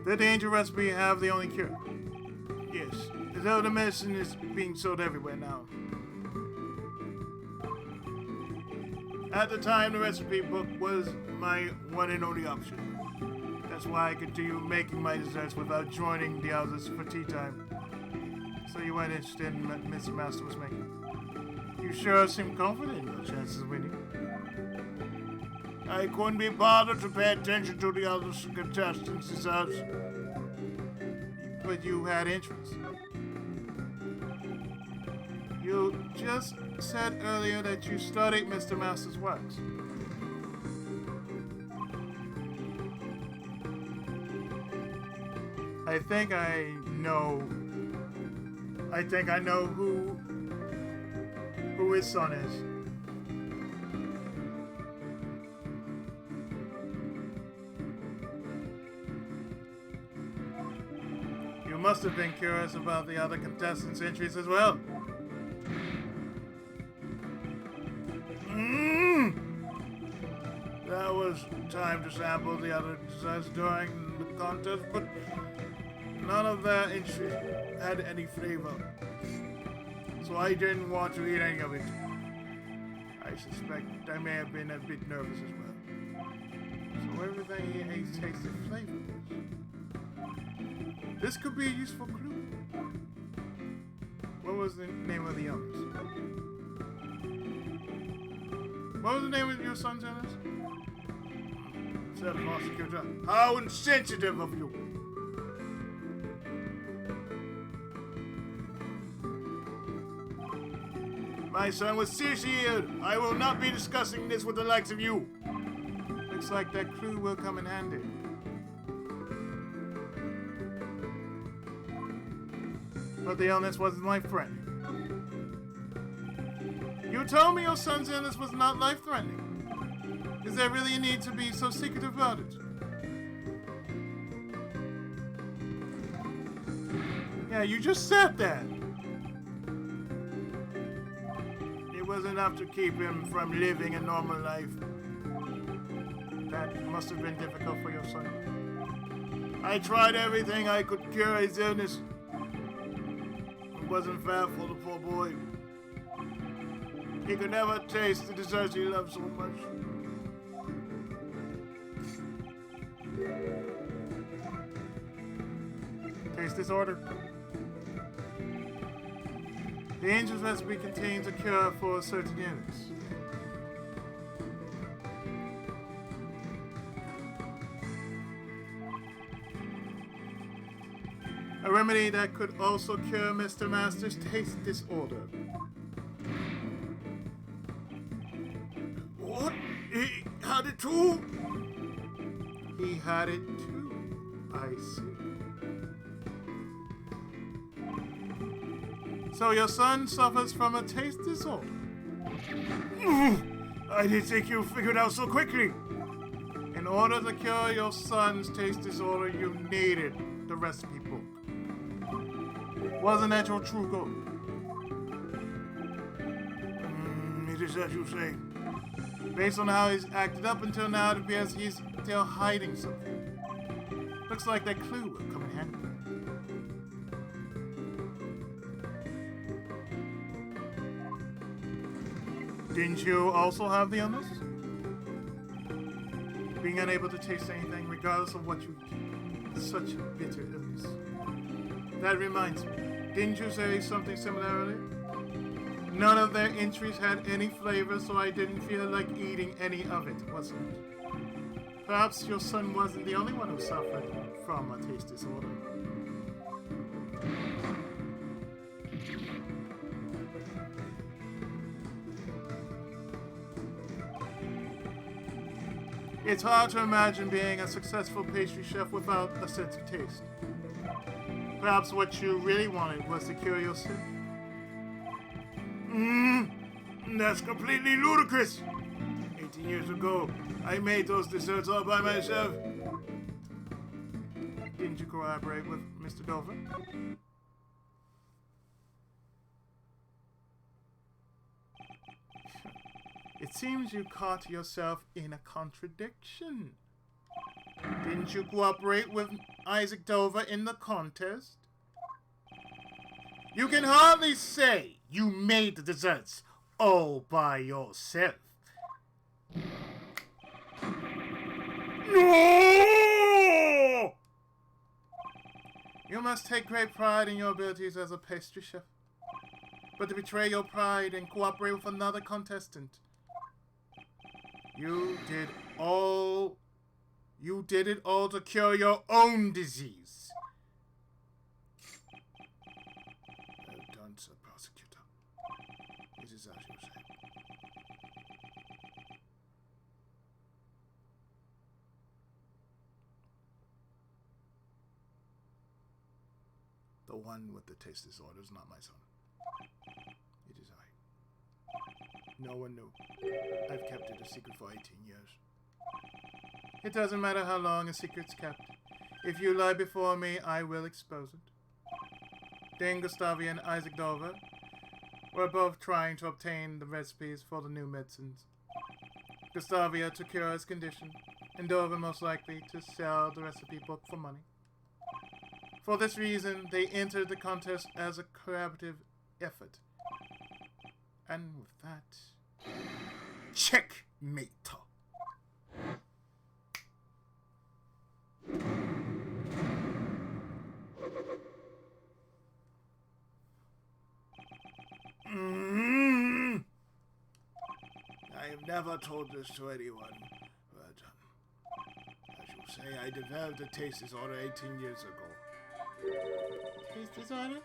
Did the ancient recipe have the only cure? Yes, though the medicine is being sold everywhere now. At the time, the recipe book was my one and only option. That's why I continue making my desserts without joining the others for tea time. So you weren't interested in what Mr. Master was making? You sure seem confident in your chances of winning. I couldn't be bothered to pay attention to the other contestants' desserts. But you had interest. You just said earlier that you studied Mr. Master's works. I think I know who his son is. You must have been curious about the other contestants' entries as well. There was time to sample the other desserts during the contest, but none of their entries had any flavor. So I didn't want to eat any of it. I suspect I may have been a bit nervous as well. So everything he ate tasted flavorless. This could be a useful clue. What was the name of the illness? What was the name of your son's illness? Said Master Kyoja. How insensitive of you! My son was seriously ill. I will not be discussing this with the likes of you. Looks like that clue will come in handy. But the illness wasn't life-threatening. You told me your son's illness was not life-threatening. Is there really a need to be so secretive about it? Yeah, you just said that. It was enough to keep him from living a normal life. That must have been difficult for your son. I tried everything I could cure his illness. It wasn't fair for the poor boy. He could never taste the desserts he loved so much. Taste disorder. The angel's recipe contains a cure for a certain illness. A remedy that could also cure Mr. Master's taste disorder. What? He had it too? He had it too. I see. So your son suffers from a taste disorder. I didn't think you figured out so quickly. In order to cure your son's taste disorder, you needed the recipe book. Wasn't that your true goal? It is as you say. Based on how he's acted up until now, it appears he's still hiding something. Looks like that clue will come in handy. Didn't you also have the illness? Being unable to taste anything regardless of what you eat. Such a bitter illness. That reminds me. Didn't you say something similar earlier? None of their entries had any flavor, so I didn't feel like eating any of it, was it? Perhaps your son wasn't the only one who suffered from a taste disorder. It's hard to imagine being a successful pastry chef without a sense of taste. Perhaps what you really wanted was to cure your sin. That's completely ludicrous. 18 years ago, I made those desserts all by myself. Didn't you cooperate with Mr. Dover? It seems you caught yourself in a contradiction. Didn't you cooperate with Isaac Dover in the contest? You can hardly say you made the desserts all by yourself. No! You must take great pride in your abilities as a pastry chef. But to betray your pride and cooperate with another contestant, you did it all to cure your own disease. Well done, Sir Prosecutor. It is as you say. The one with the taste disorder is not my son. It is I. No one knew. I've kept it a secret for 18 years. It doesn't matter how long a secret's kept. If you lie before me, I will expose it. Dan Gustavi and Isaac Dover were both trying to obtain the recipes for the new medicines. Gustavia to cure his condition, and Dover most likely to sell the recipe book for money. For this reason, they entered the contest as a collaborative effort. And with that, checkmate. I have never told this to anyone, but as you say, I developed a taste disorder 18 years ago. Taste disorder?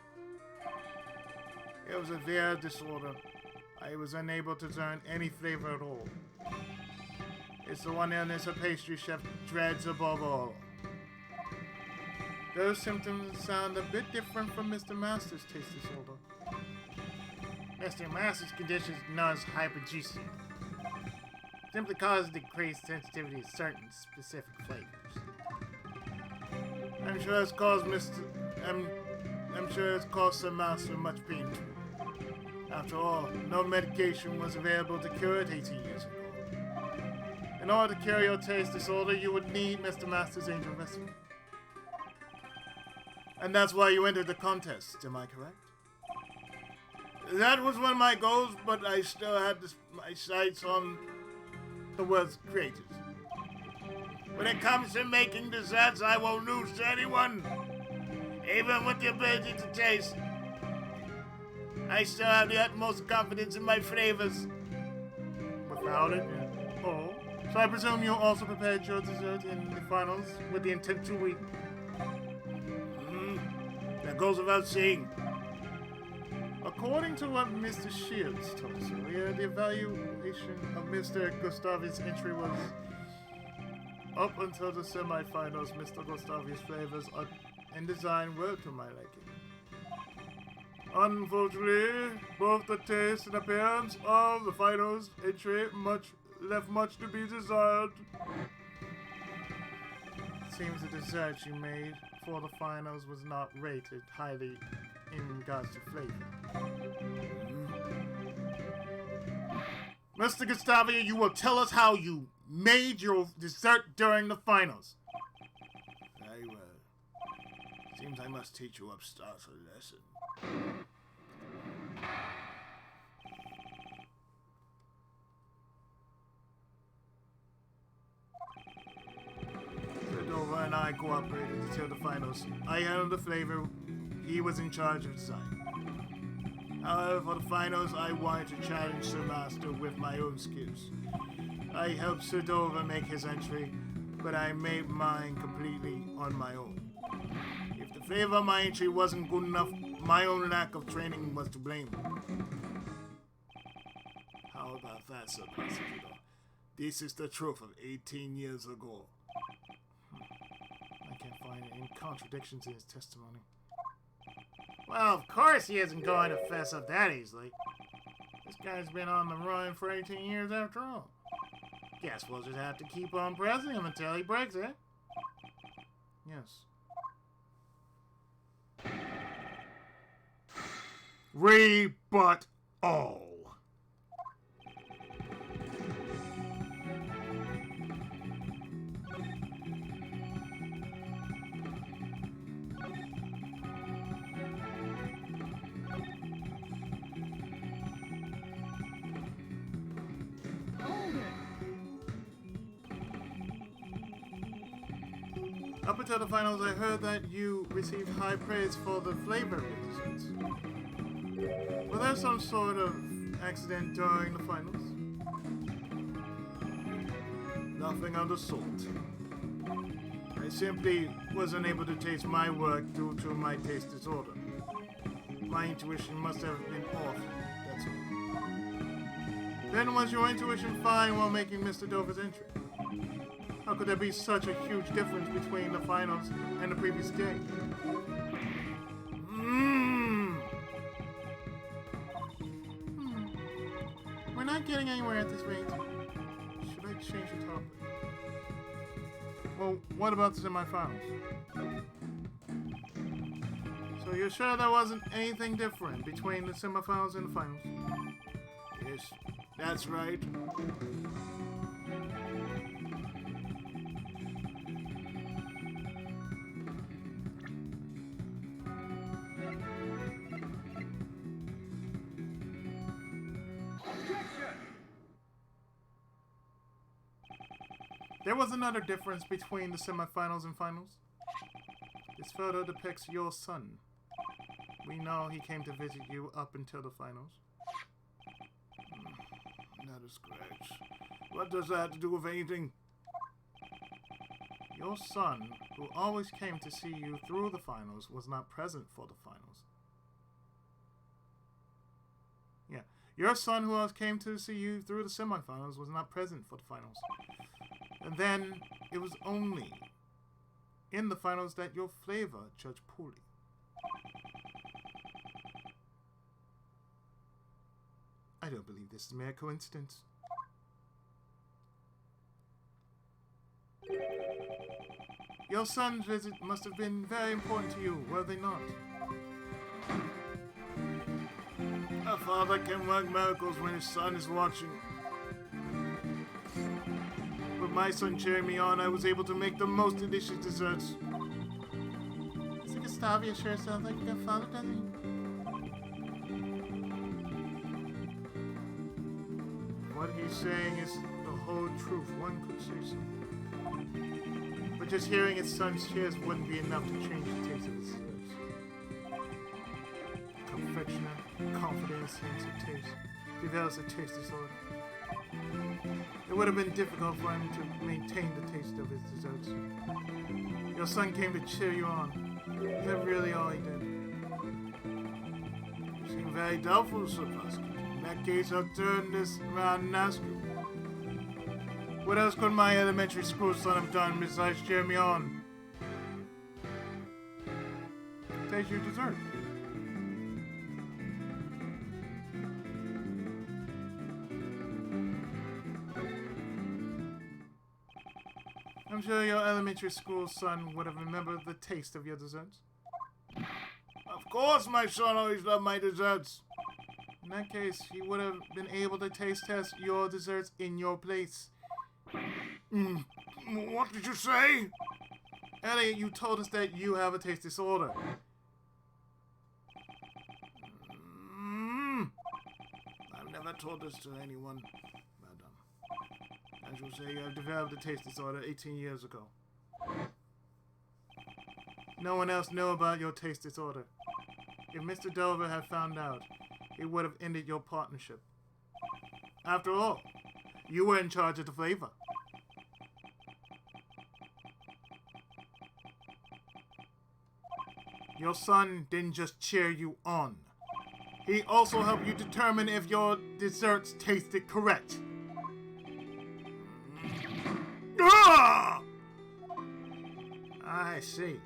It was a severe disorder. I was unable to discern any flavor at all. It's the one illness a pastry chef dreads above all. Those symptoms sound a bit different from Mr. Master's taste disorder. Mr. Master's condition is known as hypergeusia. Simply causes decreased sensitivity to certain specific flavors. I'm sure it's caused Sir Master much pain too. After all, no medication was available to cure it 18 years ago. In order to cure your taste disorder, you would need Mr. Master's angel recipe. And that's why you entered the contest, am I correct? That was one of my goals, but I still had my sights on the world's creators. When it comes to making desserts, I won't lose to anyone. Even with the ability to taste, I still have the utmost confidence in my flavors. Without it? Oh. So I presume you also prepared your dessert in the finals with the intent to win? That goes without saying. According to what Mr. Shields told us earlier, the evaluation of Mr. Gustavi's entry was up until the semifinals. Mr. Gustavi's flavors and design were to my liking. Unfortunately, both the taste and appearance of the finals entry left much to be desired. It seems the dessert you made for the finals was not rated highly in regards to flavor. Mr. Gustavia, you will tell us how you made your dessert during the finals. Very well. Seems I must teach you upstarts a lesson. Dover and I cooperated until the finals. I handled the flavor, he he was in charge of design. However, for the finals, I wanted to challenge Sir Master with my own skills. I helped Sir Dover make his entry, but I made mine completely on my own. If the flavor of my entry wasn't good enough, my own lack of training was to blame. How about that, Sir Prosecutor? This is the truth of 18 years ago. I can't find any contradictions in his testimony. Well, of course he isn't going to fess up that easily. This guy's been on the run for 18 years after all. Guess we'll just have to keep on pressing him until he breaks it. Yes. Rebut all. Up until the finals, I heard that you received high praise for the flavor of your desserts. Was there some sort of accident during the finals? Nothing of the sort. I simply was unable to taste my work due to my taste disorder. My intuition must have been off, that's all. Then was your intuition fine while making Mr. Dover's entry? How could there be such a huge difference between the finals and the previous day? We're not getting anywhere at this rate. Should I change the topic? Well, what about the semifinals? So you're sure there wasn't anything different between the semifinals and the finals? Yes, that's right. There was another difference between the semifinals and finals. This photo depicts your son. We know he came to visit you up until the finals. Not a scratch. What does that have to do with anything? Your son, who always came to see you through the finals, was not present for the finals. Yeah, your son, who always came to see you through the semifinals, was not present for the finals. And then, it was only in the finals that your flavor judged poorly. I don't believe this is mere coincidence. Your son's visit must have been very important to you, were they not? A father can work miracles when his son is watching. With my son cheering me on, I was able to make the most delicious desserts. Mr. Gustavia sure sounds like a good father, doesn't he? What he's saying is the whole truth, one could say so. But just hearing his son's cheers wouldn't be enough to change the taste of his desserts. Confectioner, confidence, sense of taste, develops a taste disorder. It would have been difficult for him to maintain the taste of his desserts. Your son came to cheer you on. Is that really all he did? You seem very doubtful, Sir Prosecutor. In that case, I'll turn this around and ask you. What else could my elementary school son have done besides cheer me on? Taste your dessert. I'm sure your elementary school son would have remembered the taste of your desserts. Of course my son always loved my desserts. In that case, he would have been able to taste test your desserts in your place. What did you say? Elliot, you told us that you have a taste disorder. I've never told this to anyone, madam. As you say, you have developed a taste disorder 18 years ago. No one else knew about your taste disorder. If Mr. Delver had found out, it would have ended your partnership. After all, you were in charge of the flavor. Your son didn't just cheer you on. He also helped you determine if your desserts tasted correct. Ah! I see.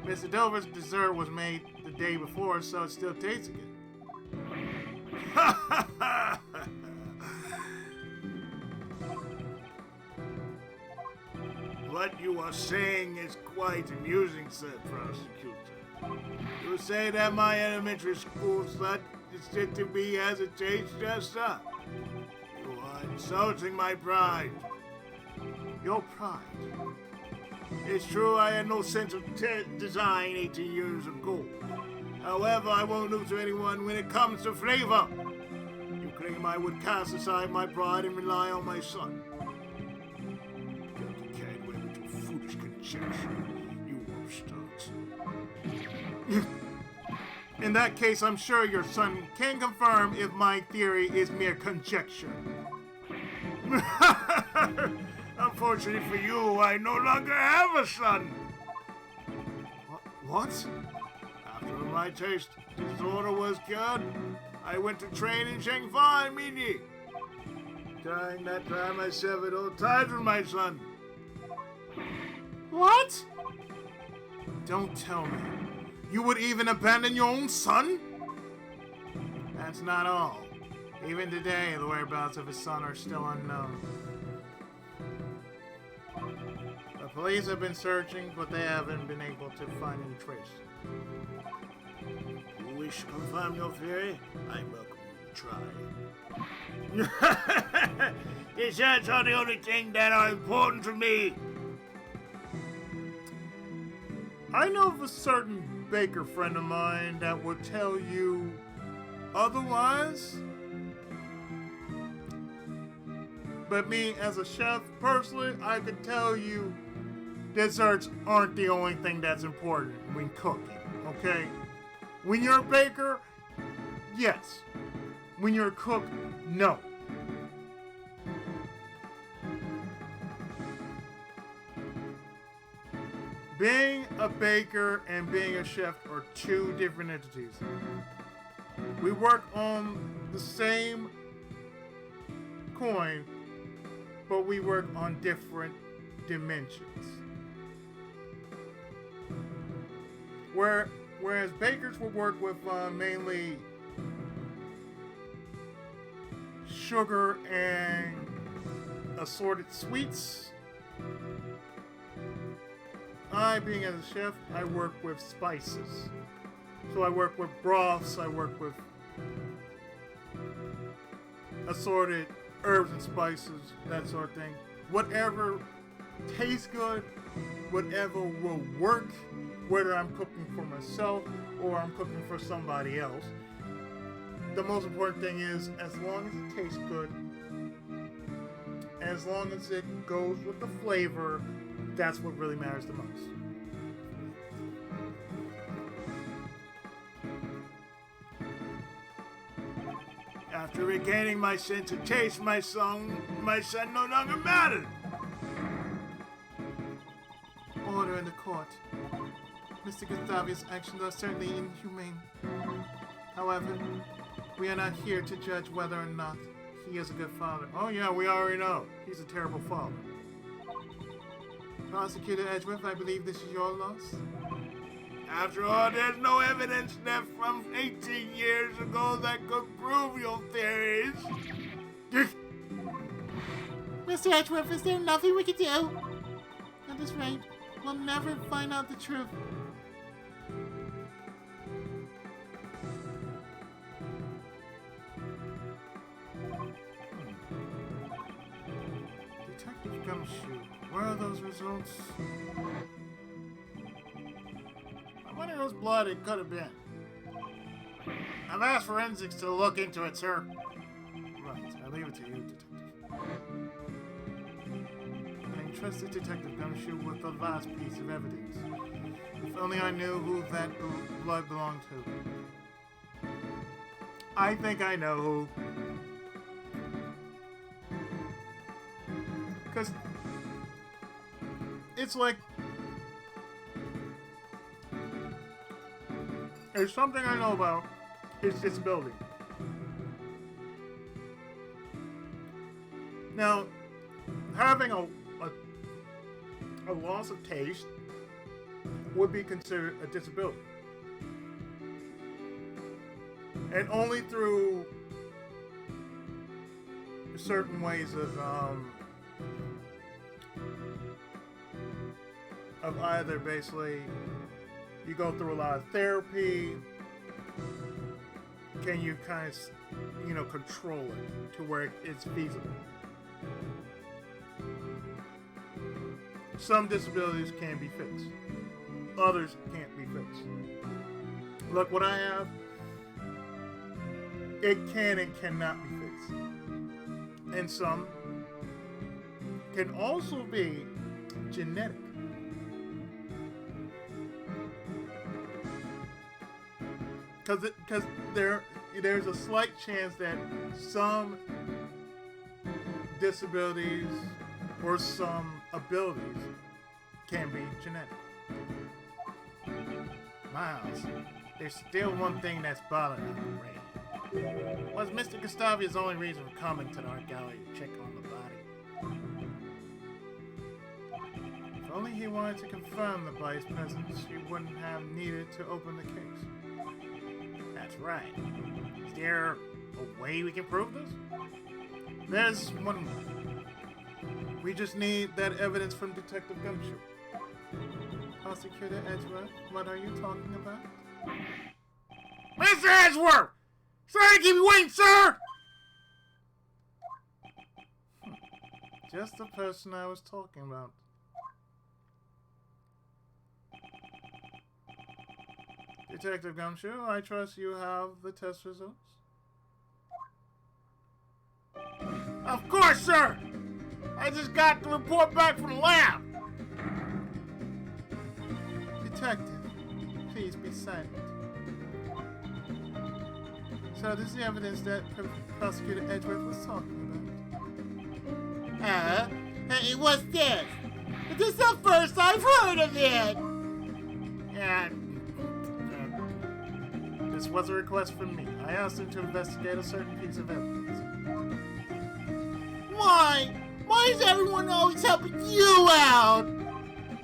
Mr. Delver's dessert was made the day before, so it still tastes good. What you are saying is quite amusing, Sir Prosecutor. You say that my elementary school son is said to me as a taste tester. You are insulting my pride. Your pride. It's true I had no sense of design 18 years ago. However, I won't lose to anyone when it comes to flavor. You claim I would cast aside my pride and rely on my son. You carried away with your foolish conjecture, you upstarts. In that case, I'm sure your son can confirm if my theory is mere conjecture. Unfortunately for you, I no longer have a son. What? After my taste disorder was cured, I went to train in Shanghai immediately. During that time, I severed all ties with my son. What? Don't tell me. You would even abandon your own son? That's not all. Even today, the whereabouts of his son are still unknown. The police have been searching, but they haven't been able to find any trace. You wish to confirm your theory? I welcome you to try. Desserts are the only thing that are important to me. I know of a certain baker friend of mine that would tell you otherwise. But me, as a chef, personally, I could tell you desserts aren't the only thing that's important when cooking, okay? When you're a baker, yes. When you're a cook, no. Being a baker and being a chef are two different entities. We work on the same coin, but we work on different dimensions. Whereas bakers will work with mainly sugar and assorted sweets. I, being as a chef, I work with spices. So I work with broths, I work with assorted herbs and spices, that sort of thing. Whatever tastes good, whatever will work, whether I'm cooking for myself or I'm cooking for somebody else. The most important thing is, as long as it tastes good, as long as it goes with the flavor, that's what really matters the most. After regaining my sense of taste, my son no longer mattered. Order in the court. Mr. Gustavius' actions are certainly inhumane. However, we are not here to judge whether or not he is a good father. Oh yeah, we already know. He's a terrible father. Prosecutor Edgeworth, I believe this is your loss. After all, there's no evidence left from 18 years ago that could prove your theories. Mr. Edgeworth, is there nothing we can do? At this rate, we'll never find out the truth. Detective Gumshoe, where are those results? I wonder whose blood it could have been. I've asked forensics to look into it, sir. Right, I leave it to you, Detective. I entrusted Detective Gumshoe with the last piece of evidence. If only I knew who that blood belonged to. I think I know who. Because it's like, there's something I know about his disability. Now, having a loss of taste would be considered a disability. And only through certain ways of either basically you go through a lot of therapy, can you kind of, control it to where it's feasible. Some disabilities can be fixed. Others can't be fixed. Look, what I have, it can and cannot be fixed. And some can also be genetic. Because there's a slight chance that some disabilities or some abilities can be genetic. Miles, there's still one thing that's bothering me. Was Mr. Gustavia's only reason for coming to the art gallery to check on the body? If only he wanted to confirm the body's presence, he wouldn't have needed to open the case. That's right. Is there a way we can prove this? There's one more. We just need that evidence from Detective Gumshoe. Prosecutor Edgeworth, what are you talking about? Mr. Edgeworth! Sorry to keep you waiting, sir! Just the person I was talking about. Detective Gumshoe, I trust you have the test results. Of course, sir! I just got the report back from the lab. Detective, please be silent. So this is the evidence that Prosecutor Edgeworth was talking about. What's this? This is the first I've heard of it! This was a request from me. I asked him to investigate a certain piece of evidence. Why? Why is everyone always helping you out?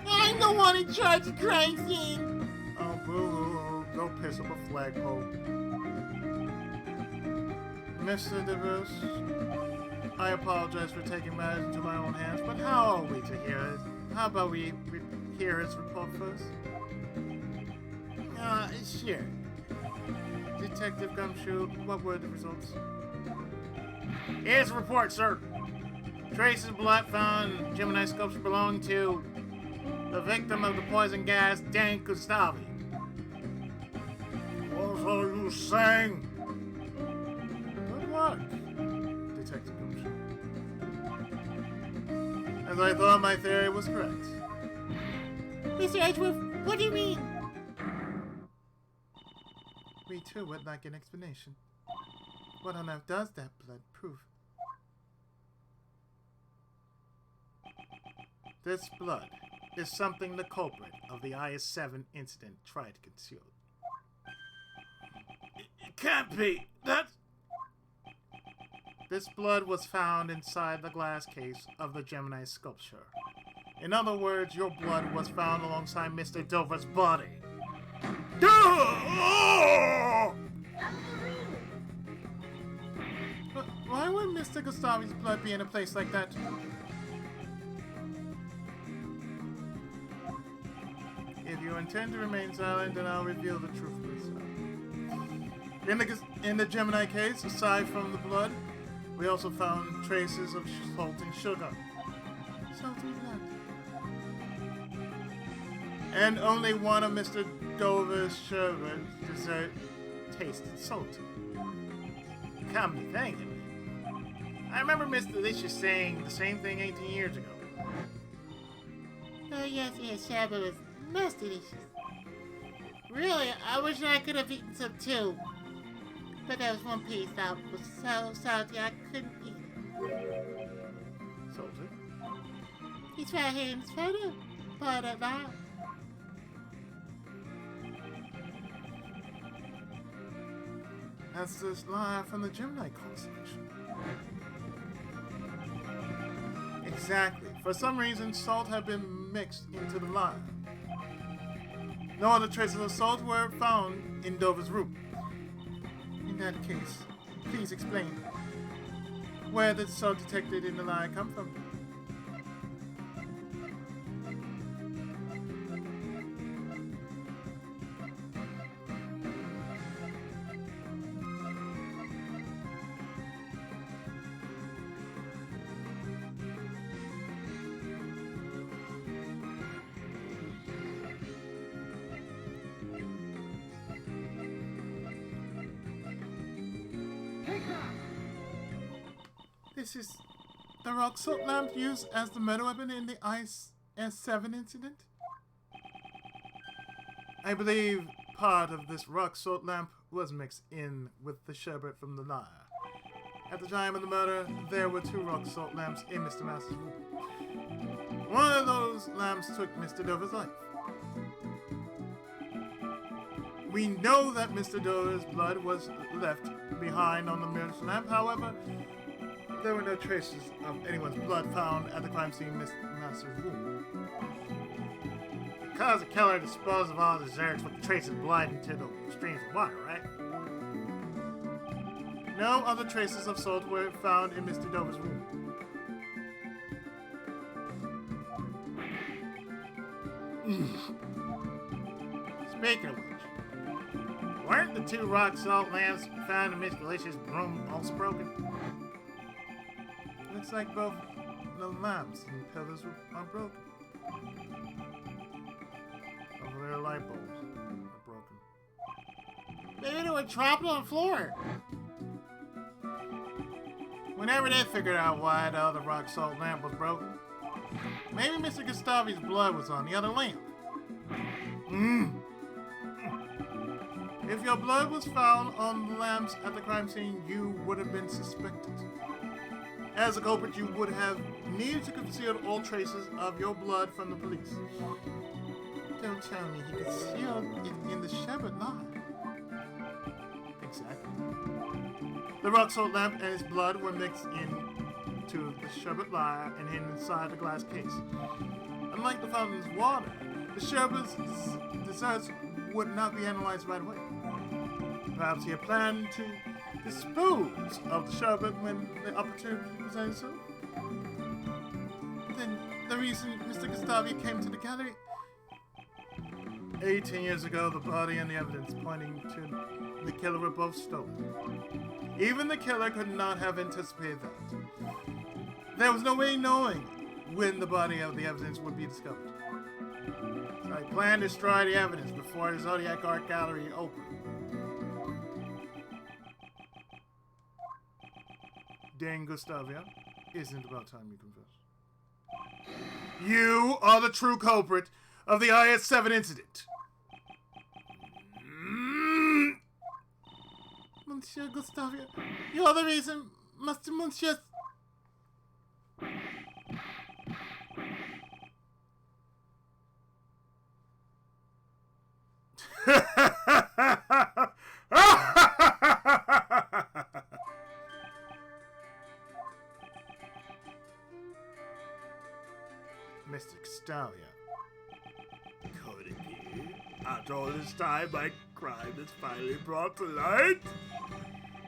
I'm the one in charge of crime scene. Oh, boo-hoo. Go piss up a flagpole. Mr. DeVos, I apologize for taking matters into my own hands, but how are we to hear it? How about we hear his report first? Sure. Detective Gumshoe, what were the results? Here's the report, sir. Traces of blood found in Gemini sculpture belonging to the victim of the poison gas, Dan Gustavi. What are you saying? Good work, Detective Gumshoe. As I thought my theory was correct. Mr. Edgeworth, what do you mean? We too would like an explanation. What on earth does that blood prove? This blood is something the culprit of the IS-7 incident tried to conceal. It can't be. That's... This blood was found inside the glass case of the Gemini sculpture. In other words, your blood was found alongside Mr. Dover's body. But why would Mr. Gustavi's blood be in a place like that? If you intend to remain silent, then I'll reveal the truth myself. In the Gemini case, aside from the blood, we also found traces of salt and sugar. Salt and blood. And only one of Mr. Dover's sherbet dessert tasted salty. Come to think of it, I remember Miss Delicious saying the same thing 18 years ago. Oh, yes, sherbet was most delicious. Really, I wish I could have eaten some too. But there was one piece that was so salty I couldn't eat it. Salty? He's right here in this photo. But at that. That's this lie from the Gemini constellation. Exactly. For some reason, salt had been mixed into the lye. No other traces of salt were found in Dover's room. In that case, please explain. Where did the salt detected in the lye come from? This is the rock salt lamp used as the murder weapon in the IS-7 incident? I believe part of this rock salt lamp was mixed in with the sherbet from the lye. At the time of the murder, there were 2 rock salt lamps in Mr. Masters' room. One of those lamps took Mr. Dover's life. We know that Mr. Dover's blood was left behind on the mirror's lamp, however, there were no traces of anyone's blood found at the crime scene in Mr. Masters' room. Because the killer disposed of all desserts with traces of blood into the streams of water, right? No other traces of salt were found in Mr. Dover's room. Speaking of which, weren't the 2 rock salt lamps found in Miss Delicia's room also broken? Looks like both the lamps and pillars are broken. Of their light bulbs are broken. Maybe they were dropped on the floor. Whenever they figured out why the other rock salt lamp was broken, maybe Mr. Gustavi's blood was on the other lamp. If your blood was found on the lamps at the crime scene, you would have been suspected. As a culprit, you would have needed to conceal all traces of your blood from the police. Don't tell me he concealed it in the sherbet lye. Exactly. The rock salt lamp and his blood were mixed into the sherbet lye and hidden inside the glass case. Unlike the fountain's water, the sherbet's desserts would not be analyzed right away. Perhaps he had planned to dispose of the sherbet when the opportunity presented itself. Then the reason Mr. Gustavi came to the gallery 18 years ago, the body and the evidence pointing to the killer were both stolen. Even the killer could not have anticipated that. There was no way knowing when the body of the evidence would be discovered. So I planned to destroy the evidence before the Zodiac Art Gallery opened. Dane Gustavia, isn't about time you confess. You are the true culprit of the IS-7 incident. Monsieur Gustavia, you are the reason, Monsieur... Mr. Gustavia. Could it be? After all this time, my crime is finally brought to light?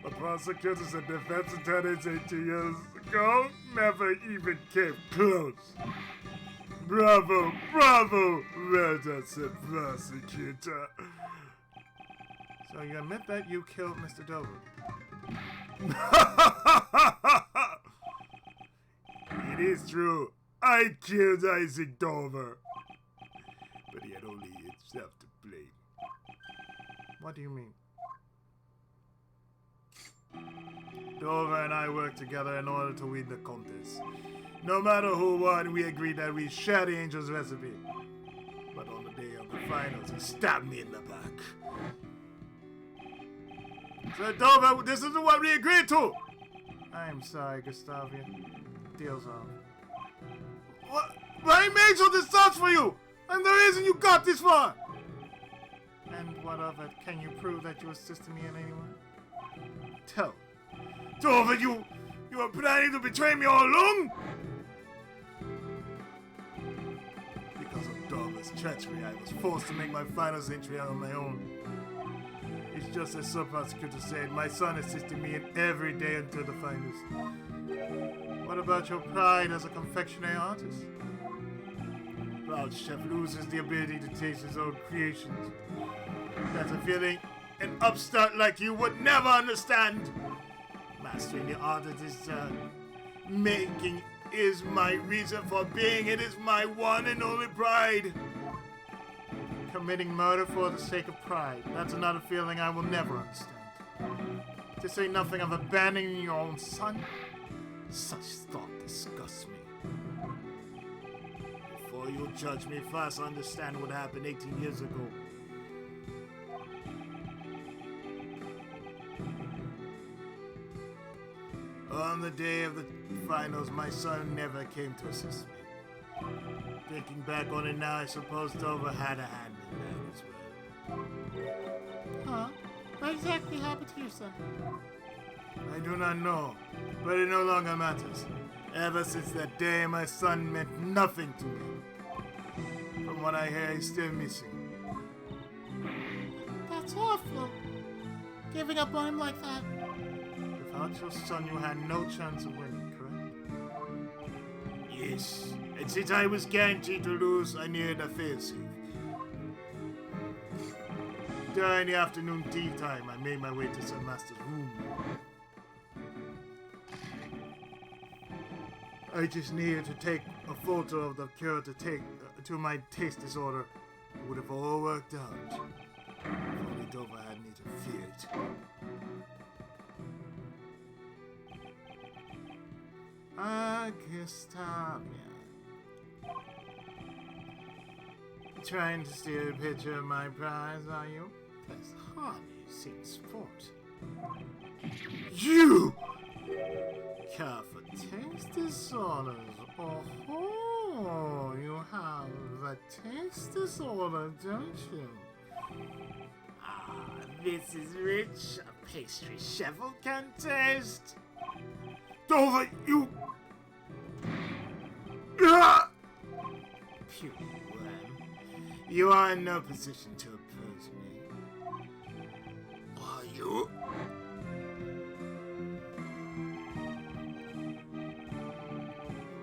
The prosecutors and defense attorneys 18 years ago never even came close. Bravo, bravo, well done, said prosecutor. So you admit that you killed Mr. Dover? It is true. I killed Isaac Dover. But he had only himself to blame. What do you mean? Dover and I worked together in order to win the contest. No matter who won, we agreed that we share the angel's recipe. But on the day of the finals, he stabbed me in the back. Sir Dover, this isn't what we agreed to! I am sorry, Gustavia. Deal's off. What? I made sure this starts for you! I'm the reason you got this far! And what of it? Can you prove that you assisted me in any way? Tell. Dover, you were planning to betray me all along? Because of Dover's treachery, I was forced to make my finals entry out on my own. It's just as Sir Prosecutor said, my son assisted me in every day until the finals. What about your pride as a confectionery artist? Proud chef loses the ability to taste his own creations. That's a feeling an upstart like you would never understand. Mastering the art of this making is my reason for being. It is my one and only pride. Committing murder for the sake of pride. That's another feeling I will never understand. To say nothing of abandoning your own son. Such thought disgusts me. Before you judge me, first understand what happened 18 years ago. On the day of the finals, my son never came to assist me. Thinking back on it now, I suppose Dover had a hand in that as well. Huh? What exactly happened to your son? I do not know, but it no longer matters. Ever since that day, my son meant nothing to me. From what I hear, he's still missing. That's awful. Giving up on him like that. Without your son, you had no chance of winning, correct? Yes, and since I was guaranteed to lose, I needed a failsafe. During the afternoon tea time, I made my way to Sir Master's room. I just needed to take a photo of the cure to take to my taste disorder. It would have all worked out. If only Dover hadn't interfered. Gustavia. Trying to steal a picture of my prize, are you? That's hardly seems sport. You! Care for taste disorders. Oh, you have a taste disorder, don't you? Ah, this is rich. A pastry shovel can taste. Dover, you... Ah! Puny worm. You are in no position to oppose me. Are you?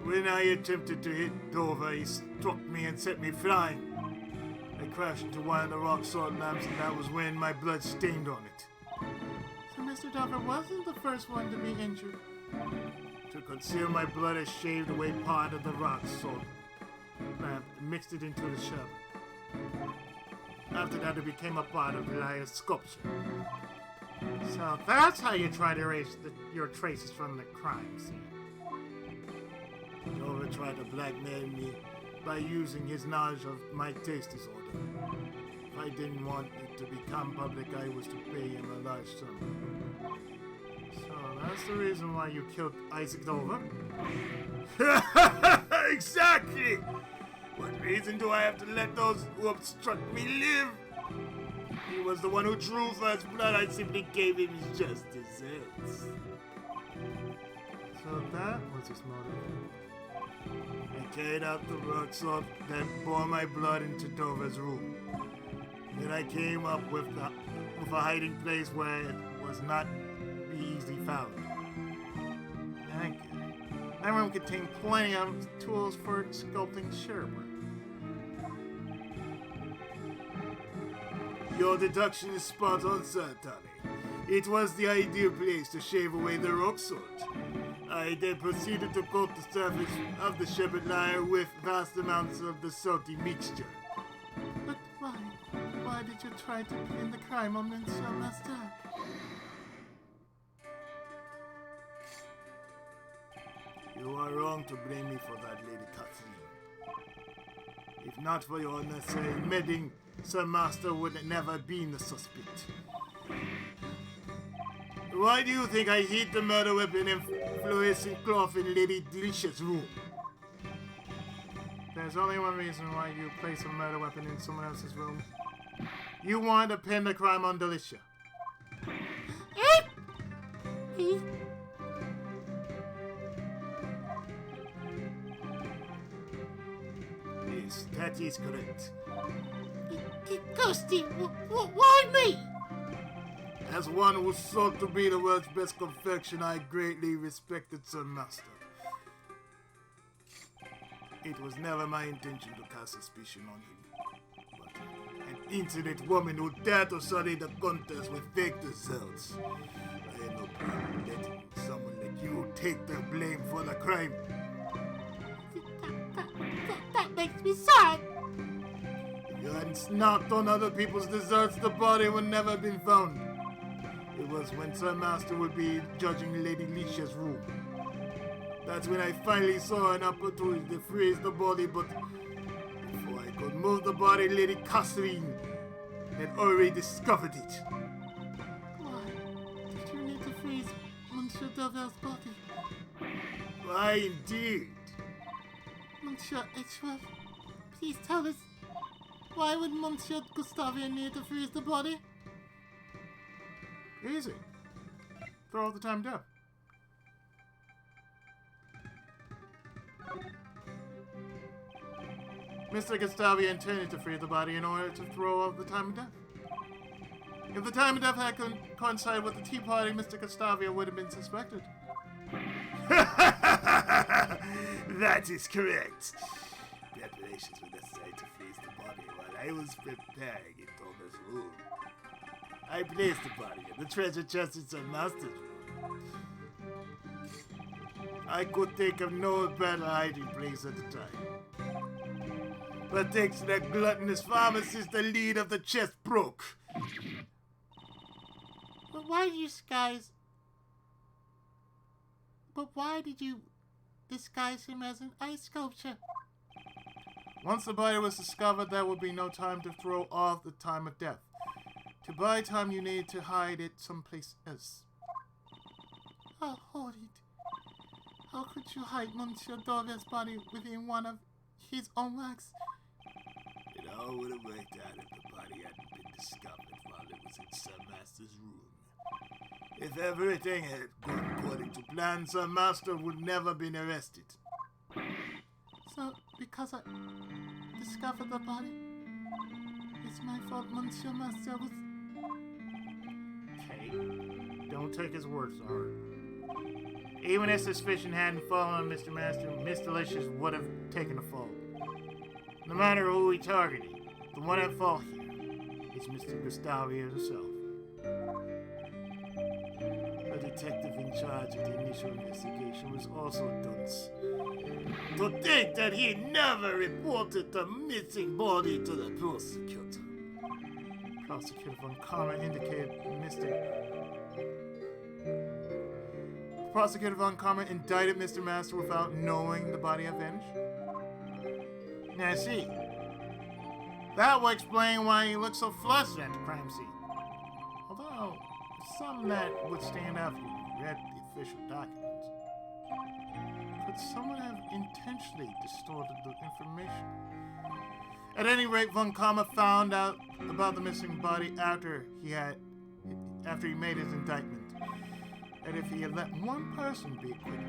When I attempted to hit Dover, he struck me and set me flying. I crashed into one of the rock salt lamps, and that was when my blood stained on it. So Mr. Dover wasn't the first one to be injured. To conceal my blood, I shaved away part of the rock salt lamp and mixed it into the shovel. After that, it became a part of the sculpture. So that's how you try to erase your traces from the crime scene. Dover tried to blackmail me by using his knowledge of my taste disorder. If I didn't want it to become public, I was to pay him a large sum. So that's the reason why you killed Isaac Dover? Exactly! What reason do I have to let those who obstruct me live? He was the one who drew first blood. I simply gave him his just desserts. So that was his motive. I carried out the rock salt, then poured my blood into Dover's room. Then I came up with a hiding place where it was not be easily found. Thank you. That room contained plenty of tools for sculpting sherbet. Your deduction is spot on, Sir Tommy. It was the ideal place to shave away the rock salt. I then proceeded to coat the surface of the sherbet layer with vast amounts of the salty mixture. But why? Why did you try to pin the crime on Monsieur Master? You are wrong to blame me for that, Lady Kathleen. If not for your unnecessary meddling, Sir Master would have never been the suspect. Why do you think I hid the murder weapon in fluorescent cloth in Lady Delicia's room? There's only one reason why you place a murder weapon in someone else's room. You want to pin the crime on Delicia. Yes, that is correct. Ghosty, why me? As one who sought to be the world's best confection, I greatly respected Sir Master. It was never my intention to cast suspicion on him. But an insolent woman who dared to sully the contest with fake results. I had no problem letting someone like you take the blame for the crime. That makes me sad. If you hadn't knocked on other people's desserts, the body would never have been found. It was when Sir Master would be judging Lady Licia's room. That's when I finally saw an opportunity to freeze the body, but before I could move the body, Lady Catherine had already discovered it. Why did you need to freeze Monsieur Dovel's body? Why, indeed. Monsieur Edgeworth, please tell us, why would Monsieur Gustavian need to freeze the body? Easy. Throw all the time down. Mr. Gustavia intended to free the body in order to throw off the time of death. If the time of death had coincided with the tea party, Mr. Gustavia would have been suspected. That is correct. Preparations were necessary to freeze the body while I was preparing in Thomas' room. I placed the body in the treasure chest in Sir Master's room. I could think of no better hiding place at the time. But thanks to that gluttonous pharmacist, the lid of the chest broke. But why did you disguise him as an ice sculpture? Once the body was discovered, there would be no time to throw off the time of death. To buy time, you need to hide it someplace else. How horrid. How could you hide Monsieur Dovel's body within one of his own wax? It all would have worked out if the body hadn't been discovered while it was in Sir Master's room. If everything had gone according to plan, Sir Master would never been arrested. So, because I discovered the body, it's my fault Monsieur Master was... Okay. Don't take his words to heart. Even if suspicion hadn't fallen on Mr. Master, Miss Delicious would have taken the fall. No matter who he targeted, the one at fault here is Mr. Gustavia himself. The detective in charge of the initial investigation was also a dunce. To think that he never reported the missing body to the prosecutor. Prosecutor Von Karma indicated Prosecutor Von Karma indicted Mr. Master without knowing the body had vanished. Now see, that will explain why he looked so flustered at the crime scene. Although, something that would stand out if you read the official documents. Could someone have intentionally distorted the information? At any rate, Von Karma found out about the missing body after he made his indictment. And if he had let one person be acquitted,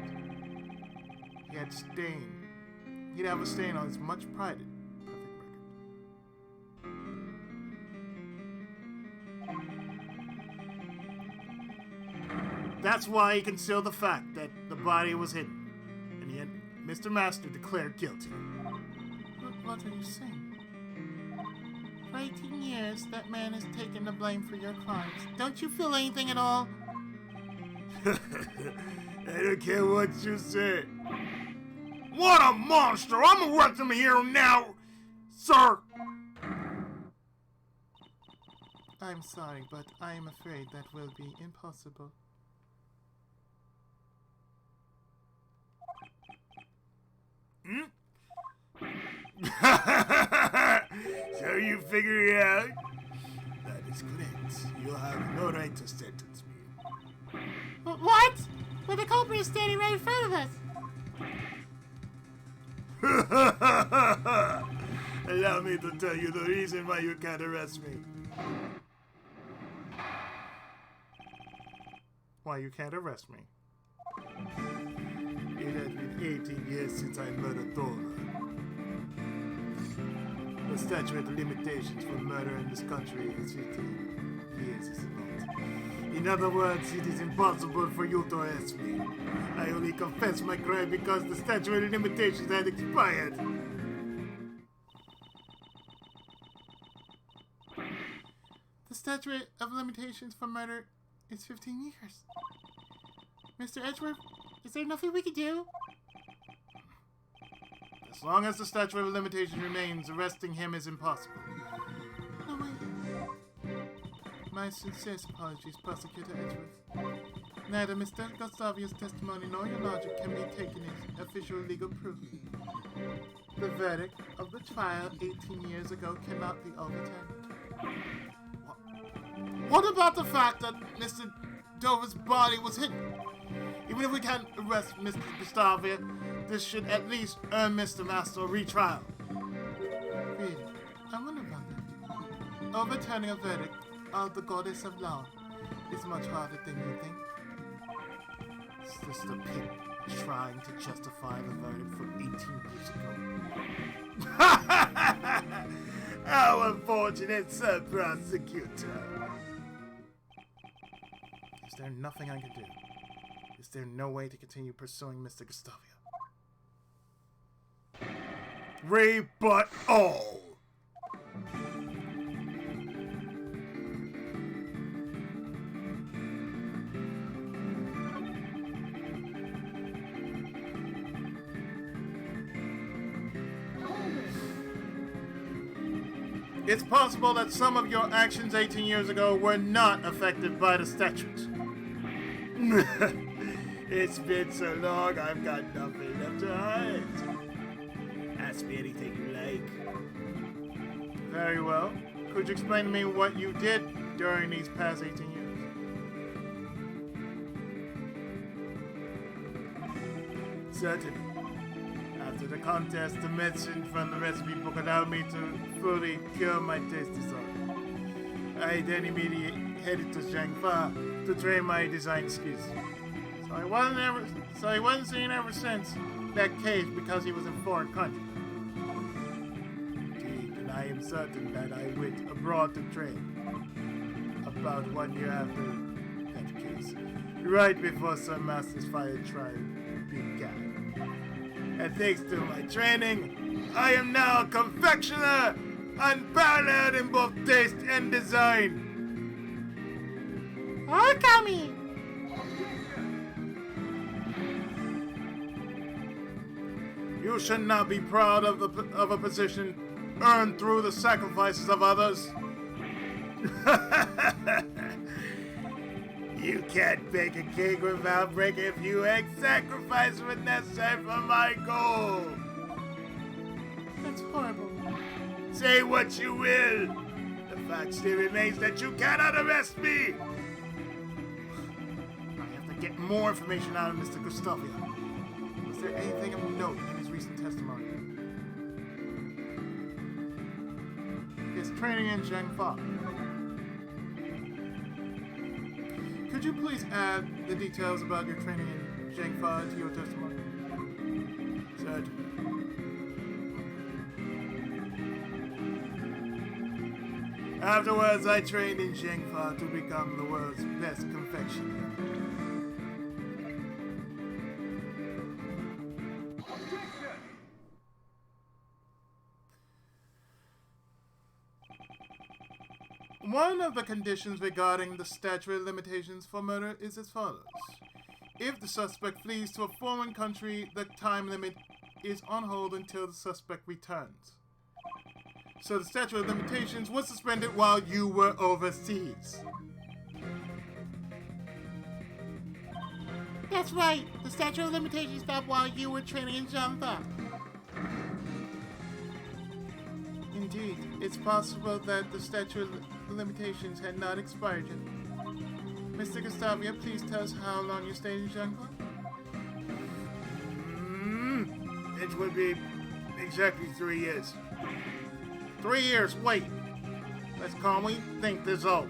he'd have a stain on his much prided perfect record. That's why he concealed the fact that the body was hidden, and yet Mr. Master declared guilty. What are you saying? For 18 years, that man has taken the blame for your crimes. Don't you feel anything at all? I don't care what you say. What a monster! I'm arresting him here now, sir! I'm sorry, but I am afraid that will be impossible. So you figure it out? That is correct. You have no right to sentence me. But the culprit is standing right in front of us. Allow me to tell you the reason why you can't arrest me. Why you can't arrest me? It has been 18 years since I murdered Dora. The statute of limitations for murder in this country is 15 years, is it not? In other words, it is impossible for you to arrest me. I only confessed my crime because the statute of limitations had expired. The statute of limitations for murder is 15 years. Mr. Edgeworth, is there nothing we can do? As long as the statute of limitations remains, arresting him is impossible. No, wait. My sincerest apologies, Prosecutor Edgeworth. Neither Mr. Gustavia's testimony nor your logic can be taken as official legal proof. The verdict of the trial 18 years ago cannot be overturned. What about the fact that Mr. Dover's body was hidden? Even if we can't arrest Mr. Gustavia, this should at least earn Mr. Master a retrial. Really? I wonder about that. Overturning a verdict of the goddess of law is much harder than you think. Is this the pit trying to justify the verdict from 18 years ago? How unfortunate, Sir Prosecutor. Is there nothing I can do? Is there no way to continue pursuing Mr. Gustavia? Rebut all! It's possible that some of your actions 18 years ago were not affected by the statutes. It's been so long, I've got nothing left to hide. Ask me anything you like. Very well. Could you explain to me what you did during these past 18 years? Certainly. After the contest, the medicine from the recipe book allowed me to fully cure my taste disorder. I then immediately headed to Zhangfa to train my design skills. So he wasn't seen ever since that case because he was in foreign country. Indeed, and I am certain that I went abroad to train. About 1 year after that case, right before Sir Master's fire trial began. And thanks to my training, I am now a confectioner, unparalleled in both taste and design. Origami! You should not be proud of a position earned through the sacrifices of others. You can't bake a cake without breaking a few eggs. Sacrifice was necessary for my goal. That's horrible. Say what you will. The fact still remains that you cannot arrest me. I have to get more information out of Mr. Gustavia. Was there anything of note in his recent testimony? His training in Zhangfa. Could you please add the details about your training in Zhangfa to your testimony? Certainly. Afterwards, I trained in Zhangfa to become the world's best confectioner. One of the conditions regarding the statute of limitations for murder is as follows. If the suspect flees to a foreign country, the time limit is on hold until the suspect returns. So the statute of limitations was suspended while you were overseas. That's right. The statute of limitations stopped while you were training in Zhangfa. Indeed, it's possible that the statute of limitations had not expired yet. Mr. Gustavia, please tell us how long you stayed in jungle? It would be exactly 3 years. 3 years, wait. Let's calmly think this over.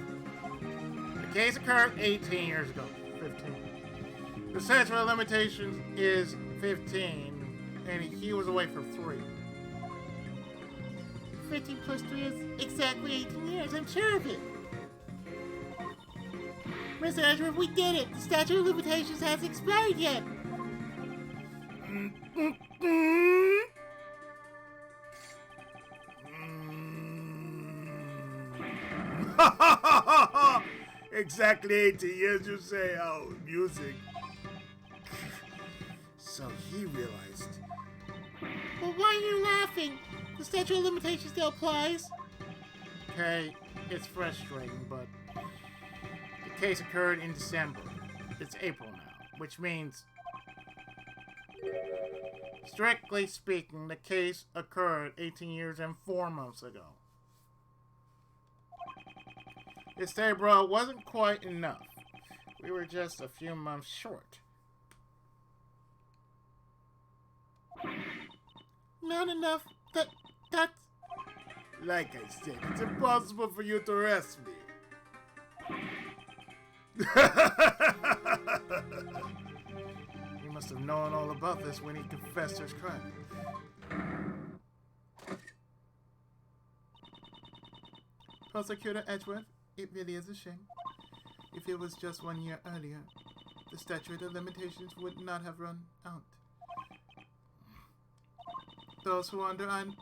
The case occurred 18 years ago. 15. The statute of limitations is 15, and he was away for 3. 15 plus 3 is exactly 18 years, I'm sure of it. Mr. Edgeworth, we did it! The statute of limitations hasn't expired yet! Exactly 18 years, you say. Oh, music. So he realized. Well, why are you laughing? The statute of limitations still applies. Okay, it's frustrating, but the case occurred in December. It's April now, which means, strictly speaking, the case occurred 18 years and 4 months ago. This day, bro, wasn't quite enough. We were just a few months short. Not enough. That's... Like I said, it's impossible for you to arrest me. He must have known all about this when he confessed his crime. Prosecutor Edgeworth, it really is a shame. If it was just 1 year earlier, the statute of limitations would not have run out. Those who undermine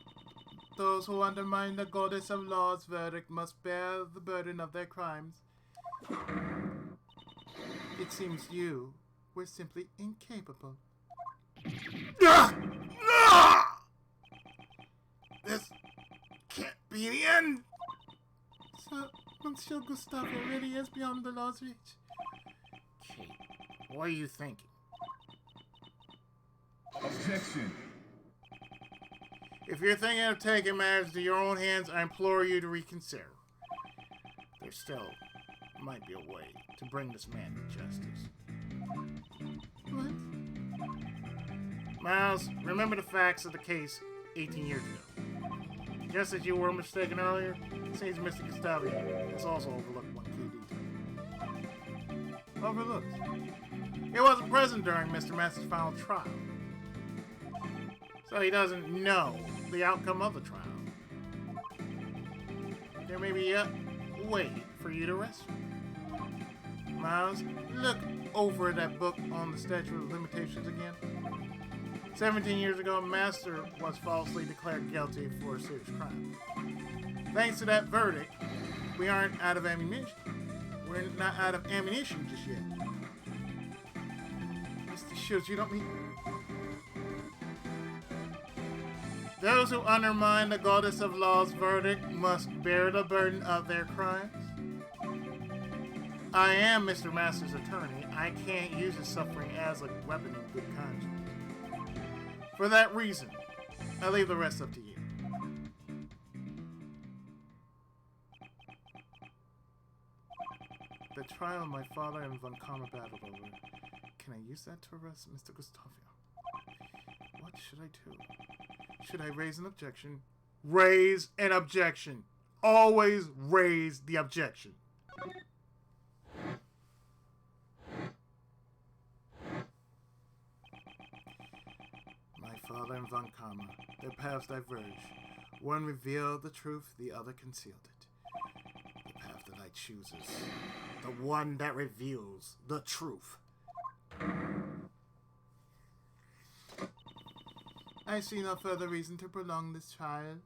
the goddess of law's verdict must bear the burden of their crimes. It seems you were simply incapable. This can't be the end. So, Monsieur Gustavia really is beyond the law's reach. Kate, what are you thinking? Objection. If you're thinking of taking matters into your own hands, I implore you to reconsider. There still might be a way to bring this man to justice. What? Miles, remember the facts of the case 18 years ago. Just as you were mistaken earlier, it seems Mr. Gustavia has also overlooked one key detail. Overlooked. He wasn't present during Mr. Masters' final trial, so he doesn't know the outcome of the trial. There may be a way for you to arrest him. Miles, look over that book on the statute of limitations again. 17 years ago, Master was falsely declared guilty for a serious crime. Thanks to that verdict, we aren't out of ammunition. We're not out of ammunition just yet. Mr. Shields, you don't mean... Those who undermine the goddess of law's verdict must bear the burden of their crimes. I am Mr. Master's attorney. I can't use his suffering as a weapon in good conscience. For that reason, I leave the rest up to you. The trial my father and Von Karma battled over. Can I use that to arrest Mr. Gustavia? What should I do? Should I raise an objection? Raise an objection. Always raise the objection. My father and Von Karma, their paths diverged. One revealed the truth, the other concealed it. The path that I choose is The one that reveals the truth. I see no further reason to prolong this trial.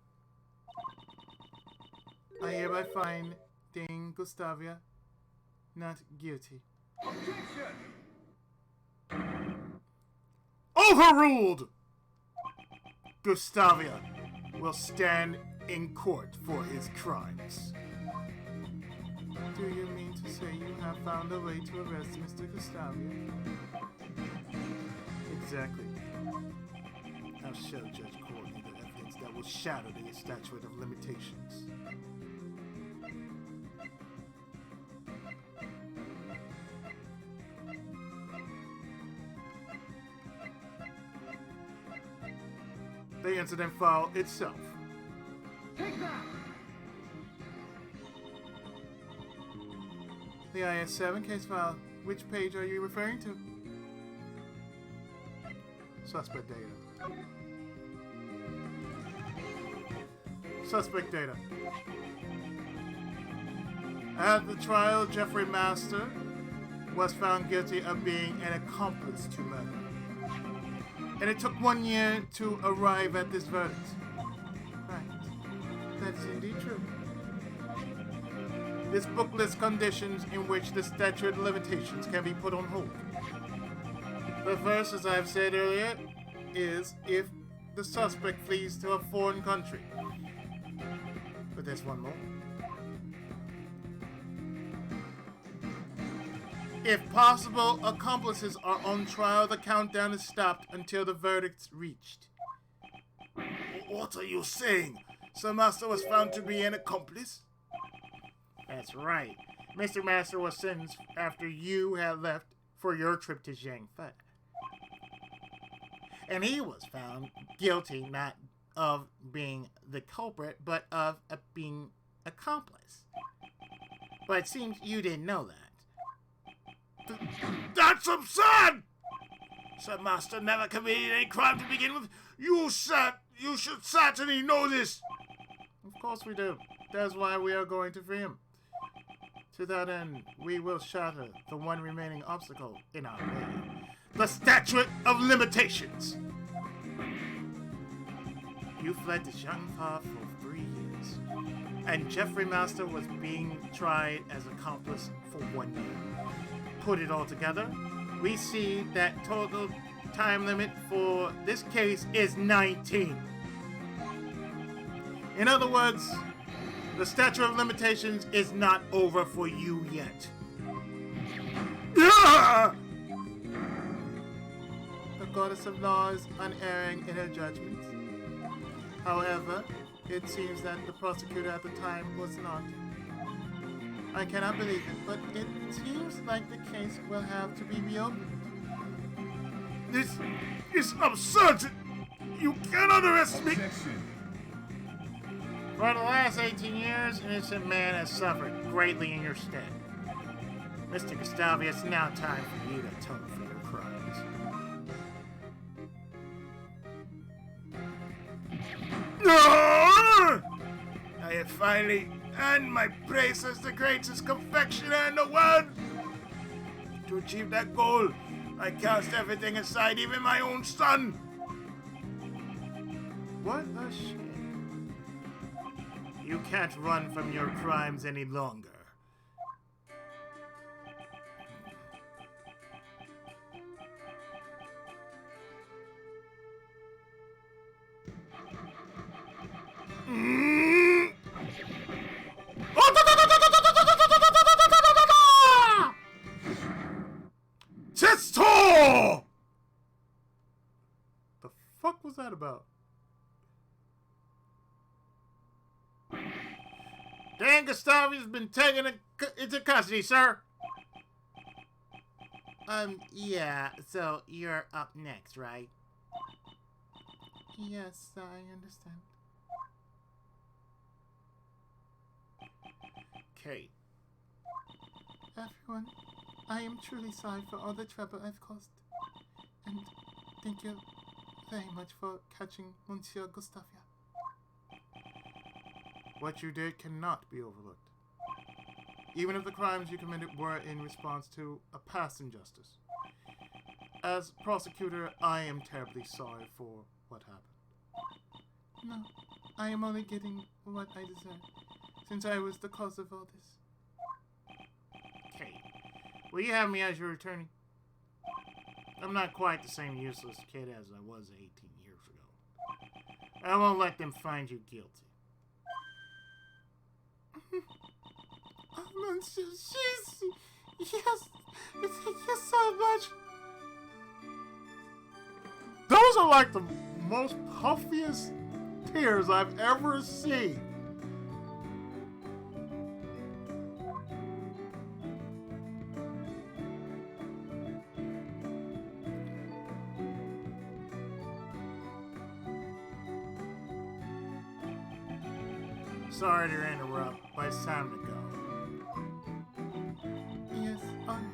I hereby find Dane Gustavia not guilty. Overruled! Gustavia will stand in court for his crimes. Do you mean to say you have found a way to arrest Mr. Gustavia? Exactly. I'll show Judge Courtney the evidence that will shatter the statute of limitations. the incident file itself. Take that! The IS-7 case file. Which page are you referring to? Suspect data. Suspect data. At the trial, Jeffrey Master was found guilty of being an accomplice to murder. And it took 1 year to arrive at this verdict. Right. That is indeed true. This book lists conditions in which the statute of limitations can be put on hold. The first, as I've said earlier, is if the suspect flees to a foreign country. But there's one more. If possible accomplices are on trial, the countdown is stopped until the verdict's reached. What are you saying? Sir Master was found to be an accomplice? That's right. Mr. Master was sentenced after you had left for your trip to Zhangfei. And he was found guilty not of being the culprit, but of being accomplice. But it seems you didn't know that. That's absurd! Sir Master never committed any crime to begin with. You should certainly know this. Of course we do. That's why we are going to free him. To that end, we will shatter the one remaining obstacle in our way. The statute of limitations. You fled to Zhangfa for 3 years, and Jeffrey Master was being tried as accomplice for 1 year. Put it all together, we see that total time limit for this case is 19. In other words, the statute of limitations is not over for you yet. Yeah! The goddess of law is unerring in her judgments. However, it seems that the prosecutor at the time was not. I cannot believe it, but it seems like the case will have to be reopened. This is absurd! You can't underestimate... For the last 18 years, an innocent man has suffered greatly in your stead. Mr. Gustavia, it's now time for you to atone for your crimes. No! I have finally earned my place as the greatest confectioner in the world. To achieve that goal, I cast everything aside, even my own son. What a shame. You can't run from your crimes any longer. Testo! The fuck was that about? Dan Gustavia's been taken into custody, sir. Yeah, so you're up next, right? Yes, I understand. Kate. Everyone, I am truly sorry for all the trouble I've caused. And thank you very much for catching Monsieur Gustavia. What you did cannot be overlooked. Even if the crimes you committed were in response to a past injustice. As prosecutor, I am terribly sorry for what happened. No, I am only getting what I deserve, since I was the cause of all this. Kate, will you have me as your attorney? I'm not quite the same useless kid as I was 18 years ago. I won't let them find you guilty. Oh, Monsieur, yes, thank you so much. Those are like the most puffiest tears I've ever seen. Sorry to interrupt, but it's time to go. Yes, all right.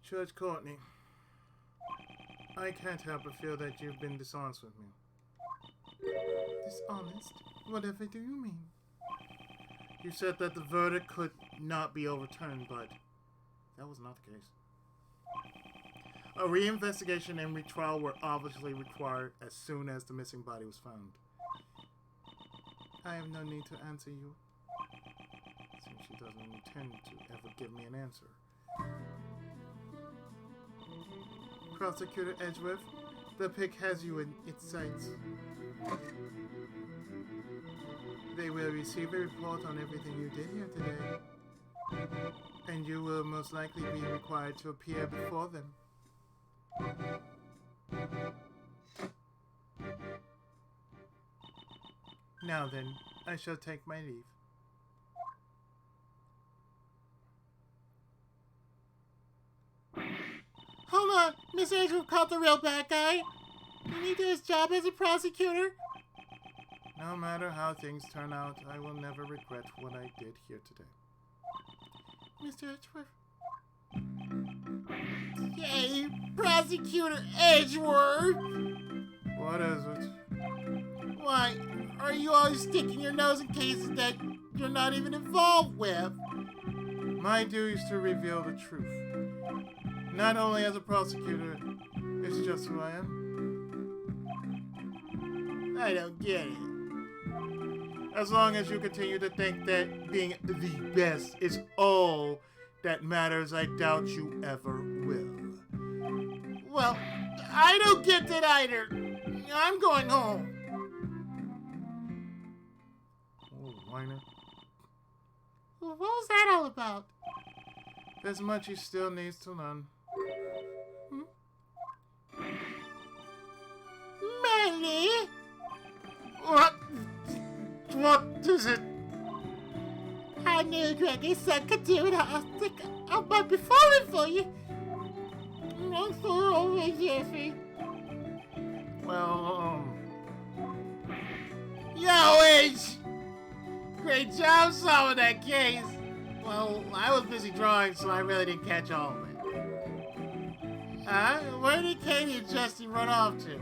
Judge Courtney, I can't help but feel that you've been dishonest with me. Dishonest? Whatever do you mean? You said that the verdict could not be overturned, but that was not the case. A reinvestigation and retrial were obviously required as soon as the missing body was found. I have no need to answer you. Since she doesn't intend to ever give me an answer. Prosecutor Edgeworth, the pig has you in its sights. They will receive a report on everything you did here today. And you will most likely be required to appear before them. Now then, I shall take my leave. Hold on, Mr. Edgeworth caught the real bad guy. Didn't he do his job as a prosecutor? No matter how things turn out, I will never regret what I did here today. Mr. Edgeworth. Hey, Prosecutor Edgeworth! What is it? Why, are you always sticking your nose in cases that you're not even involved with? My duty is to reveal the truth. Not only as a prosecutor, it's just who I am. I don't get it. As long as you continue to think that being the best is all that matters, I doubt you ever will. Well, I don't get that either. I'm going home. Oh, whiner. What was that all about? There's much he still needs to learn. Manny? What is it? I knew Greggy's son could do it. I might be falling for you. I'm so over Jeffrey. Well, Yo, H! Great job solving that case. Well, I was busy drawing, so I really didn't catch all of it. Huh? Where did Katie and Justin run off to?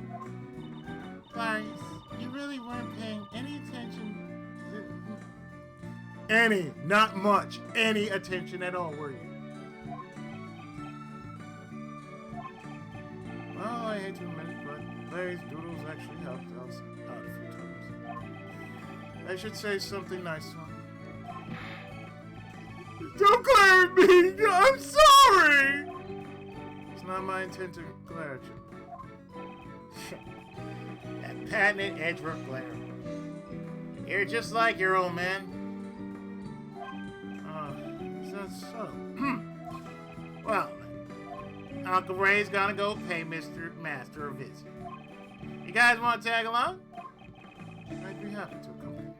Clarence, you really weren't paying any attention. not much, any attention at all, were you? Well, I hate to admit it, but Larry's doodles actually helped us out a few times. I should say something nice to him. Don't glare at me! I'm sorry! It's not my intent to glare at you. That patented Edgeworth glare. You're just like your old man. Is that so? Well, Uncle Ray's gonna go pay Mr. Master a visit. You guys want to tag along? I'd be happy to accompany.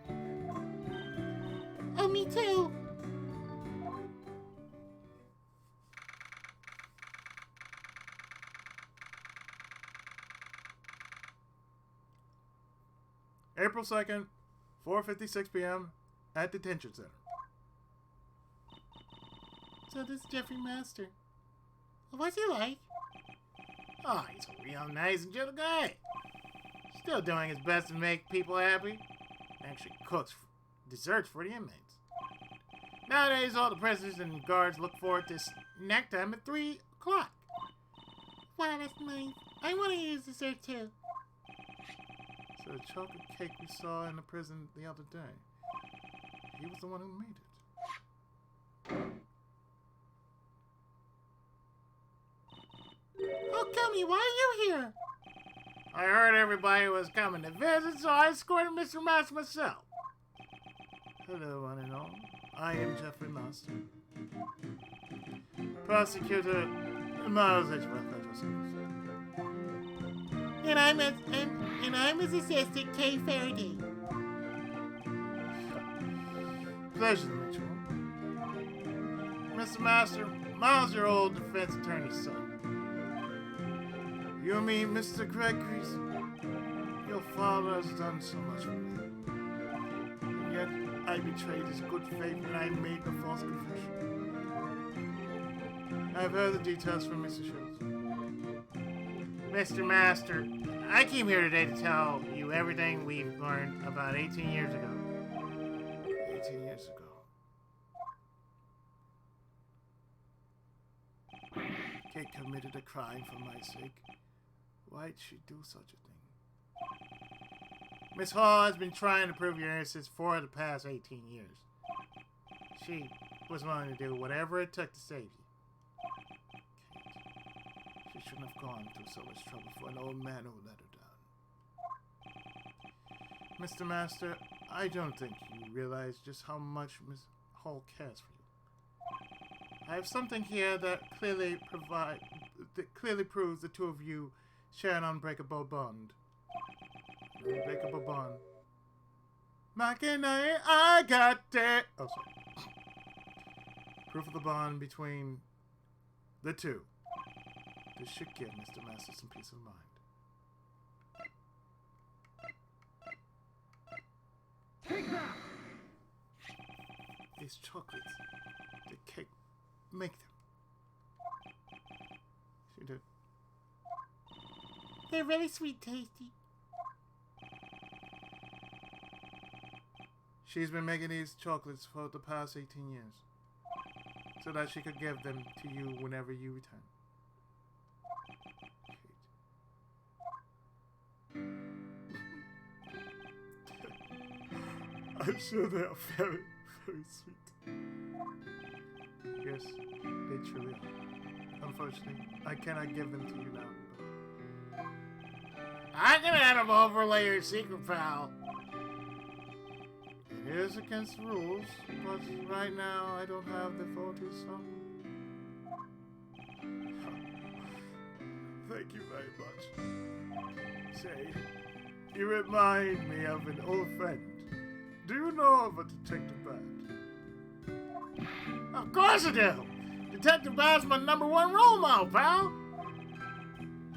Oh, me too. April 2nd, 4:56 p.m. at Detention Center. So this is Jeffrey Master. What's he like? Oh, he's a real nice and gentle guy. Still doing his best to make people happy. Actually cooks desserts for the inmates. Nowadays, all the prisoners and guards look forward to snack time at 3 o'clock. Wow, that's nice. I want to use dessert too. So the chocolate cake we saw in the prison the other day, he was the one who made it. Oh, Gummy, why are you here? I heard everybody was coming to visit, so I escorted Mr. Master myself. Hello, one and all. I am Jeffrey Master. Prosecutor Miles Edgeworth at your service. And I'm his assistant, Kay Faraday. Pleasure to meet you. Mr. Master, Miles, your old defense attorney's son. You mean Mr. Gregory's? Your father has done so much for me. And yet, I betrayed his good faith when I made the false confession. I've heard the details from Mr. Schultz. Mr. Master, I came here today to tell you everything we've learned about 18 years ago. 18 years ago. Kate committed a crime for my sake. Why'd she do such a thing? Miss Hall has been trying to prove your innocence for the past 18 years. She was willing to do whatever it took to save you. She shouldn't have gone through so much trouble for an old man who let her down. Mr. Master, I don't think you realize just how much Miss Hall cares for you. I have something here that clearly proves the two of you share an unbreakable bond. An unbreakable bond. Mackinac, I got it. Oh, sorry. Proof of the bond between the two. This should give Mr. Master some peace of mind. Take that! These chocolates, the cake, make them. She did. They're very sweet, tasty. She's been making these chocolates for the past 18 years, so that she could give them to you whenever you return. I'm sure they are very, very sweet. Yes, they truly are. Unfortunately, I cannot give them to you now. I can have them overlay your secret, pal. It is against the rules, but right now I don't have the authority, so... Thank you very much. Say, you remind me of an old friend. Do you know of a Detective Bad? Of course I do. Detective Bad's my #1 role model, pal.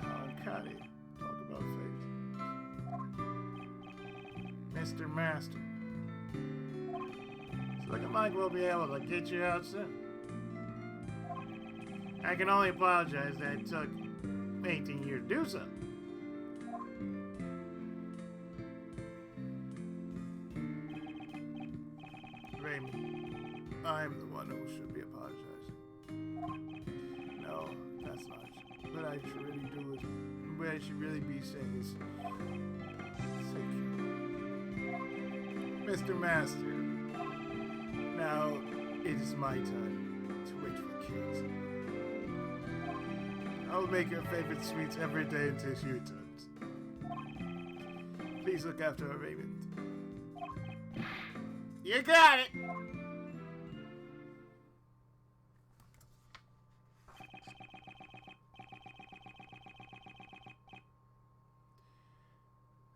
How can he talk about fate? Mr. Master. It's looking like we'll be able to get you out soon. I can only apologize that it took 18 years to do so. Raymond, I'm the one who should be apologizing. No, that's not. What I should really do is, what I should really be saying is, thank you. Mr. Master, now it is my time to wait for Kate. I'll make her favorite sweets every day until she returns. Please look after her, Raymond. You got it.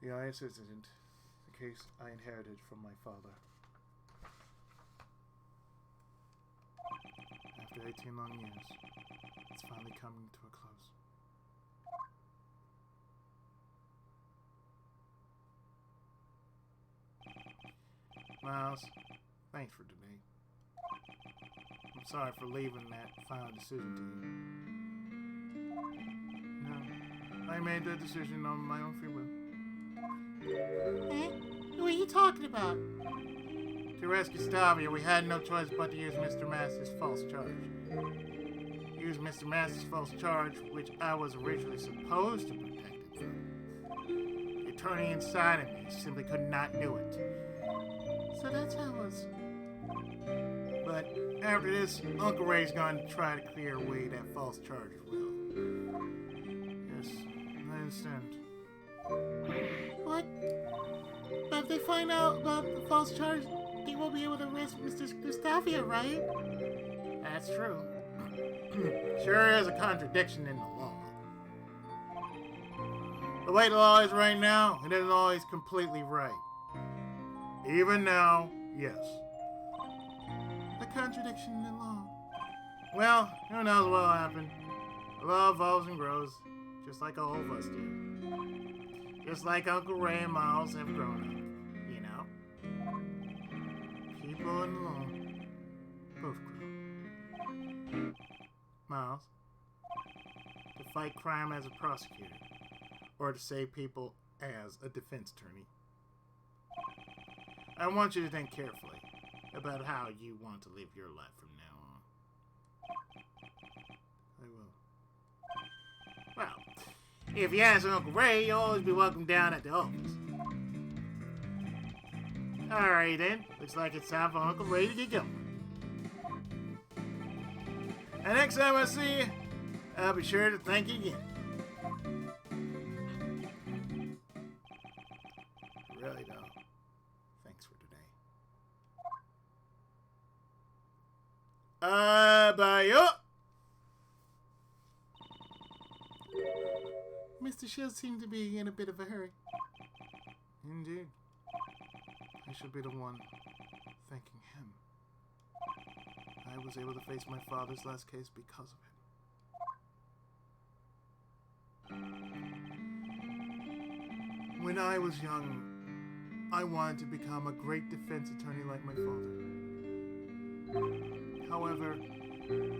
The IS incident, the case I inherited from my father. After 18 long years, it's finally coming to a close. Miles, thanks for today. I'm sorry for leaving that final decision to you. No, I made that decision on my own free will. Eh? What are you talking about? To rescue Stavia, we had no choice but to use Mr. Master's false charge. Use Mr. Master's false charge, which I was originally supposed to protect him from. The attorney inside of me simply could not do it. So that's how it was. But after this, Uncle Ray's going to try to clear away that false charge as well. Yes, I understand. What? But if they find out about the false charge, they won't be able to arrest Mr. Gustavia, right? That's true. Sure is a contradiction in the law. The way the law is right now, it isn't always completely right. Even now, yes. contradiction in the law. Well, who knows what'll happen. The law evolves and grows, just like all of us do. Just like Uncle Ray and Miles have grown up, you know? People and the law both grow. Miles, to fight crime as a prosecutor, or to save people as a defense attorney. I want you to think carefully about how you want to live your life from now on. I will. Well, if you ask Uncle Ray, you'll always be welcome down at the office. Alright then, looks like it's time for Uncle Ray to get going. And next time I see you, I'll be sure to thank you again. Really though, thanks for today. Bye. Mr. Shield seemed to be in a bit of a hurry. Indeed. I should be the one thanking him. I was able to face my father's last case because of him. When I was young, I wanted to become a great defense attorney like my father. However,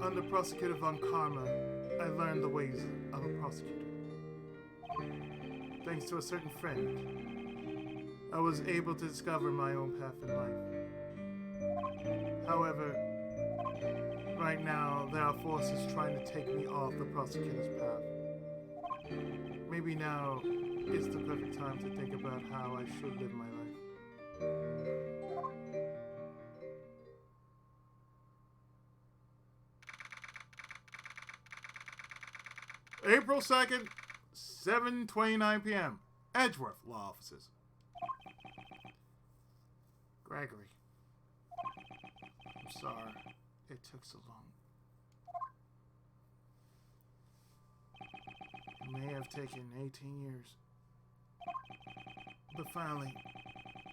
under Prosecutor Von Karma, I learned the ways of a prosecutor. Thanks to a certain friend, I was able to discover my own path in life. However, right now, there are forces trying to take me off the prosecutor's path. Maybe now is the perfect time to think about how I should live my life. April 2nd, 7:29 p.m. Edgeworth Law Offices. Gregory. I'm sorry it took so long. It may have taken 18 years. But finally,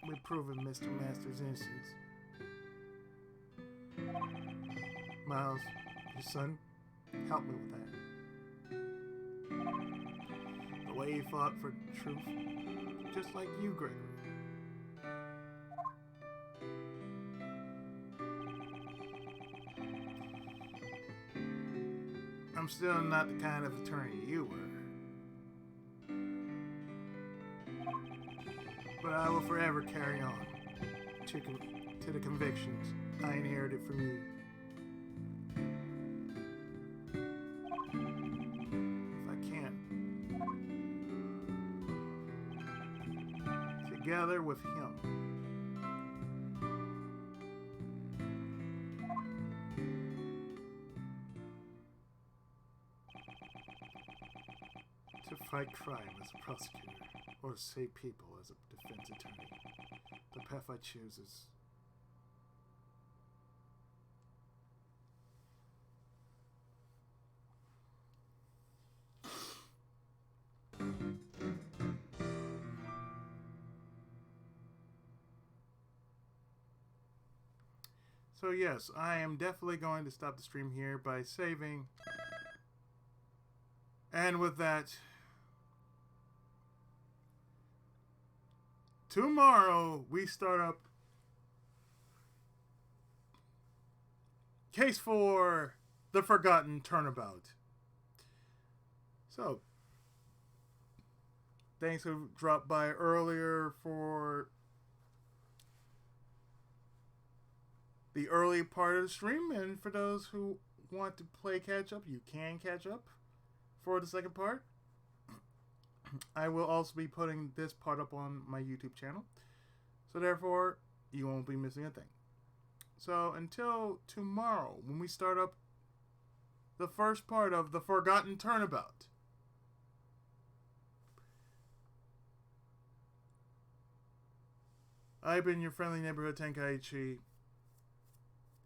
we've proven Mr. Master's innocence. Miles, your son, help me with that. The way he fought for truth, just like you, Gregory. I'm still not the kind of attorney you were. But I will forever carry on to the convictions I inherited from you. If I can. Together with him. To fight crime as a prosecutor, or save people as a defense attorney. The path I choose is... So yes, I am definitely going to stop the stream here by saving. And with that, tomorrow we start up case for the Forgotten Turnabout. So, thanks who dropped by earlier for the early part of the stream, and for those who want to play catch up, you can catch up for the second part. I will also be putting this part up on my YouTube channel, so therefore you won't be missing a thing. So until tomorrow, when we start up the first part of the Forgotten Turnabout, I've been your friendly neighborhood Tenkaichi,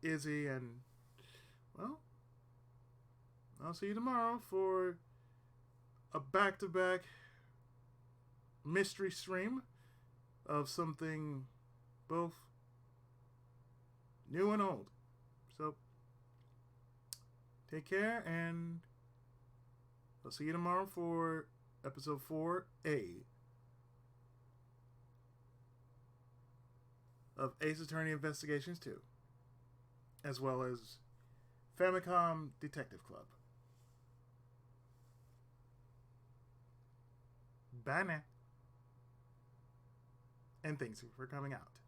Izzy, and well, I'll see you tomorrow for a back-to-back mystery stream of something both new and old. So, take care, and I'll see you tomorrow for episode 4A of Ace Attorney Investigations 2, as well as Famicom Detective Club. Bye now. And thanks for coming out.